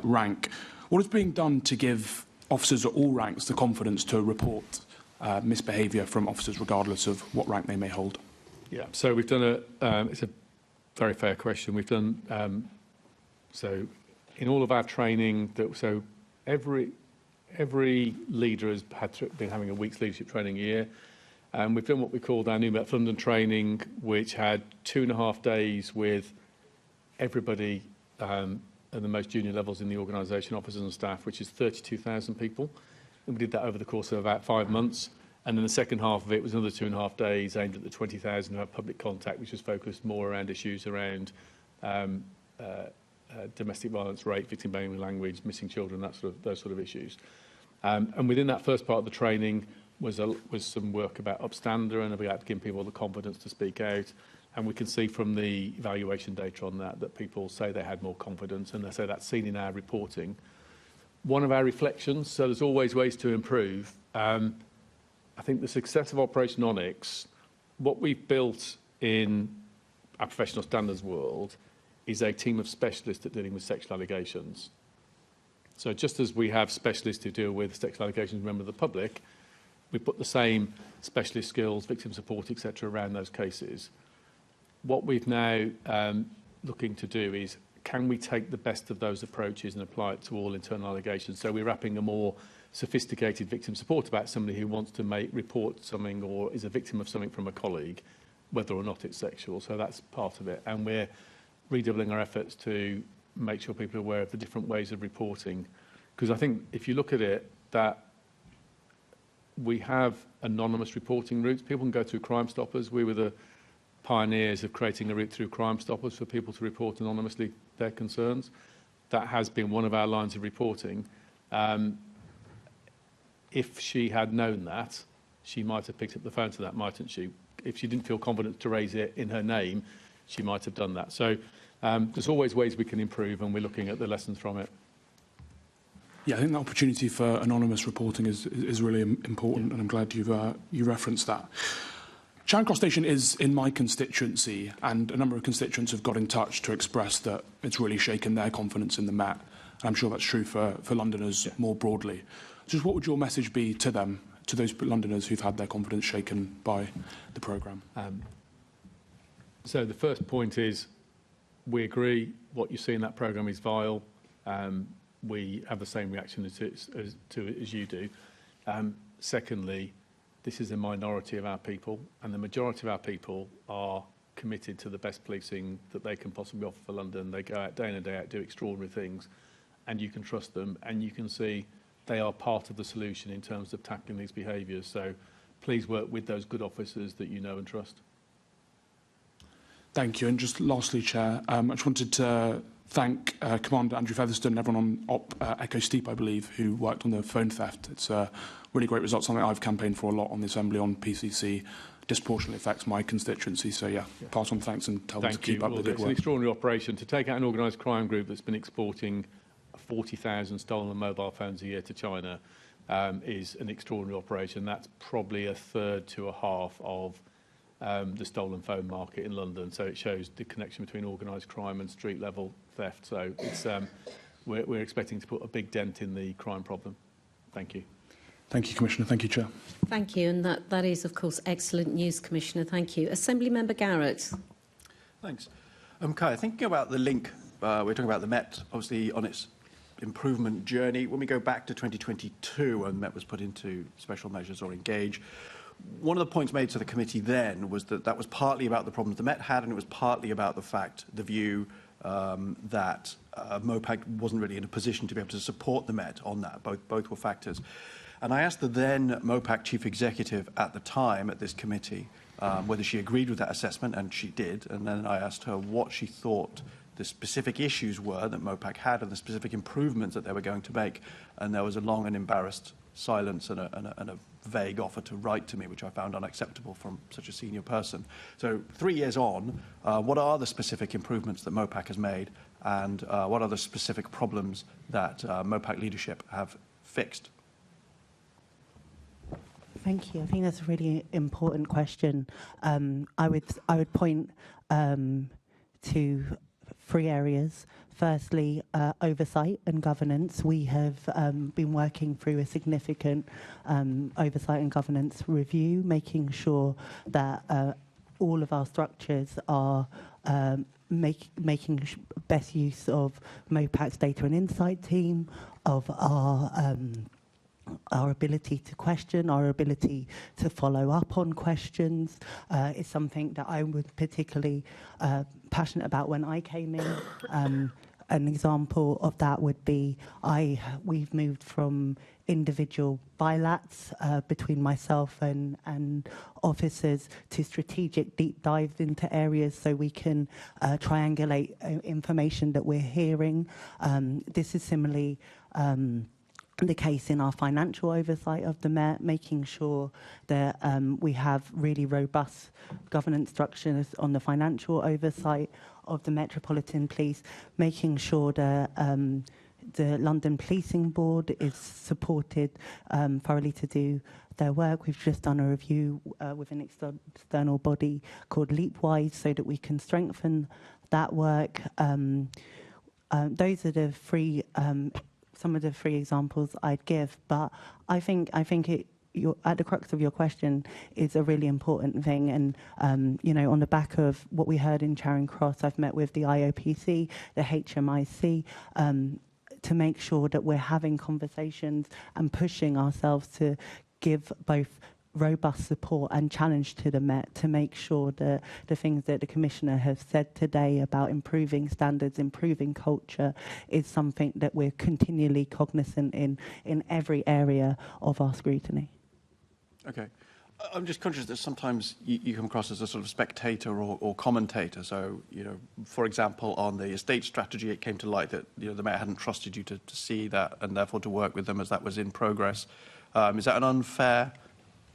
rank. What is being done to give officers at all ranks the confidence to report misbehaviour from officers regardless of what rank they may hold? Yeah, so we've done it's a very fair question. We've done, so in all of our training, every leader has been having a week's leadership training a year. And we've done what we called our New Met London training, which had 2.5 days with everybody at the most junior levels in the organisation, officers and staff, which is 32,000 people. And we did that over the course of about 5 months. And then the second half of it was another 2.5 days aimed at the 20,000 who had public contact, which was focused more around issues around domestic violence rate, victim blaming language, missing children, those sort of issues. And within that first part of the training was some work about upstander and about giving people the confidence to speak out. And we can see from the evaluation data on that people say they had more confidence, and they say that's seen in our reporting. One of our reflections, so there's always ways to improve. I think the success of Operation Onyx, what we've built in our professional standards world, is a team of specialists at dealing with sexual allegations. So just as we have specialists who deal with sexual allegations, member of the public, we put the same specialist skills, victim support, etc., around those cases. What we've now looking to do is, can we take the best of those approaches and apply it to all internal allegations? So we're wrapping a more sophisticated victim support about somebody who wants to report something or is a victim of something from a colleague, whether or not it's sexual. So that's part of it. And we're redoubling our efforts to make sure people are aware of the different ways of reporting. Because I think if you look at it, that we have anonymous reporting routes. People can go through Crime Stoppers. We were the pioneers of creating a route through Crime Stoppers for people to report anonymously their concerns. That has been one of our lines of reporting. If she had known that, she might have picked up the phone to that, mightn't she? If she didn't feel confident to raise it in her name, she might have done that. So there's always ways we can improve, and we're looking at the lessons from it. Yeah, I think the opportunity for anonymous reporting is really important, and I'm glad you referenced that. Charing Cross Station is in my constituency, and a number of constituents have got in touch to express that it's really shaken their confidence in the Met. I'm sure that's true for Londoners more broadly. Just what would your message be to them, to those Londoners who've had their confidence shaken by the programme? So the first point is we agree what you see in that programme is vile. We have the same reaction to it as you do. Secondly, this is a minority of our people, and the majority of our people are committed to the best policing that they can possibly offer for London. They go out day in and day out, do extraordinary things, and you can trust them, and you can see they are part of the solution in terms of tackling these behaviours. So please work with those good officers that you know and trust. Thank you. And just lastly, Chair, I just wanted to thank Commander Andrew Featherstone and everyone on Echo Steep, I believe, who worked on the phone theft. It's a really great result, something I've campaigned for a lot on the Assembly on PCC. Disproportionately affects my constituency. So, yeah, pass on thanks and tell them to keep up the good work. It's an extraordinary operation. To take out an organised crime group that's been exporting 40,000 stolen mobile phones a year to China is an extraordinary operation. That's probably a third to a half of the stolen phone market in London. So it shows the connection between organised crime and street-level theft. So it's, we're expecting to put a big dent in the crime problem. Thank you. Thank you, Commissioner. Thank you, Chair. Thank you. And that is, of course, excellent news, Commissioner. Thank you. Assembly Member Garrett. Thanks. Kai, thinking about the link, we're talking about the Met, obviously, on its improvement journey. When we go back to 2022, when the Met was put into special measures or engage, one of the points made to the committee then was that that was partly about the problems the Met had, and it was partly about the view that MOPAC wasn't really in a position to be able to support the Met on that. Both were factors. And I asked the then MOPAC chief executive at the time at this committee whether she agreed with that assessment, and she did. And then I asked her what she thought the specific issues were that MOPAC had and the specific improvements that they were going to make. And there was a long and embarrassed silence and a vague offer to write to me, which I found unacceptable from such a senior person. So 3 years on, what are the specific improvements that MOPAC has made, and what are the specific problems that MOPAC leadership have fixed? Thank you. I think that's a really important question. I would point to 3 areas. Firstly, oversight and governance. We have been working through a significant oversight and governance review, making sure that all of our structures are making best use of MOPAC's data and insight team, of our ability to question, our ability to follow up on questions is something that I was particularly passionate about when I came in. An example of that would be we've moved from individual bilats between myself and officers to strategic deep dives into areas so we can triangulate information that we're hearing. This is similarly the case in our financial oversight of the Met, making sure that we have really robust governance structures on the financial oversight of the Metropolitan Police, making sure that the London Policing Board is supported thoroughly to do their work. We've just done a review with an external body called Leapwise so that we can strengthen that work. Those are the three some of the 3 examples I'd give, but I think you're at the crux of your question is a really important thing. And, you know, on the back of what we heard in Charing Cross, I've met with the IOPC, the HMIC, to make sure that we're having conversations and pushing ourselves to give both robust support and challenge to the Met to make sure that the things that the Commissioner has said today about improving standards, improving culture, is something that we're continually cognizant in every area of our scrutiny. Okay. I'm just conscious that sometimes you come across as a sort of spectator or commentator. So, you know, for example, on the estate strategy, it came to light that, you know, the Met hadn't trusted you to see that and therefore to work with them as that was in progress. Is that an unfair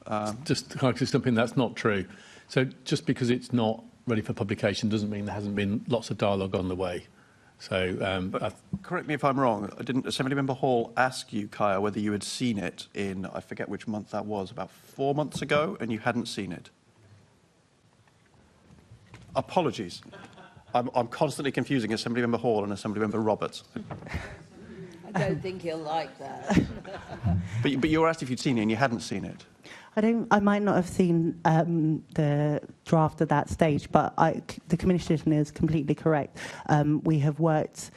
Can I just jump in? That's not true. So just because it's not ready for publication doesn't mean there hasn't been lots of dialogue on the way. So, correct me if I'm wrong, didn't Assemblymember Hall ask you, Kaya, whether you had seen it in, I forget which month that was, about 4 months ago, and you hadn't seen it? Apologies. I'm constantly confusing Assemblymember Hall and Assemblymember Roberts. I don't think he'll like that. But you were asked if you'd seen it and you hadn't seen it. I might not have seen the draft at that stage, but the Commissioner is completely correct. We have worked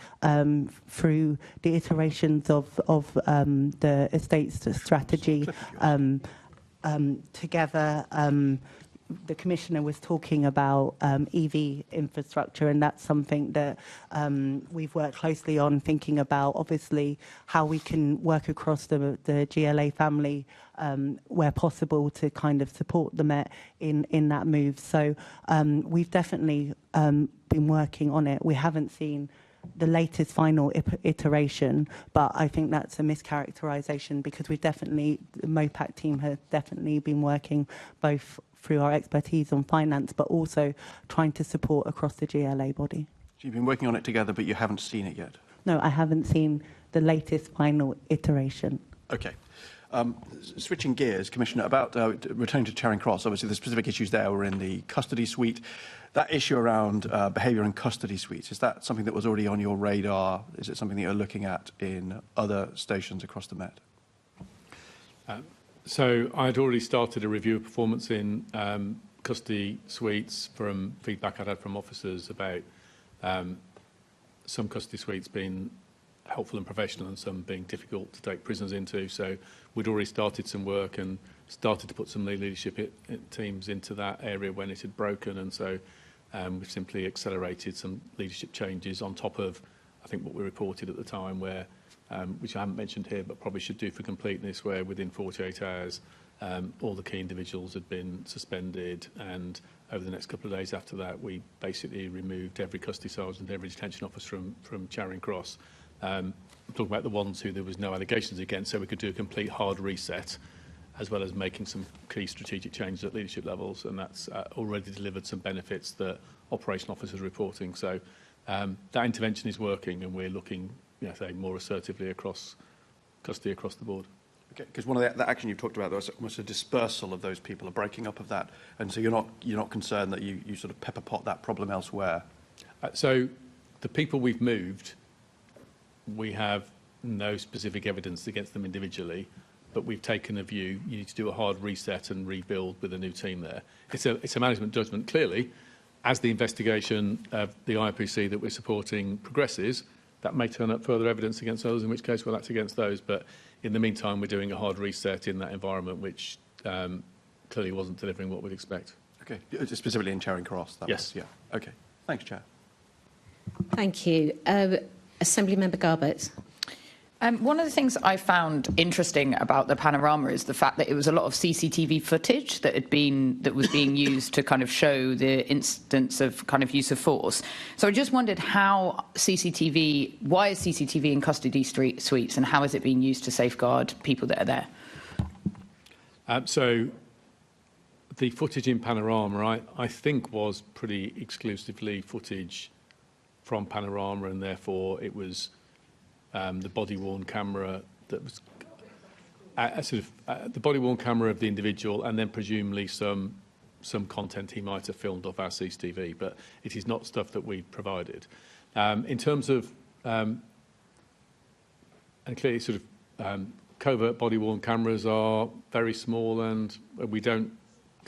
through the iterations of the estates strategy together. The Commissioner was talking about EV infrastructure, and that's something that we've worked closely on, thinking about, obviously, how we can work across the GLA family where possible to kind of support the Met in that move. So we've definitely been working on it. We haven't seen the latest final iteration, but I think that's a mischaracterization, because the MOPAC team has definitely been working both through our expertise on finance, but also trying to support across the GLA body. So you've been working on it together, but you haven't seen it yet? No, I haven't seen the latest final iteration. Okay. Switching gears, Commissioner, about returning to Charing Cross, obviously the specific issues there were in the custody suite. That issue around behaviour in custody suites, is that something that was already on your radar? Is it something that you're looking at in other stations across the Met? So I'd already started a review of performance in custody suites from feedback I'd had from officers about some custody suites being helpful and professional and some being difficult to take prisoners into. So we'd already started some work and started to put some leadership teams into that area when it had broken. And so we've simply accelerated some leadership changes on top of, I think, what we reported at the time, where which I haven't mentioned here, but probably should do for completeness, where within 48 hours, all the key individuals had been suspended, and over the next couple of days after that, we basically removed every custody sergeant, every detention officer from Charing Cross. I'm talking about the ones who there was no allegations against, so we could do a complete hard reset, as well as making some key strategic changes at leadership levels, and that's already delivered some benefits that operational officers are reporting. So that intervention is working, and we're looking, more assertively across custody across the board. Okay, because one of the action you've talked about, there was almost a dispersal of those people, a breaking up of that, and so you're not concerned that you sort of pepper pot that problem elsewhere. So the people we've moved, we have no specific evidence against them individually, but we've taken a view. You need to do a hard reset and rebuild with a new team there. It's a management judgment. Clearly, as the investigation of the IPC that we're supporting progresses, that may turn up further evidence against those, in which case we'll act against those. But in the meantime, we're doing a hard reset in that environment, which clearly wasn't delivering what we'd expect. Okay, specifically in Charing Cross? Yes. Yeah. Okay. Thanks, Chair. Thank you. Assemblymember Garbutt. One of the things I found interesting about the panorama is the fact that it was a lot of CCTV footage that was being used to kind of show the instance of kind of use of force. So I just wondered why is CCTV in custody suites, and how is it being used to safeguard people that are there? So the footage in Panorama, I think, was pretty exclusively footage from Panorama, and therefore it was the body-worn camera that was the body-worn camera of the individual, and then presumably some content he might have filmed off our CCTV, but it is not stuff that we provided. In terms of, and clearly covert body-worn cameras are very small, and we don't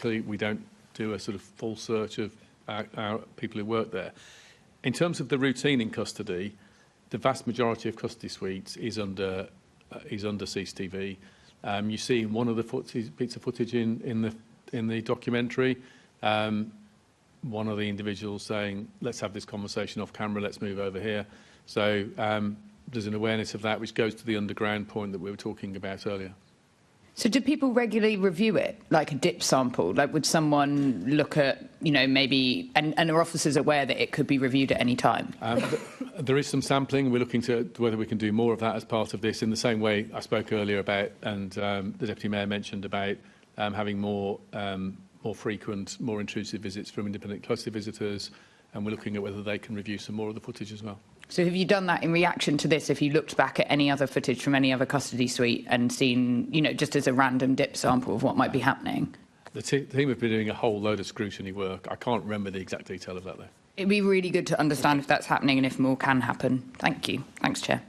do a sort of full search of our people who work there. In terms of the routine in custody, the vast majority of custody suites is under CCTV. You see in one of the bits of footage in the documentary, one of the individuals saying, "Let's have this conversation off camera. Let's move over here." So there's an awareness of that, which goes to the underground point that we were talking about earlier. So do people regularly review it, like a dip sample? Like, would someone look at, maybe, and are officers aware that it could be reviewed at any time? There is some sampling. We're looking to whether we can do more of that as part of this, in the same way I spoke earlier about, and the Deputy Mayor mentioned about having more frequent, more intrusive visits from independent custody visitors, and we're looking at whether they can review some more of the footage as well. So have you done that in reaction to this? If you looked back at any other footage from any other custody suite and seen, just as a random dip sample of what might be happening? The team have been doing a whole load of scrutiny work. I can't remember the exact detail of that, though. It'd be really good to understand if that's happening and if more can happen. Thank you. Thanks, Chair.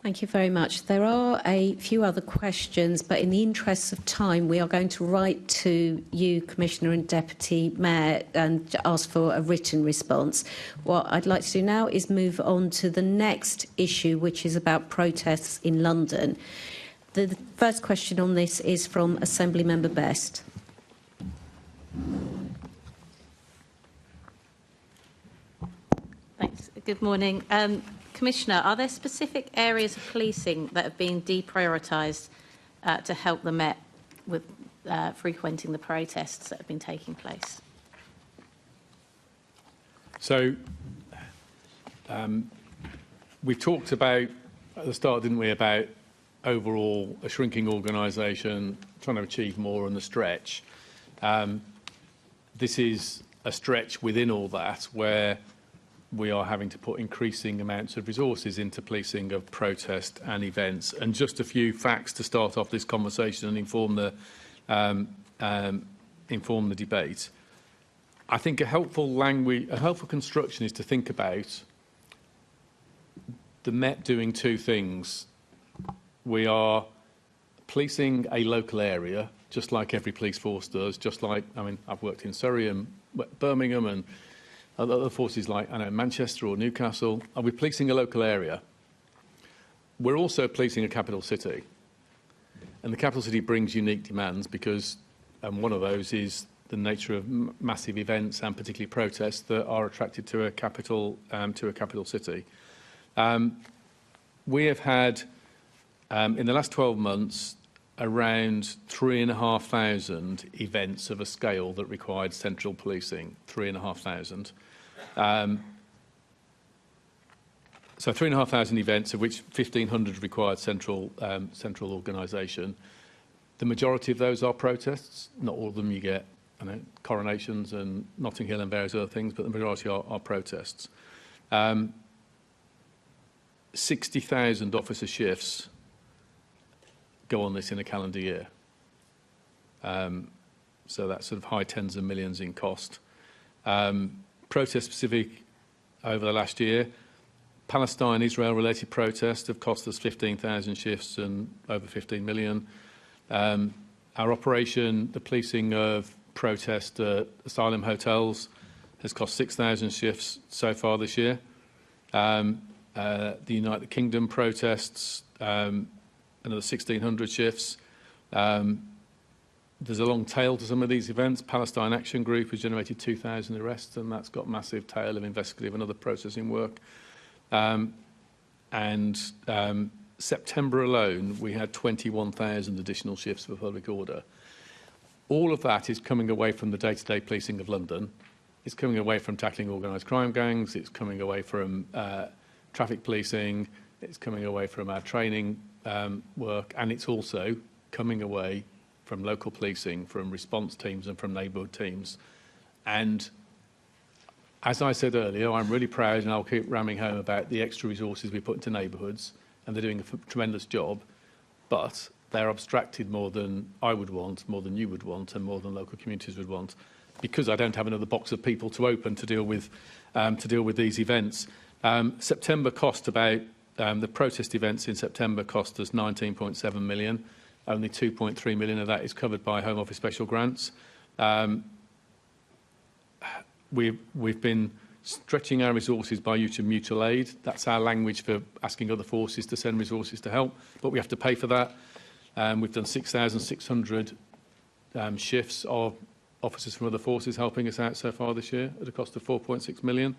Thank you very much. There are a few other questions, but in the interests of time, we are going to write to you, Commissioner and Deputy Mayor, and ask for a written response. What I'd like to do now is move on to the next issue, which is about protests in London. The first question on this is from Assembly Member Best. Thanks. Good morning. Commissioner, are there specific areas of policing that have been deprioritised to help the Met with frequenting the protests that have been taking place? So, we talked about, at the start, didn't we, about overall a shrinking organisation, trying to achieve more on the stretch. This is a stretch within all that where we are having to put increasing amounts of resources into policing of protest and events. And just a few facts to start off this conversation and inform the debate. I think a helpful construction is to think about the Met doing two things. We are policing a local area, just like every police force does, just like, I've worked in Surrey and Birmingham and other forces like Manchester or Newcastle. Are we policing a local area? We're also policing a capital city. And the capital city brings unique demands because one of those is the nature of massive events and particularly protests that are attracted to a capital city. We have had, in the last 12 months, around 3,500 events of a scale that required central policing. 3,500. So 3,500 events, of which 1,500 required central organisation. The majority of those are protests. Not all of them. You get coronations and Notting Hill and various other things, but the majority are protests. 60,000 officer shifts go on this in a calendar year. So that's sort of high tens of millions in cost. Protest specific over the last year, Palestine-Israel related protests have cost us 15,000 shifts and over 15 million. Our operation, the policing of protest at asylum hotels, has cost 6,000 shifts so far this year. The United Kingdom protests, another 1,600 shifts. There's a long tail to some of these events. Palestine Action Group has generated 2,000 arrests, and that's got massive tail of investigative and other processing work. September alone, we had 21,000 additional shifts for public order. All of that is coming away from the day-to-day policing of London. It's coming away from tackling organised crime gangs. It's coming away from traffic policing. It's coming away from our training work, and it's also coming away from local policing, from response teams and from neighbourhood teams. And as I said earlier, I'm really proud, and I'll keep ramming home about the extra resources we put into neighbourhoods, and they're doing a tremendous job, but they're abstracted more than I would want, more than you would want, and more than local communities would want, because I don't have another box of people to open to deal with these events. September cost about the protest events in September cost us 19.7 million. Only 2.3 million of that is covered by Home Office special grants. We've been stretching our resources by use of mutual aid. That's our language for asking other forces to send resources to help, but we have to pay for that. We've done 6,600 shifts of officers from other forces helping us out so far this year at a cost of 4.6 million.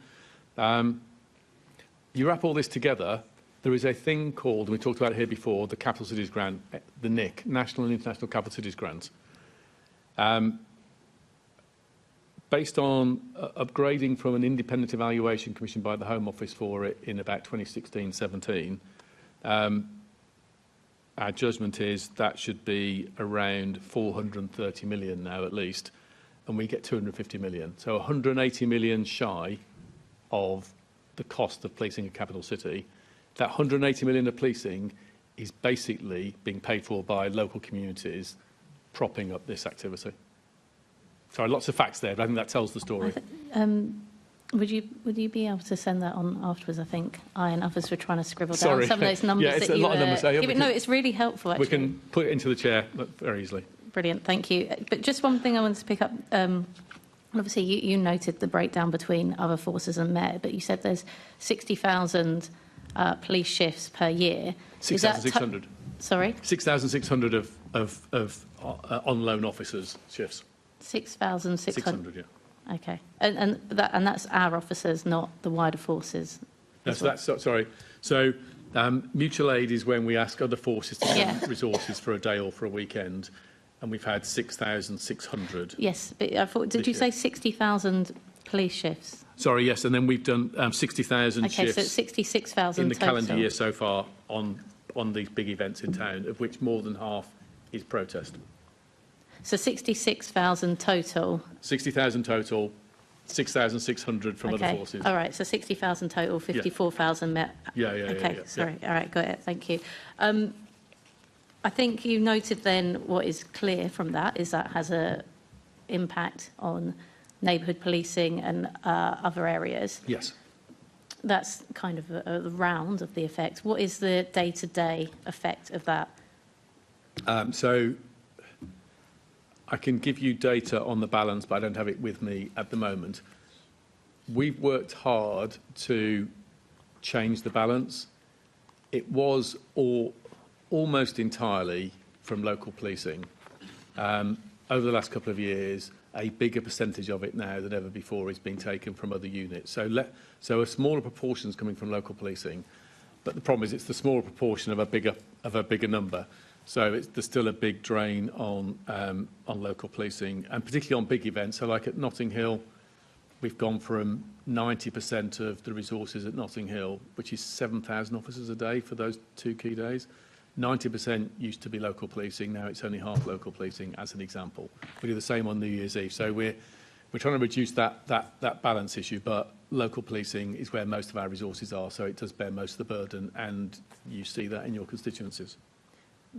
You wrap all this together, there is a thing called, and we talked about it here before, the Capital Cities Grant, the NIC, National and International Capital Cities Grant. Based on upgrading from an independent evaluation commissioned by the Home Office for it in about 2016-17, our judgment is that should be around 430 million now at least, and we get 250 million. So 180 million shy of the cost of policing a capital city. That 180 million of policing is basically being paid for by local communities propping up this activity. Sorry, lots of facts there, but I think that tells the story. Would you be able to send that on afterwards? I think I and others were trying to scribble down Sorry. some of those numbers Yeah, it's that a you lot of numbers. No, it's really helpful, actually. We can put it into the chair very easily. Brilliant, thank you. But just one thing I wanted to pick up. Obviously, you noted the breakdown between other forces and Met, but you said there's 60,000 police shifts per year. 6,600. Sorry? 6,600 of on-loan officers' shifts. 6,600? 600, yeah. Okay. And that's our officers, not the wider forces? No, so that's, sorry. So mutual aid is when we ask other forces to send resources for a day or for a weekend, and we've had 6,600. Yes, but I thought, did you say 60,000 police shifts? Sorry, yes, and then we've done 60,000 shifts. Okay, so it's 66,000 in the total. calendar year so far on these big events in town, of which more than half is protest. So 66,000 total. 60,000 total, 6,600 from other forces. All right, so 60,000 total, 54,000 Met. Yeah. Okay, sorry. All right, got it. Thank you. I think you noted then what is clear from that is that has a impact on neighbourhood policing and other areas. Yes. That's kind of a round of the effect. What is the day-to-day effect of that? So I can give you data on the balance, but I don't have it with me at the moment. We've worked hard to change the balance. It was almost entirely from local policing. Over the last couple of years, a bigger percentage of it now than ever before is being taken from other units. So a smaller proportion is coming from local policing, but the problem is it's the smaller proportion of a bigger number. So there's still a big drain on local policing, and particularly on big events. So like at Notting Hill, we've gone from 90% of the resources at Notting Hill, which is 7,000 officers a day for those 2 key days. 90% used to be local policing. Now it's only half local policing, as an example. We do the same on New Year's Eve. So we're trying to reduce that balance issue, but local policing is where most of our resources are, so it does bear most of the burden, and you see that in your constituencies.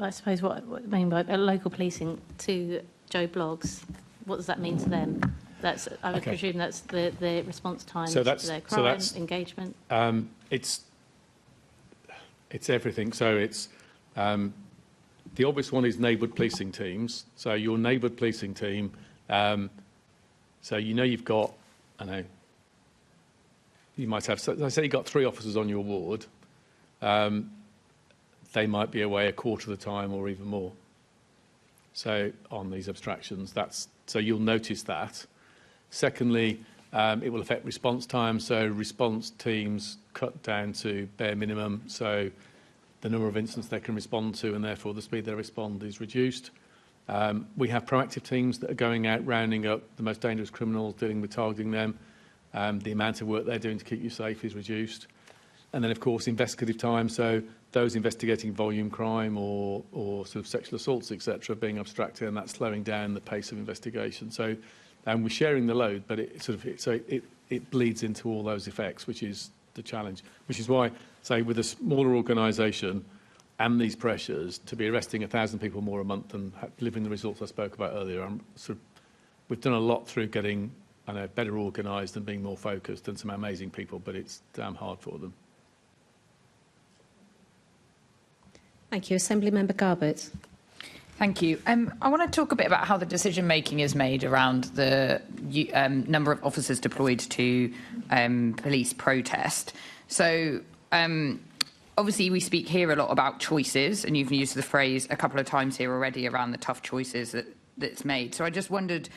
I suppose what I mean by local policing to Joe Bloggs, what does that mean to them? I would presume that's the response time to their crime, engagement. It's everything. So it's the obvious one is neighbourhood policing teams. So your neighbourhood policing team. So you've got, you might have. So I say you've got 3 officers on your ward. They might be away a quarter of the time or even more. So on these abstractions, so you'll notice that. Secondly, it will affect response time. So response teams cut down to bare minimum. So the number of incidents they can respond to, and therefore the speed they respond, is reduced. We have proactive teams that are going out, rounding up the most dangerous criminals, dealing with targeting them. The amount of work they're doing to keep you safe is reduced. And then, of course, investigative time. So those investigating volume crime or sort of sexual assaults, etc., being abstracted, and that's slowing down the pace of investigation. So, we're sharing the load, but it bleeds into all those effects, which is the challenge. Which is why, say, with a smaller organisation and these pressures, to be arresting 1,000 people more a month and delivering the results I spoke about earlier, we've done a lot through getting, better organised and being more focused, and some amazing people, but it's damn hard for them. Thank you. Assemblymember Garbutt. Thank you. I want to talk a bit about how the decision-making is made around the number of officers deployed to police protest. So, obviously, we speak here a lot about choices, and you've used the phrase a couple of times here already around the tough choices that's made. So I just wondered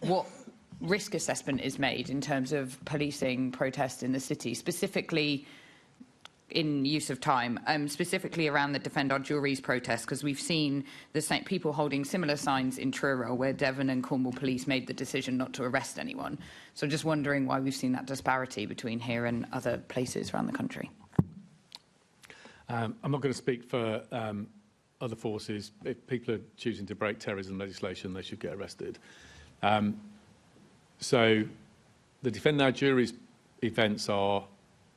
what risk assessment is made in terms of policing protests in the city, specifically in use of time, specifically around the Defend Our Juries protest, because we've seen the same people holding similar signs in Truro, where Devon and Cornwall police made the decision not to arrest anyone. So just wondering why we've seen that disparity between here and other places around the country. I'm not going to speak for other forces, if people are choosing to break terrorism legislation, they should get arrested. So the Defend Our Juries events are,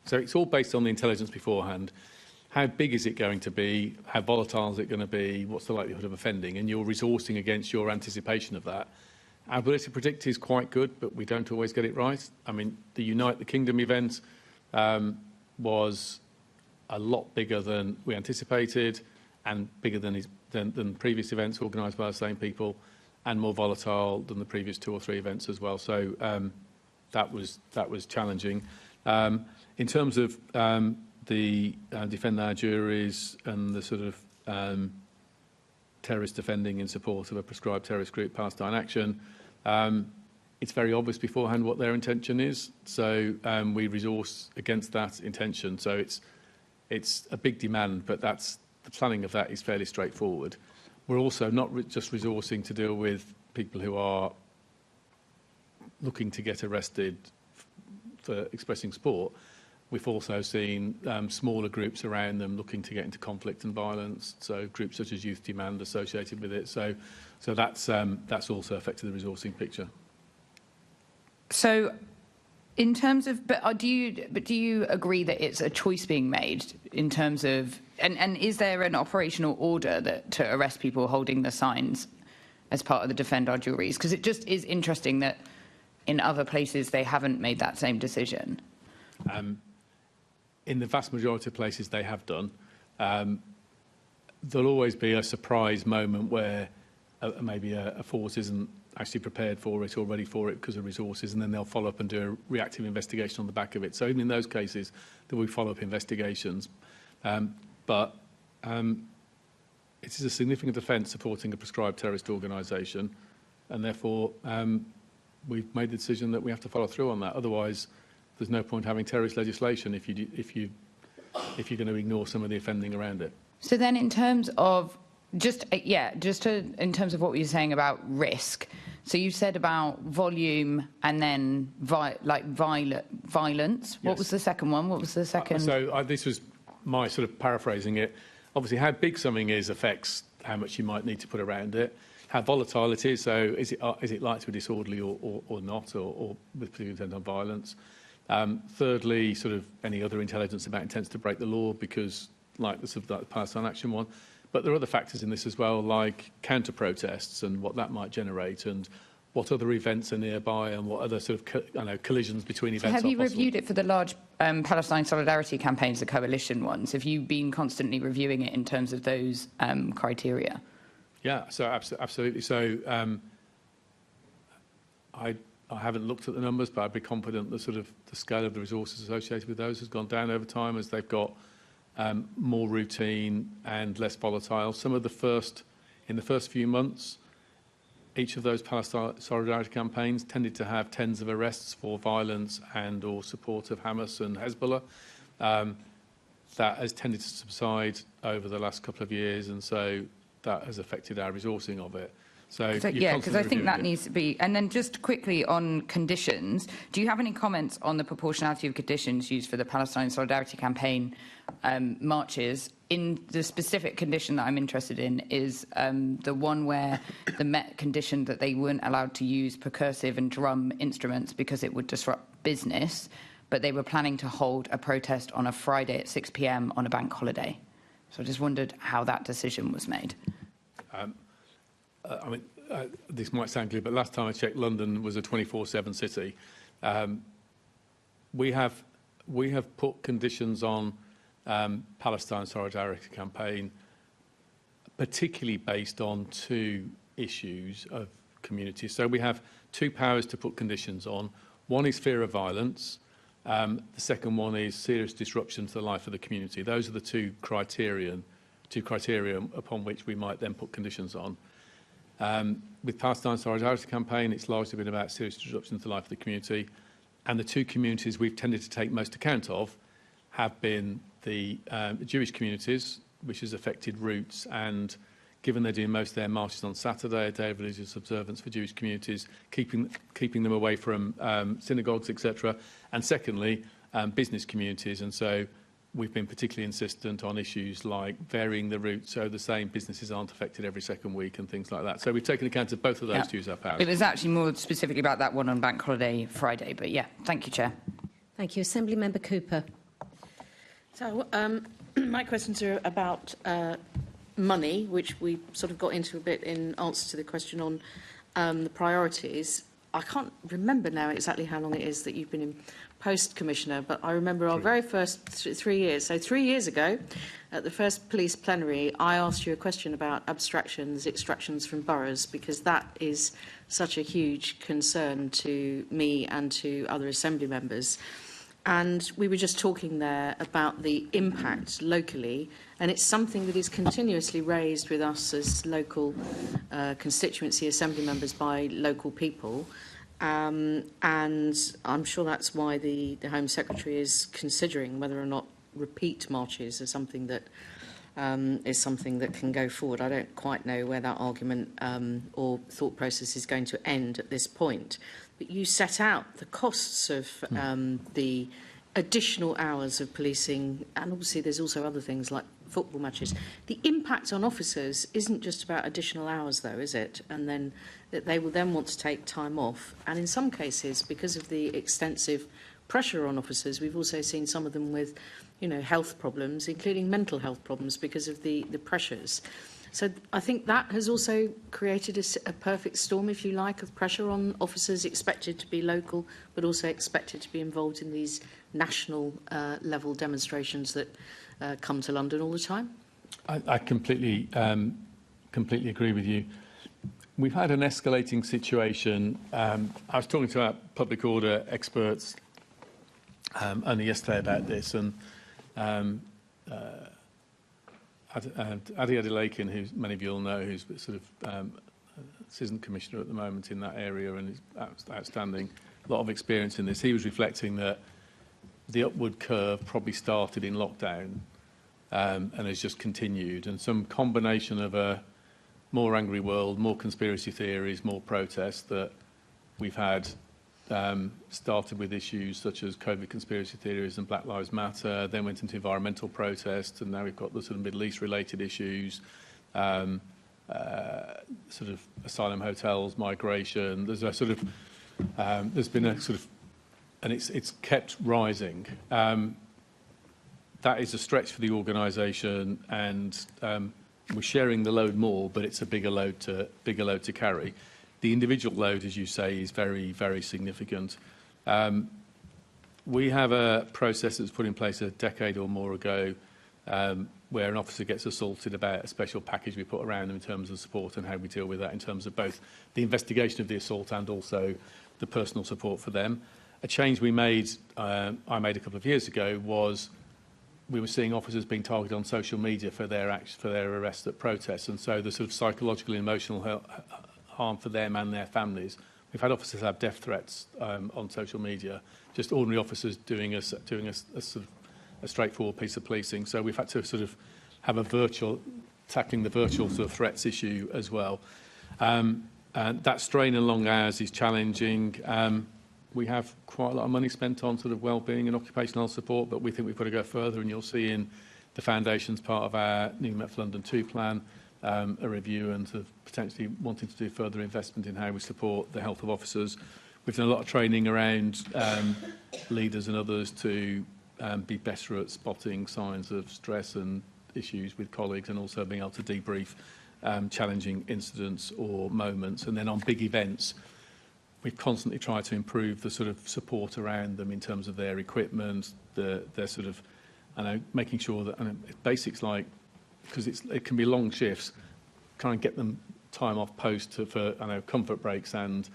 so it's all based on the intelligence beforehand. How big is it going to be? How volatile is it going to be? What's the likelihood of offending? And you're resourcing against your anticipation of that. Our ability to predict is quite good, but we don't always get it right. I mean, the Unite the Kingdom event was a lot bigger than we anticipated and bigger than previous events organised by the same people and more volatile than the previous 2 or 3 events as well. So that was challenging. In terms of the Defend Our Juries and the sort of terrorist defending in support of a prescribed terrorist group, Palestine Action, it's very obvious beforehand what their intention is. So we resource against that intention. So it's a big demand, but the planning of that is fairly straightforward. We're also not just resourcing to deal with people who are looking to get arrested for expressing support. We've also seen smaller groups around them looking to get into conflict and violence, so groups such as Youth Demand associated with it. So that's also affected the resourcing picture. So, in terms of, do you agree that it's a choice being made in terms of, and is there an operational order to arrest people holding the signs as part of the Defend Our Juries? Because it just is interesting that in other places they haven't made that same decision. In the vast majority of places they have done. There'll always be a surprise moment where maybe a force isn't actually prepared for it or ready for it because of resources, and then they'll follow up and do a reactive investigation on the back of it. So even in those cases, there will be follow-up investigations. But it is a significant offence supporting a prescribed terrorist organisation, and therefore we've made the decision that we have to follow through on that. Otherwise, there's no point having terrorist legislation if you're going to ignore some of the offending around it. So then, in terms of in terms of what you were saying about risk, so you said about volume and then violence. Yes. What was the second one? What was the second? This was my sort of paraphrasing it. Obviously, how big something is affects how much you might need to put around it. How volatile it is. So is it likely to be disorderly or not, or with particular intent on violence? Thirdly, sort of any other intelligence about intents to break the law, because like the sort of Palestine Action one. But there are other factors in this as well, like counter-protests and what that might generate, and what other events are nearby, and what other sort of collisions between events are possible. Have you reviewed it for the large Palestine Solidarity campaigns, the coalition ones? Have you been constantly reviewing it in terms of those criteria? Yeah, so absolutely. So I haven't looked at the numbers, but I'd be confident the scale of the resources associated with those has gone down over time as they've got more routine and less volatile. In the first few months, each of those Palestine Solidarity campaigns tended to have tens of arrests for violence and or support of Hamas and Hezbollah. That has tended to subside over the last couple of years, and so that has affected our resourcing of it. Because I think that needs to be. And then just quickly on conditions, do you have any comments on the proportionality of conditions used for the Palestine Solidarity Campaign marches? In the specific condition that I'm interested in is the one where the Met conditioned that they weren't allowed to use percussive and drum instruments because it would disrupt business, but they were planning to hold a protest on a Friday at 6 p.m. on a bank holiday. So I just wondered how that decision was made. This might sound clear, but last time I checked, London was a 24/7 city. We have put conditions on Palestine Solidarity Campaign, particularly based on 2 issues of communities. So we have 2 powers to put conditions on. One is fear of violence. The second one is serious disruption to the life of the community. Those are the two criteria upon which we might then put conditions on. With Palestine Solidarity Campaign, it's largely been about serious disruption to the life of the community. And the 2 communities we've tended to take most account of have been the Jewish communities, which has affected routes, and given they're doing most of their marches on Saturday, a day of religious observance for Jewish communities, keeping them away from synagogues, etc. And secondly, business communities. And so we've been particularly insistent on issues like varying the route so the same businesses aren't affected every second week and things like that. So we've taken account of both of those to use our powers. It was actually more specifically about that one on Bank Holiday Friday, but yeah, thank you, Chair. Thank you. Assembly Member Cooper. So my questions are about money, which we sort of got into a bit in answer to the question on the priorities. I can't remember now exactly how long it is that you've been in post, Commissioner, but I remember our very first 3 years. So 3 years ago, at the first police plenary, I asked you a question about extractions from boroughs, because that is such a huge concern to me and to other Assembly members. And we were just talking there about the impact locally, and it's something that is continuously raised with us as local constituency Assembly members by local people. And I'm sure that's why the Home Secretary is considering whether or not repeat marches are something that can go forward. I don't quite know where that argument or thought process is going to end at this point. But you set out the costs of the additional hours of policing, and obviously there's also other things like football matches. The impact on officers isn't just about additional hours, though, is it? And then that they will then want to take time off. And in some cases, because of the extensive pressure on officers, we've also seen some of them with, health problems, including mental health problems, because of the pressures. So I think that has also created a perfect storm, if you like, of pressure on officers expected to be local, but also expected to be involved in these national level demonstrations that come to London all the time. I completely agree with you. We've had an escalating situation. I was talking to our public order experts only yesterday about this, and Adi Adelakin, who many of you all know, who's sort of Assistant Commissioner at the moment in that area and is outstanding, a lot of experience in this. He was reflecting that the upward curve probably started in lockdown and has just continued, and some combination of a more angry world, more conspiracy theories, more protests that we've had started with issues such as COVID conspiracy theories and Black Lives Matter, then went into environmental protests, and now we've got the sort of Middle East related issues, sort of asylum hotels, migration. There's a sort of there's been a sort of, and it's kept rising. That is a stretch for the organisation, and we're sharing the load more, but it's a bigger load to carry. The individual load, as you say, is very, very significant. We have a process that was put in place a decade or more ago where an officer gets assaulted, about a special package we put around them in terms of support and how we deal with that in terms of both the investigation of the assault and also the personal support for them. A change we made, I made a couple of years ago, was we were seeing officers being targeted on social media for their arrest at protests, and so the sort of psychological and emotional harm for them and their families. We've had officers have death threats on social media, just ordinary officers doing a sort of a straightforward piece of policing. So we've had to sort of have tackling the virtual sort of threats issue as well. And that strain and long hours is challenging. We have quite a lot of money spent on sort of well-being and occupational support, but we think we've got to go further, and you'll see in the Foundation's part of our new Met for London 2 plan a review and sort of potentially wanting to do further investment in how we support the health of officers. We've done a lot of training around leaders and others to be better at spotting signs of stress and issues with colleagues, and also being able to debrief challenging incidents or moments. And then on big events, we've constantly tried to improve the sort of support around them in terms of their equipment, their sort of, making sure that basics like, because it can be long shifts, try and get them time off post for comfort breaks and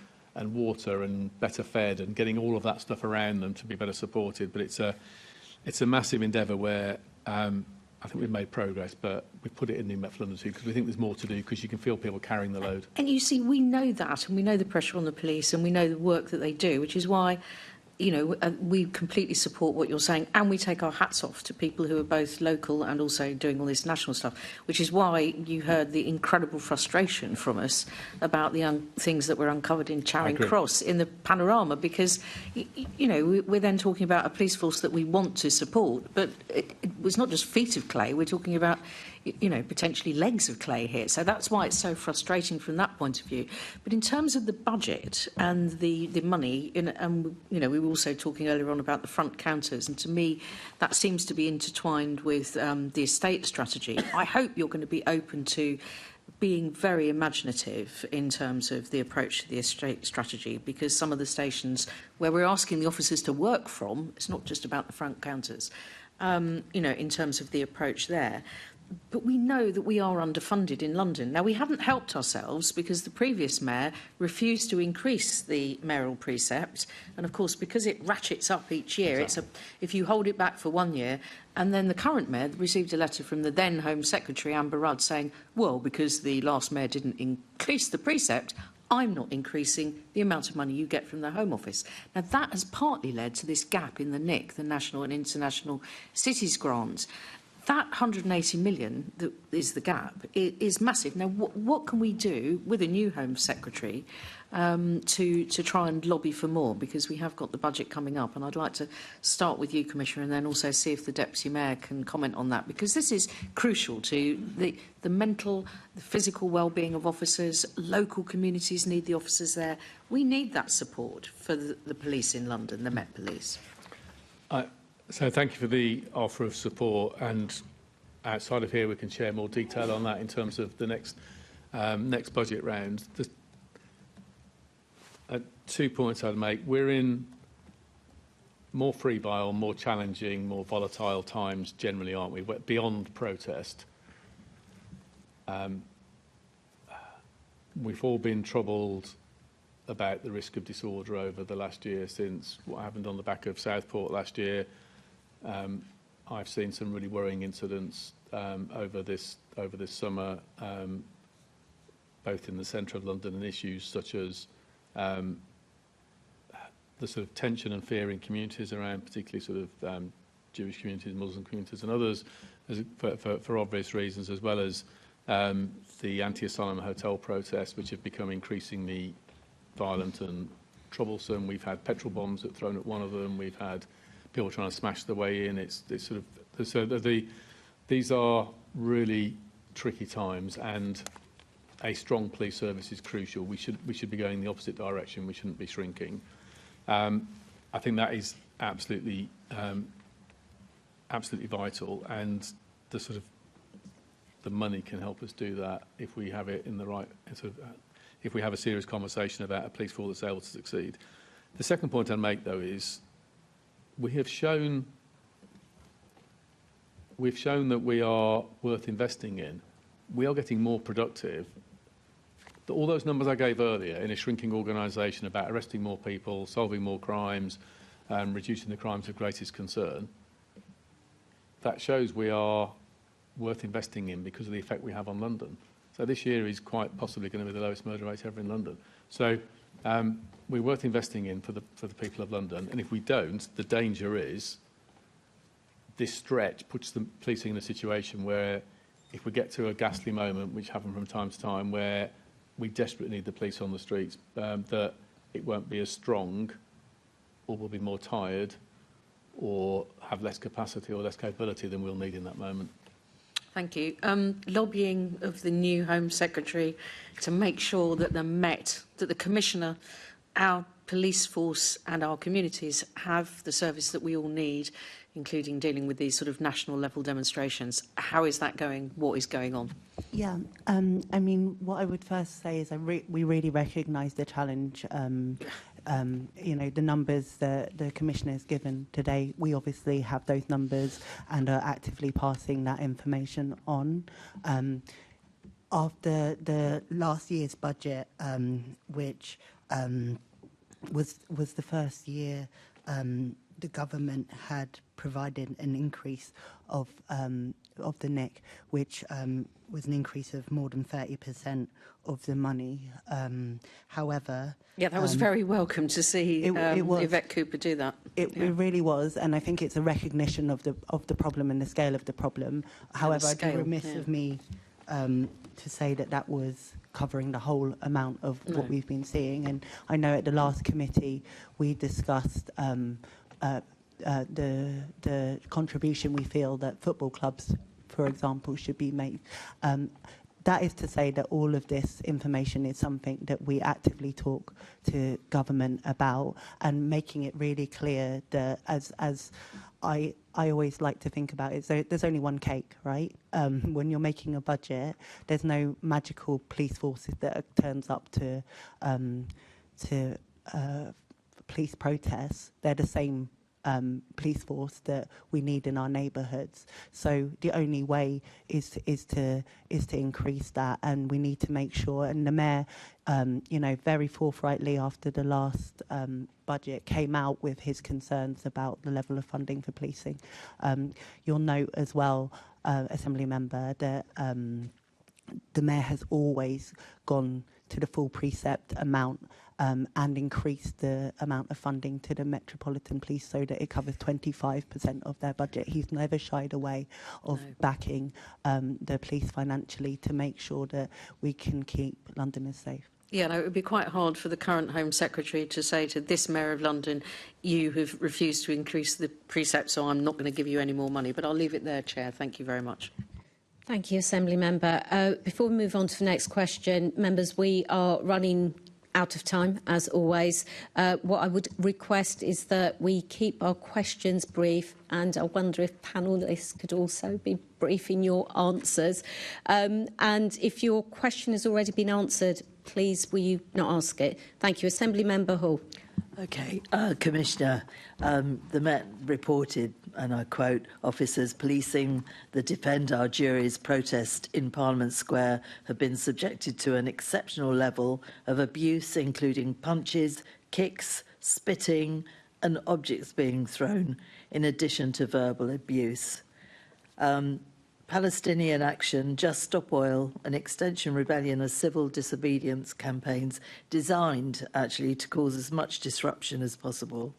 water and better fed, and getting all of that stuff around them to be better supported. But it's a massive endeavour where I think we've made progress, but we've put it in the Met for London 2 because we think there's more to do, because you can feel people carrying the load. And you see, we know that, and we know the pressure on the police, and we know the work that they do, which is why we completely support what you're saying, and we take our hats off to people who are both local and also doing all this national stuff, which is why you heard the incredible frustration from us about the things that were uncovered in Charing Cross in the panorama, because, we're then talking about a police force that we want to support, but it was not just feet of clay, we're talking about potentially legs of clay here. So that's why it's so frustrating from that point of view. But in terms of the budget and the money, and we were also talking earlier on about the front counters, and to me that seems to be intertwined with the estate strategy. I hope you're going to be open to being very imaginative in terms of the approach to the estate strategy, because some of the stations where we're asking the officers to work from, it's not just about the front counters, in terms of the approach there. But we know that we are underfunded in London. Now, we haven't helped ourselves because the previous mayor refused to increase the mayoral precept. And, of course, because it ratchets up each year, if you hold it back for 1 year, and then the current mayor received a letter from the then Home Secretary, Amber Rudd, saying, well, because the last mayor didn't increase the precept, I'm not increasing the amount of money you get from the Home Office. Now, that has partly led to this gap in the NIC, the National and International Cities Grants. That 180 million that is the gap is massive. Now, what can we do with a new Home Secretary to try and lobby for more? Because we have got the budget coming up, and I'd like to start with you, Commissioner, and then also see if the Deputy Mayor can comment on that, because this is crucial to the mental, the physical well-being of officers. Local communities need the officers there. We need that support for the police in London, the Met Police. So thank you for the offer of support, and outside of here we can share more detail on that in terms of the next budget round. 2 points I'd make. We're in more febrile, more challenging, more volatile times generally, aren't we? We're beyond protest. We've all been troubled about the risk of disorder over the last year since what happened on the back of Southport last year. I've seen some really worrying incidents over this summer, both in the centre of London, and issues such as the sort of tension and fear in communities around, particularly sort of Jewish communities, Muslim communities, and others, for obvious reasons, as well as the anti-asylum hotel protests, which have become increasingly violent and troublesome. We've had petrol bombs that thrown at one of them. We've had people trying to smash their way in. These are really tricky times, and a strong police service is crucial. We should be going the opposite direction. We shouldn't be shrinking. I think that is absolutely vital, and the money can help us do that if we have it in the right if we have a serious conversation about a police force that's able to succeed. The second point I'd make, though, is we've shown that we are worth investing in. We are getting more productive. All those numbers I gave earlier in a shrinking organisation about arresting more people, solving more crimes, reducing the crimes of greatest concern, that shows we are worth investing in because of the effect we have on London. So this year is quite possibly going to be the lowest murder rate ever in London. So we're worth investing in for the people of London. And if we don't, the danger is this stretch puts the policing in a situation where if we get to a ghastly moment, which happens from time to time, where we desperately need the police on the streets, that it won't be as strong, or we'll be more tired, or have less capacity or less capability than we'll need in that moment. Thank you. Lobbying of the new Home Secretary to make sure that the Commissioner, our police force and our communities have the service that we all need, including dealing with these sort of national level demonstrations. How is that going? What is going on? Yeah, I mean, what I would first say is we really recognise the challenge. The numbers that the Commissioner has given today, we obviously have those numbers and are actively passing that information on. After the last year's budget, which was the first year the government had provided an increase of the NIC, which was an increase of more than 30% of the money. However, yeah, that was very welcome to see Yvette Cooper do that. It really was, and I think it's a recognition of the problem and the scale of the problem. However, I'd be remiss of me to say that was covering the whole amount of what we've been seeing. And I know at the last committee we discussed the contribution we feel that football clubs, for example, should be made. That is to say that all of this information is something that we actively talk to government about, and making it really clear that, as I always like to think about it, so there's only one cake, right? When you're making a budget, there's no magical police forces that turns up to police protests. They're the same police force that we need in our neighbourhoods. So the only way is to increase that, and we need to make sure. And the mayor, very forthrightly after the last budget, came out with his concerns about the level of funding for policing. You'll note as well, Assembly Member, that the mayor has always gone to the full precept amount and increased the amount of funding to the Metropolitan Police so that it covers 25% of their budget. He's never shied away of backing the police financially to make sure that we can keep Londoners safe. Yeah, no, it would be quite hard for the current Home Secretary to say to this Mayor of London, you have refused to increase the precept, so I'm not going to give you any more money. But I'll leave it there, Chair. Thank you very much. Thank you, Assembly Member. Before we move on to the next question, members, we are running out of time, as always. What I would request is that we keep our questions brief, and I wonder if panellists could also be brief in your answers. And if your question has already been answered, please, will you not ask it? Thank you. Assembly Member Hall. Okay, Commissioner, the Met reported, and I quote, officers policing the Defend Our Juries protest in Parliament Square have been subjected to an exceptional level of abuse, including punches, kicks, spitting and objects being thrown, in addition to verbal abuse. Palestinian Action, Just Stop Oil, and Extension Rebellion are civil disobedience campaigns designed, actually, to cause as much disruption as possible.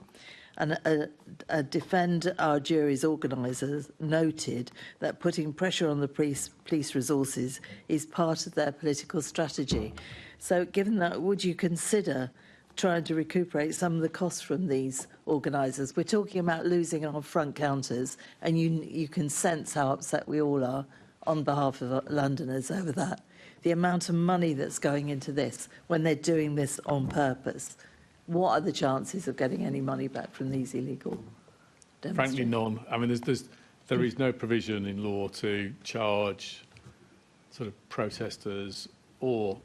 And a Defend Our Juries organisers noted that putting pressure on the police resources is part of their political strategy. So given that, would you consider trying to recuperate some of the costs from these organisers? We're talking about losing our front counters, and you can sense how upset we all are on behalf of Londoners over that. The amount of money that's going into this when they're doing this on purpose. What are the chances of getting any money back from these illegal demonstrations? Frankly, none. I mean, there is no provision in law to charge sort of protesters or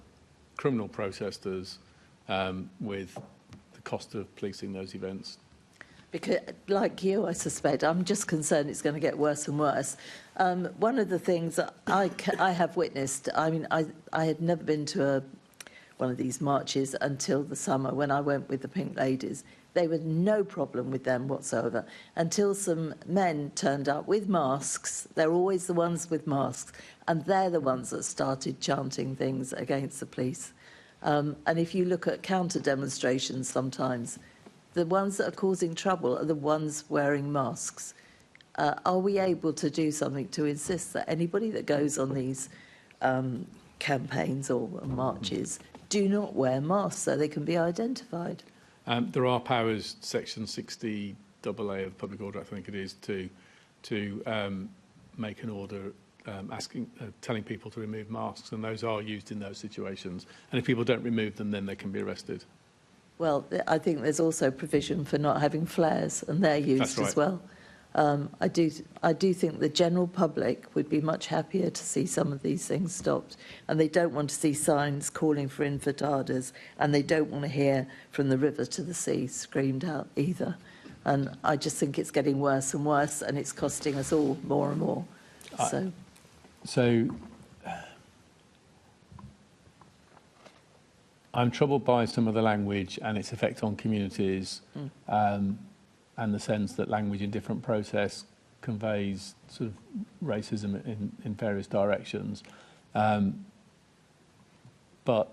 criminal protesters with the cost of policing those events. Because, like you, I suspect, I'm just concerned it's going to get worse and worse. One of the things that I have witnessed, I mean, I had never been to one of these marches until the summer when I went with the Pink Ladies. There was no problem with them whatsoever until some men turned up with masks. They're always the ones with masks, and they're the ones that started chanting things against the police. And if you look at counter demonstrations sometimes, the ones that are causing trouble are the ones wearing masks. Are we able to do something to insist that anybody that goes on these campaigns or marches do not wear masks so they can be identified? There are powers, Section 60AA of Public Order, I think it is, to make an order telling people to remove masks, and those are used in those situations. And if people don't remove them, then they can be arrested. Well, I think there's also provision for not having flares, and they're used as well. I do think the general public would be much happier to see some of these things stopped, and they don't want to see signs calling for intifadadas, and they don't want to hear from the river to the sea screamed out either. And I just think it's getting worse and worse, and it's costing us all more and more. So I'm troubled by some of the language and its effect on communities, and the sense that language in different protests conveys sort of racism in various directions. But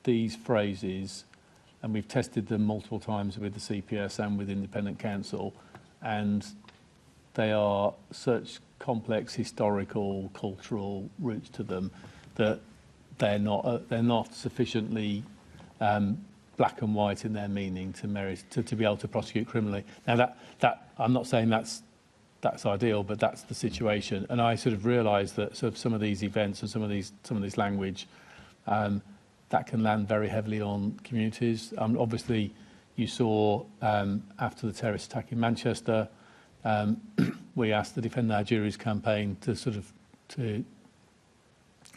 these phrases, and we've tested them multiple times with the CPS and with Independent Counsel, and they are such complex historical, cultural roots to them that they're not sufficiently black and white in their meaning to merit to be able to prosecute criminally. Now that I'm not saying that's ideal, but that's the situation. And I sort of realised that sort of some of these events and some of this language that can land very heavily on communities. Obviously, you saw after the terrorist attack in Manchester, we asked the Defend Our Juries campaign to sort of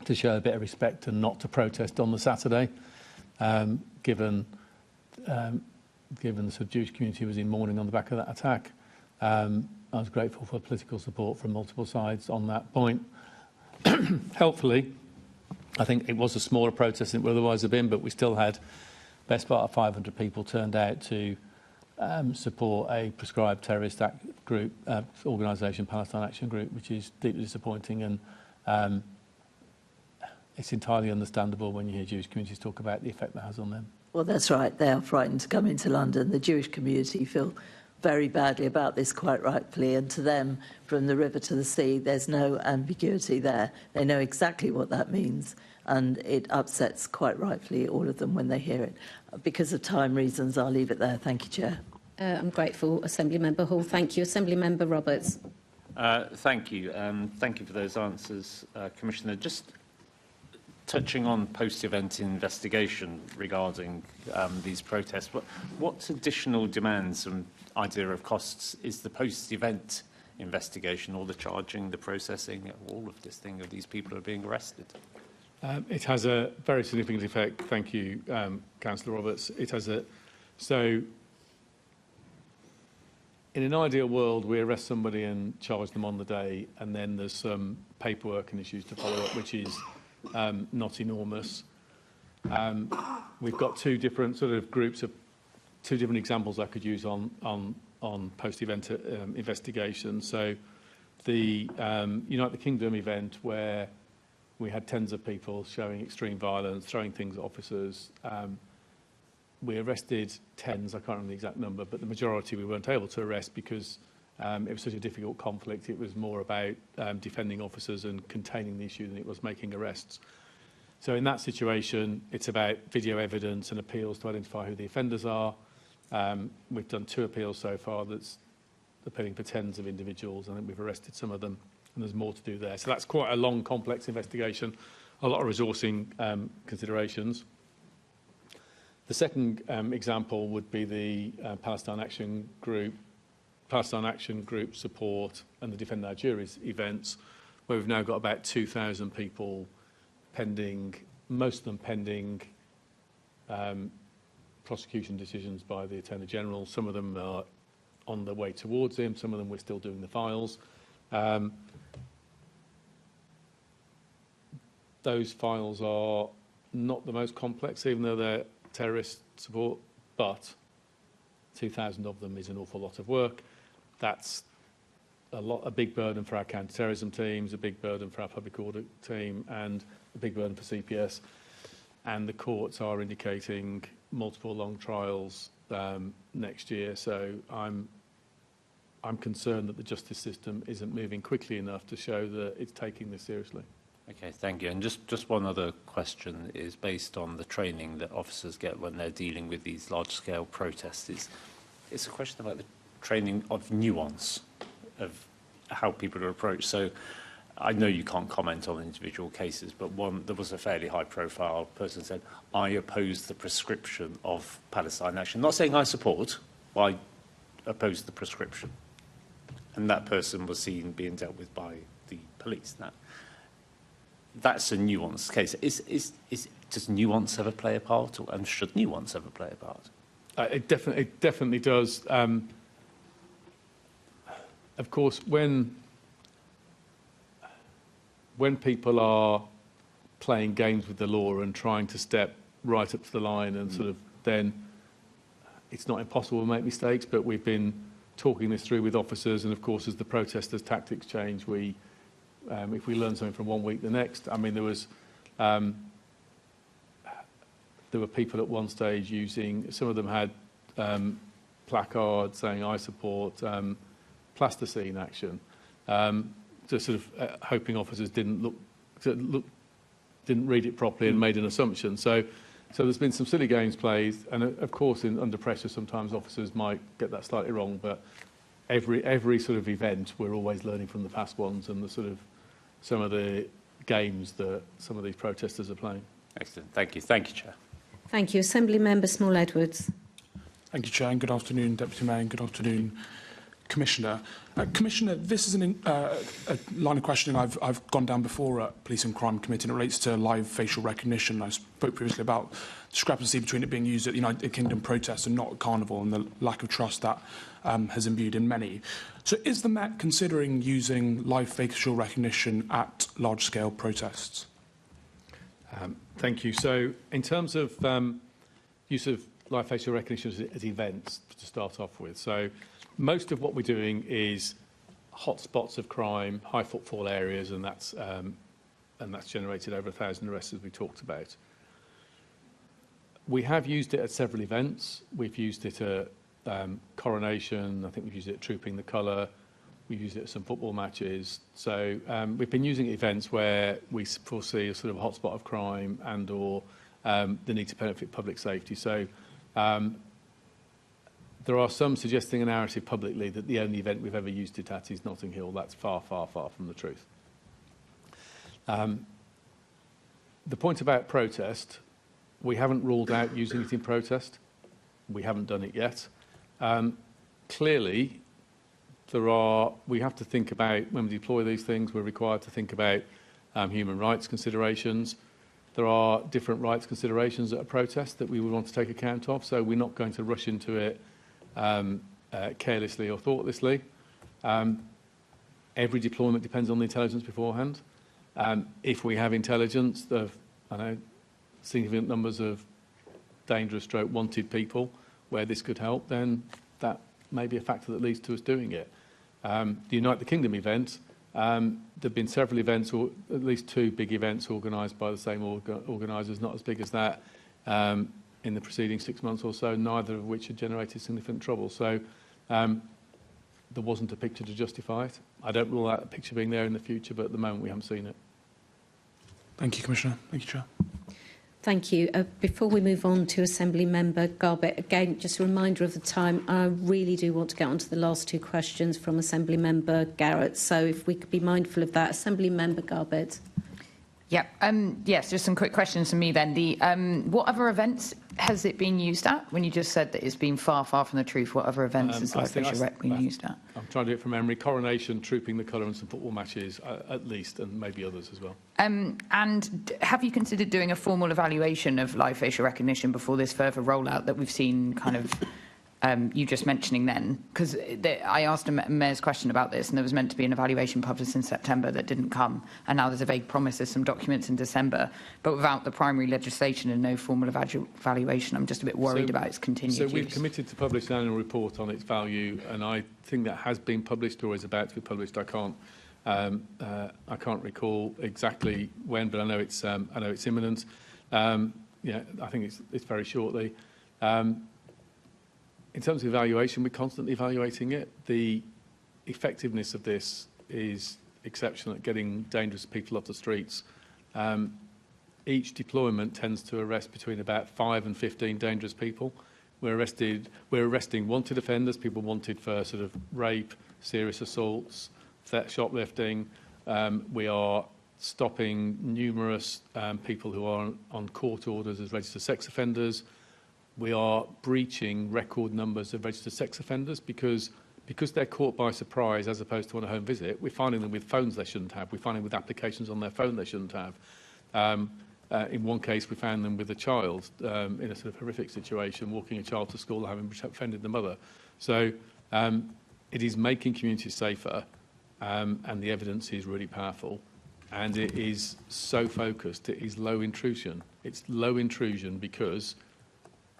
to show a bit of respect and not to protest on the Saturday, given the sort of Jewish community was in mourning on the back of that attack. I was grateful for political support from multiple sides on that point. Helpfully, I think it was a smaller protest than it would otherwise have been, but we still had best part of 500 people turned out to support a prescribed terrorist group, organisation, Palestine Action Group, which is deeply disappointing. And it's entirely understandable when you hear Jewish communities talk about the effect that has on them. Well, that's right. They are frightened to come into London. The Jewish community feel very badly about this, quite rightfully, and to them, from the river to the sea, there's no ambiguity there. They know exactly what that means, and it upsets, quite rightfully, all of them when they hear it. Because of time reasons, I'll leave it there. Thank you, Chair. I'm grateful, Assemblymember Hall. Thank you. Assemblymember Roberts. Thank you. Thank you for those answers, Commissioner. Just touching on post-event investigation regarding these protests, what additional demands and idea of costs is the post-event investigation, or the charging, the processing, all of this thing of these people who are being arrested? It has a very significant effect. Thank you, Councillor Roberts. It has so in an ideal world, we arrest somebody and charge them on the day, and then there's some paperwork and issues to follow up, which is not enormous. We've got two different sort of groups of two different examples I could use on post-event investigation. So the United Kingdom event, where we had tens of people showing extreme violence, throwing things at officers. We arrested tens, I can't remember the exact number, but the majority we weren't able to arrest because it was such a difficult conflict. It was more about defending officers and containing the issue than it was making arrests. So in that situation, it's about video evidence and appeals to identify who the offenders are. We've done 2 appeals so far that's appealing for tens of individuals. I think we've arrested some of them, and there's more to do there. So that's quite a long, complex investigation, a lot of resourcing considerations. The second example would be the Palestine Action Group support and the Defend Our Juries events, where we've now got about 2,000 people pending, most of them pending prosecution decisions by the Attorney General. Some of them are on the way towards him, some of them we're still doing the files. Those files are not the most complex, even though they're terrorist support, but 2,000 of them is an awful lot of work. That's a big burden for our counter-terrorism teams, a big burden for our public order team, and a big burden for CPS. And the courts are indicating multiple long trials next year. So I'm concerned that the justice system isn't moving quickly enough to show that it's taking this seriously. Okay, thank you. And just one other question is based on the training that officers get when they're dealing with these large-scale protests. It's a question about the training of nuance of how people are approached. So I know you can't comment on individual cases, but there was a fairly high-profile person said, I oppose the prescription of Palestine Action. Not saying I support, but I oppose the prescription. And that person was seen being dealt with by the police. Now, that's a nuanced case. Does nuance ever play a part, and should nuance ever play a part? It definitely does. Of course, when people are playing games with the law and trying to step right up to the line and sort of then it's not impossible to make mistakes, but we've been talking this through with officers, and of course, as the protesters' tactics change, if we learn something from one week the next. I mean, there were people at one stage using, some of them had placards saying "I support plasticine action," to sort of hoping officers didn't read it properly and made an assumption. So there's been some silly games played, and of course, under pressure, sometimes officers might get that slightly wrong. But every sort of event, we're always learning from the past ones and the sort of some of the games that some of these protesters are playing. Excellent. Thank you. Thank you, Chair. Thank you. Assembly Member Small-Edwards. Thank you, Chair, and good afternoon, Deputy Mayor, and good afternoon, Commissioner. Commissioner, this is a line of questioning I've gone down before at Police and Crime Committee, and it relates to live facial recognition. I spoke previously about the discrepancy between it being used at the United Kingdom protests and not at Carnival, and the lack of trust that has imbued in many. So is the Met considering using live facial recognition at large-scale protests? Thank you. So in terms of use of live facial recognition at events, to start off with, so most of what we're doing is hotspots of crime, high footfall areas, and that's generated over 1,000 arrests, as we talked about. We have used it at several events. We've used it at Coronation. I think we've used it at Trooping the Colour. We've used it at some football matches. So we've been using events where we foresee a sort of hotspot of crime and or the need to benefit public safety. So there are some suggesting a narrative publicly that the only event we've ever used it at is Notting Hill. That's far, far, far from the truth. The point about protest, we haven't ruled out using it in protest. We haven't done it yet. Clearly, we have to think about, when we deploy these things, we're required to think about human rights considerations. There are different rights considerations at a protest that we would want to take account of, so we're not going to rush into it carelessly or thoughtlessly. Every deployment depends on the intelligence beforehand. If we have intelligence of, significant numbers of dangerous stroke wanted people where this could help, then that may be a factor that leads to us doing it. The Unite the Kingdom event, there have been several events, or at least 2 big events organised by the same organisers, not as big as that, in the preceding 6 months or so, neither of which had generated significant trouble. So there wasn't a picture to justify it. I don't rule out a picture being there in the future, but at the moment we haven't seen it. Thank you, Commissioner. Thank you, Chair. Thank you. Before we move on to Assembly Member Garbett, again, just a reminder of the time. I really do want to get on to the last 2 questions from Assembly Member Garrett. So if we could be mindful of that. Assembly Member Garbett. Yeah. Yes, just some quick questions from me then. What other events has it been used at? When you just said that it's been far, far from the truth, what other events has live facial rec been used at? I'm trying to do it from memory. Coronation, Trooping the Colour, and some football matches, at least, and maybe others as well. And have you considered doing a formal evaluation of live facial recognition before this further rollout that we've seen kind of you just mentioning then? Because I asked a Mayor's question about this, and there was meant to be an evaluation published in September that didn't come, and now there's a vague promise of some documents in December, but without the primary legislation and no formal evaluation, I'm just a bit worried about its continued use. So we've committed to publish an annual report on its value, and I think that has been published or is about to be published. I can't recall exactly when, but I know it's imminent. I think it's very shortly. In terms of evaluation, we're constantly evaluating it. The effectiveness of this is exceptional at getting dangerous people off the streets. Each deployment tends to arrest between about 5 and 15 dangerous people. We're arresting wanted offenders, people wanted for sort of rape, serious assaults, theft, shoplifting. We are stopping numerous people who are on court orders as registered sex offenders. We are breaching record numbers of registered sex offenders because they're caught by surprise as opposed to on a home visit. We're finding them with phones they shouldn't have. We're finding them with applications on their phone they shouldn't have. In one case, we found them with a child in a sort of horrific situation, walking a child to school having offended the mother. So it is making communities safer, and the evidence is really powerful. And it is so focused. It is low intrusion. It's low intrusion because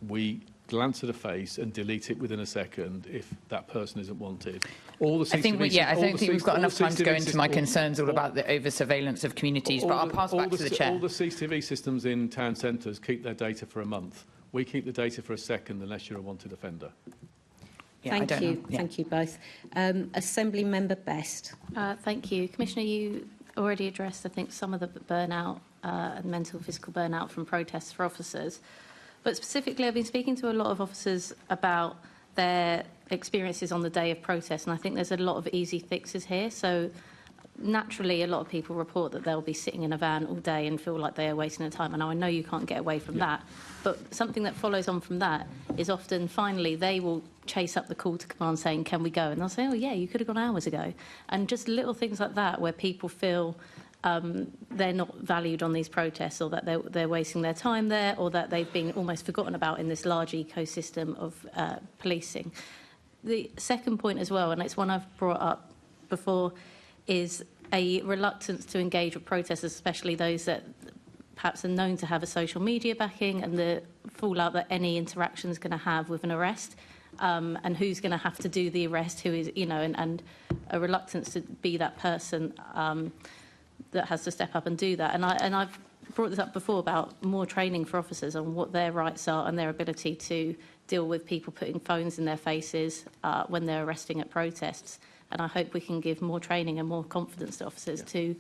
we glance at a face and delete it within a second if that person isn't wanted. All the CCTV, I don't think we've got enough time to go into my concerns all about the over-surveillance of communities, but I'll pass back to the Chair. All the CCTV systems in town centres keep their data for a month. We keep the data for a second unless you're a wanted offender. Thank you. Thank you both. Assembly Member Best. Thank you. Commissioner, you already addressed, I think, some of the burnout and mental physical burnout from protests for officers. But specifically, I've been speaking to a lot of officers about their experiences on the day of protest, and I think there's a lot of easy fixes here. So naturally, a lot of people report that they'll be sitting in a van all day and feel like they are wasting their time. And I know you can't get away from that, but something that follows on from that is often, finally, they will chase up the call to command saying, can we go? And they'll say, oh, yeah, you could have gone hours ago. And just little things like that where people feel they're not valued on these protests, or that they're wasting their time there, or that they've been almost forgotten about in this large ecosystem of policing. The second point as well, and it's one I've brought up before, is a reluctance to engage with protesters, especially those that perhaps are known to have a social media backing, and the fallout that any interaction is going to have with an arrest, and who's going to have to do the arrest, who is, and a reluctance to be that person that has to step up and do that. And I've brought this up before about more training for officers on what their rights are and their ability to deal with people putting phones in their faces when they're arresting at protests. And I hope we can give more training and more confidence to officers to,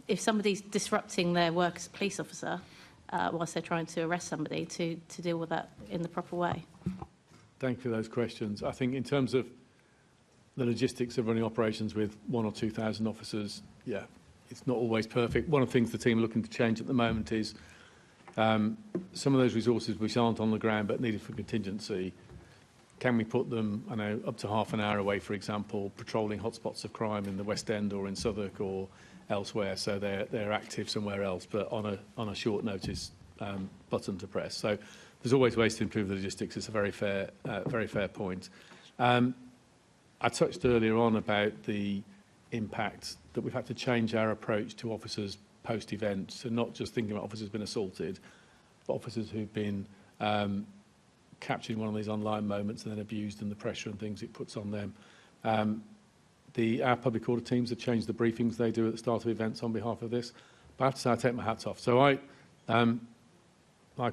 if somebody's disrupting their work as a police officer whilst they're trying to arrest somebody, to deal with that in the proper way. Thank you for those questions. I think in terms of the logistics of running operations with 1,000 or 2,000 officers, it's not always perfect. One of the things the team are looking to change at the moment is some of those resources which aren't on the ground but needed for contingency. Can we put them, I know, up to half an hour away, for example, patrolling hotspots of crime in the West End or in Southwark or elsewhere, so they're active somewhere else, but on a short notice button to press. So there's always ways to improve the logistics. It's a very fair point. I touched earlier on about the impact that we've had to change our approach to officers post-event, so not just thinking about officers who've been assaulted, but officers who've been captured in one of these online moments and then abused, and the pressure and things it puts on them. Our public order teams have changed the briefings they do at the start of events on behalf of this. But I have to say, I take my hats off. So like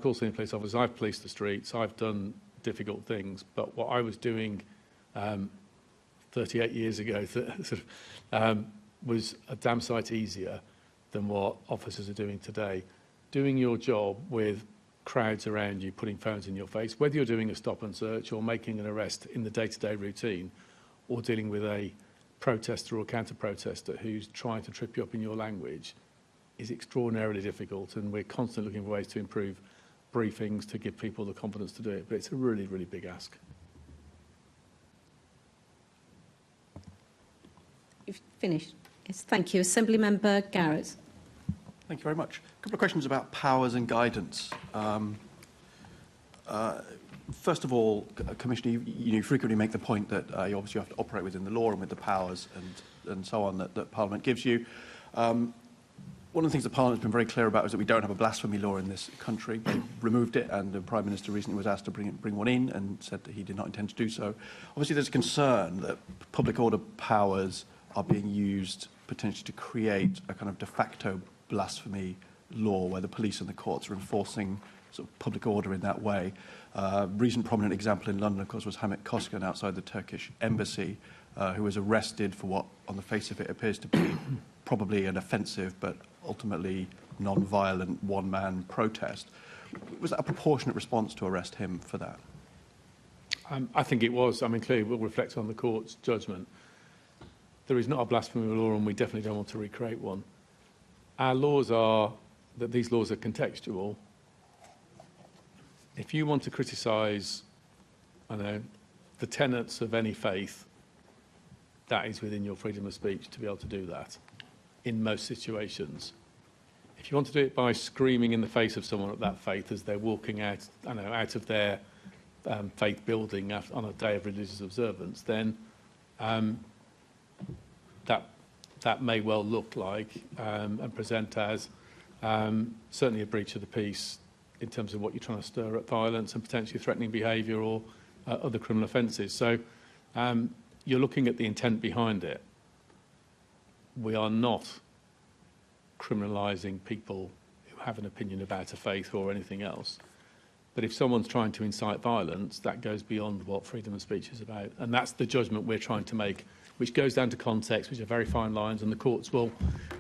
all senior police officers, I've policed the streets, I've done difficult things, but what I was doing 38 years ago was a damn sight easier than what officers are doing today. Doing your job with crowds around you, putting phones in your face, whether you're doing a stop and search or making an arrest in the day-to-day routine, or dealing with a protester or counter-protester who's trying to trip you up in your language, is extraordinarily difficult, and we're constantly looking for ways to improve briefings to give people the confidence to do it, but it's a really, really big ask. You've finished. Yes, thank you. Assembly Member Garrett. Thank you very much. A couple of questions about powers and guidance. First of all, Commissioner, you frequently make the point that you obviously have to operate within the law and with the powers and so on that Parliament gives you. One of the things that Parliament has been very clear about is that we don't have a blasphemy law in this country. They removed it, and the Prime Minister recently was asked to bring one in and said that he did not intend to do so. Obviously, there's a concern that public order powers are being used potentially to create a kind of de facto blasphemy law where the police and the courts are enforcing sort of public order in that way. Recent prominent example in London, of course, was Hamit Koskan outside the Turkish embassy, who was arrested for what, on the face of it, appears to be probably an offensive but ultimately non-violent one-man protest. Was that a proportionate response to arrest him for that? I think it was. I mean, clearly we'll reflect on the court's judgment. There is not a blasphemy law, and we definitely don't want to recreate one. Our laws are that these laws are contextual. If you want to criticise, the tenets of any faith, that is within your freedom of speech to be able to do that in most situations. If you want to do it by screaming in the face of someone of that faith as they're walking out, out of their faith building on a day of religious observance, then that may well look like and present as certainly a breach of the peace, in terms of what you're trying to stir up violence and potentially threatening behaviour or other criminal offences. So you're looking at the intent behind it. We are not criminalising people who have an opinion about a faith or anything else. But if someone's trying to incite violence, that goes beyond what freedom of speech is about. And that's the judgment we're trying to make, which goes down to context, which are very fine lines, and the courts will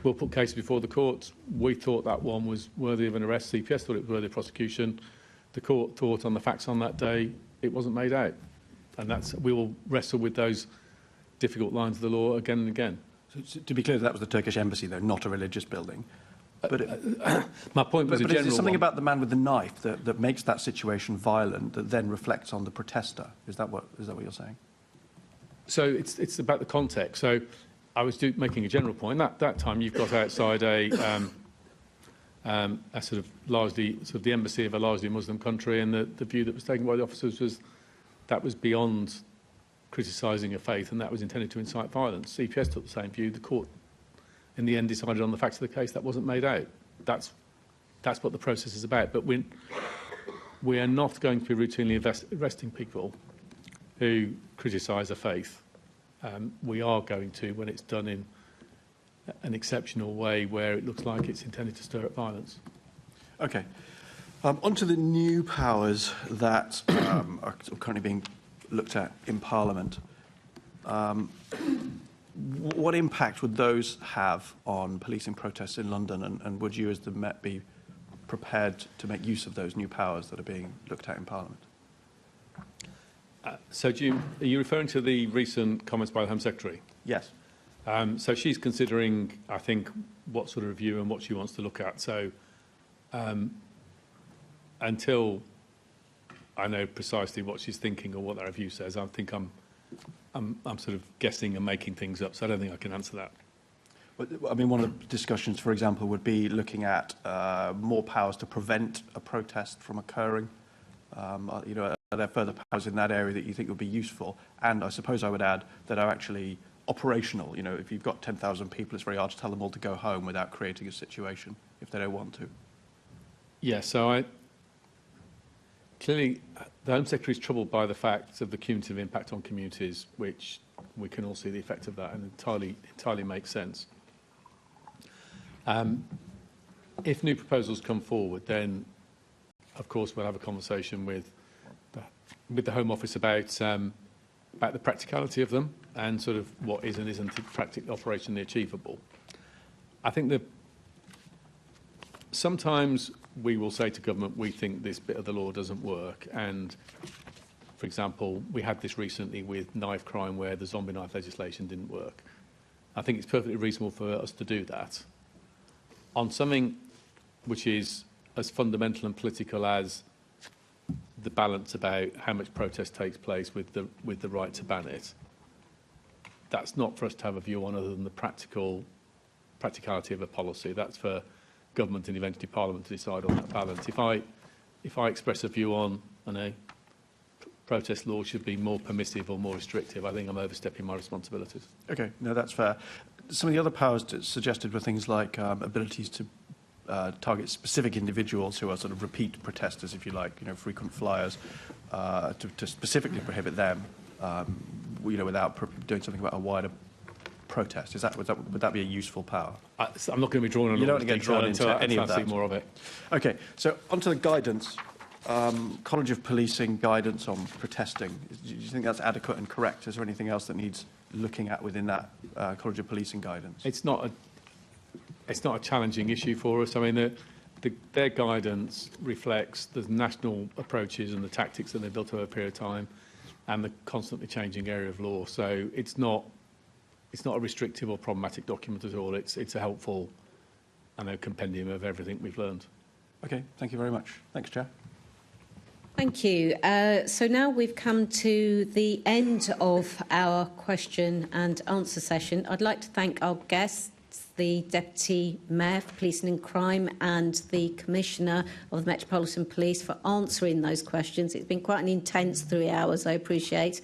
put cases before the courts. We thought that one was worthy of an arrest. CPS thought it was worthy of prosecution. The court thought on the facts on that day it wasn't made out. And we will wrestle with those difficult lines of the law again and again. So to be clear, that was the Turkish embassy, though, not a religious building. But my point was a general is there something one. about the man with the knife that makes that situation violent that then reflects on the protester? Is that what you're saying? So it's about the context. So I was making a general point. That time you've got outside a sort of largely sort of the embassy of a largely Muslim country, and the view that was taken by the officers was that was beyond criticising a faith, and that was intended to incite violence. CPS took the same view. The court, in the end, decided on the facts of the case that wasn't made out. That's what the process is about. But we are not going to be routinely arresting people who criticise a faith. We are going to when it's done in an exceptional way where it looks like it's intended to stir up violence. Okay. On to the new powers that are currently being looked at in Parliament. What impact would those have on policing protests in London, and would you as the Met be prepared to make use of those new powers that are being looked at in Parliament? So are you referring to the recent comments by the Home Secretary? Yes. So she's considering, I think, what sort of review and what she wants to look at. So until I know precisely what she's thinking or what that review says, I think I'm sort of guessing and making things up, so I don't think I can answer that. I mean, one of the discussions, for example, would be looking at more powers to prevent a protest from occurring. Are there further powers in that area that you think would be useful? And I suppose I would add that are actually operational. If you've got 10,000 people, it's very hard to tell them all to go home without creating a situation if they don't want to. Yeah, so clearly the Home Secretary is troubled by the fact of the cumulative impact on communities, which we can all see the effect of that, and entirely makes sense. If new proposals come forward, then of course we'll have a conversation with the Home Office about the practicality of them and sort of what is and isn't operationally achievable. I think that sometimes we will say to government, we think this bit of the law doesn't work. And, for example, we had this recently with knife crime where the zombie knife legislation didn't work. I think it's perfectly reasonable for us to do that. On something which is as fundamental and political as the balance about how much protest takes place with the right to ban it, that's not for us to have a view on other than the practicality of a policy. That's for government and eventually Parliament to decide on that balance. If I express a view on, protest law should be more permissive or more restrictive, I think I'm overstepping my responsibilities. Okay, no, that's fair. Some of the other powers suggested were things like abilities to target specific individuals who are sort of repeat protesters, if you like, frequent flyers, to specifically prohibit them, without doing something about a wider protest. Would that be a useful power? I'm not going to be drawn on. You don't want to get drawn into any of that. See more of it. Okay, so onto the guidance. College of Policing guidance on protesting. Do you think that's adequate and correct? Is there anything else that needs looking at within that College of Policing guidance? It's not a challenging issue for us. I mean, their guidance reflects the national approaches and the tactics that they've built over a period of time, and the constantly changing area of law. So it's not a restrictive or problematic document at all. It's a helpful, compendium of everything we've learned. Okay, thank you very much. Thanks, Chair. Thank you. So now we've come to the end of our question and answer session. I'd like to thank our guests, the Deputy Mayor for Policing and Crime and the Commissioner of the Metropolitan Police for answering those questions. It's been quite an intense 3 hours, I appreciate.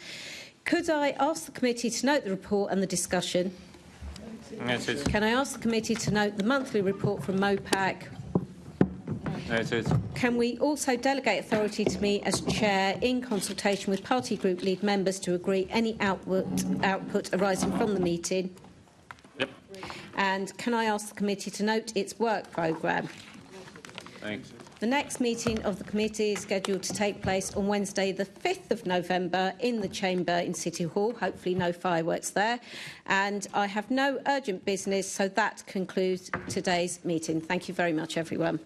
Could I ask the committee to note the report and the discussion? Can I ask the committee to note the monthly report from MOPAC? Noted. Can we also delegate authority to me as chair in consultation with party group lead members to agree any output arising from the meeting? Yep. And can I ask the committee to note its work programme? Thanks. The next meeting of the committee is scheduled to take place on Wednesday, the 5th of November in the Chamber in City Hall. Hopefully no fireworks there. And I have no urgent business, so that concludes today's meeting. Thank you very much, everyone.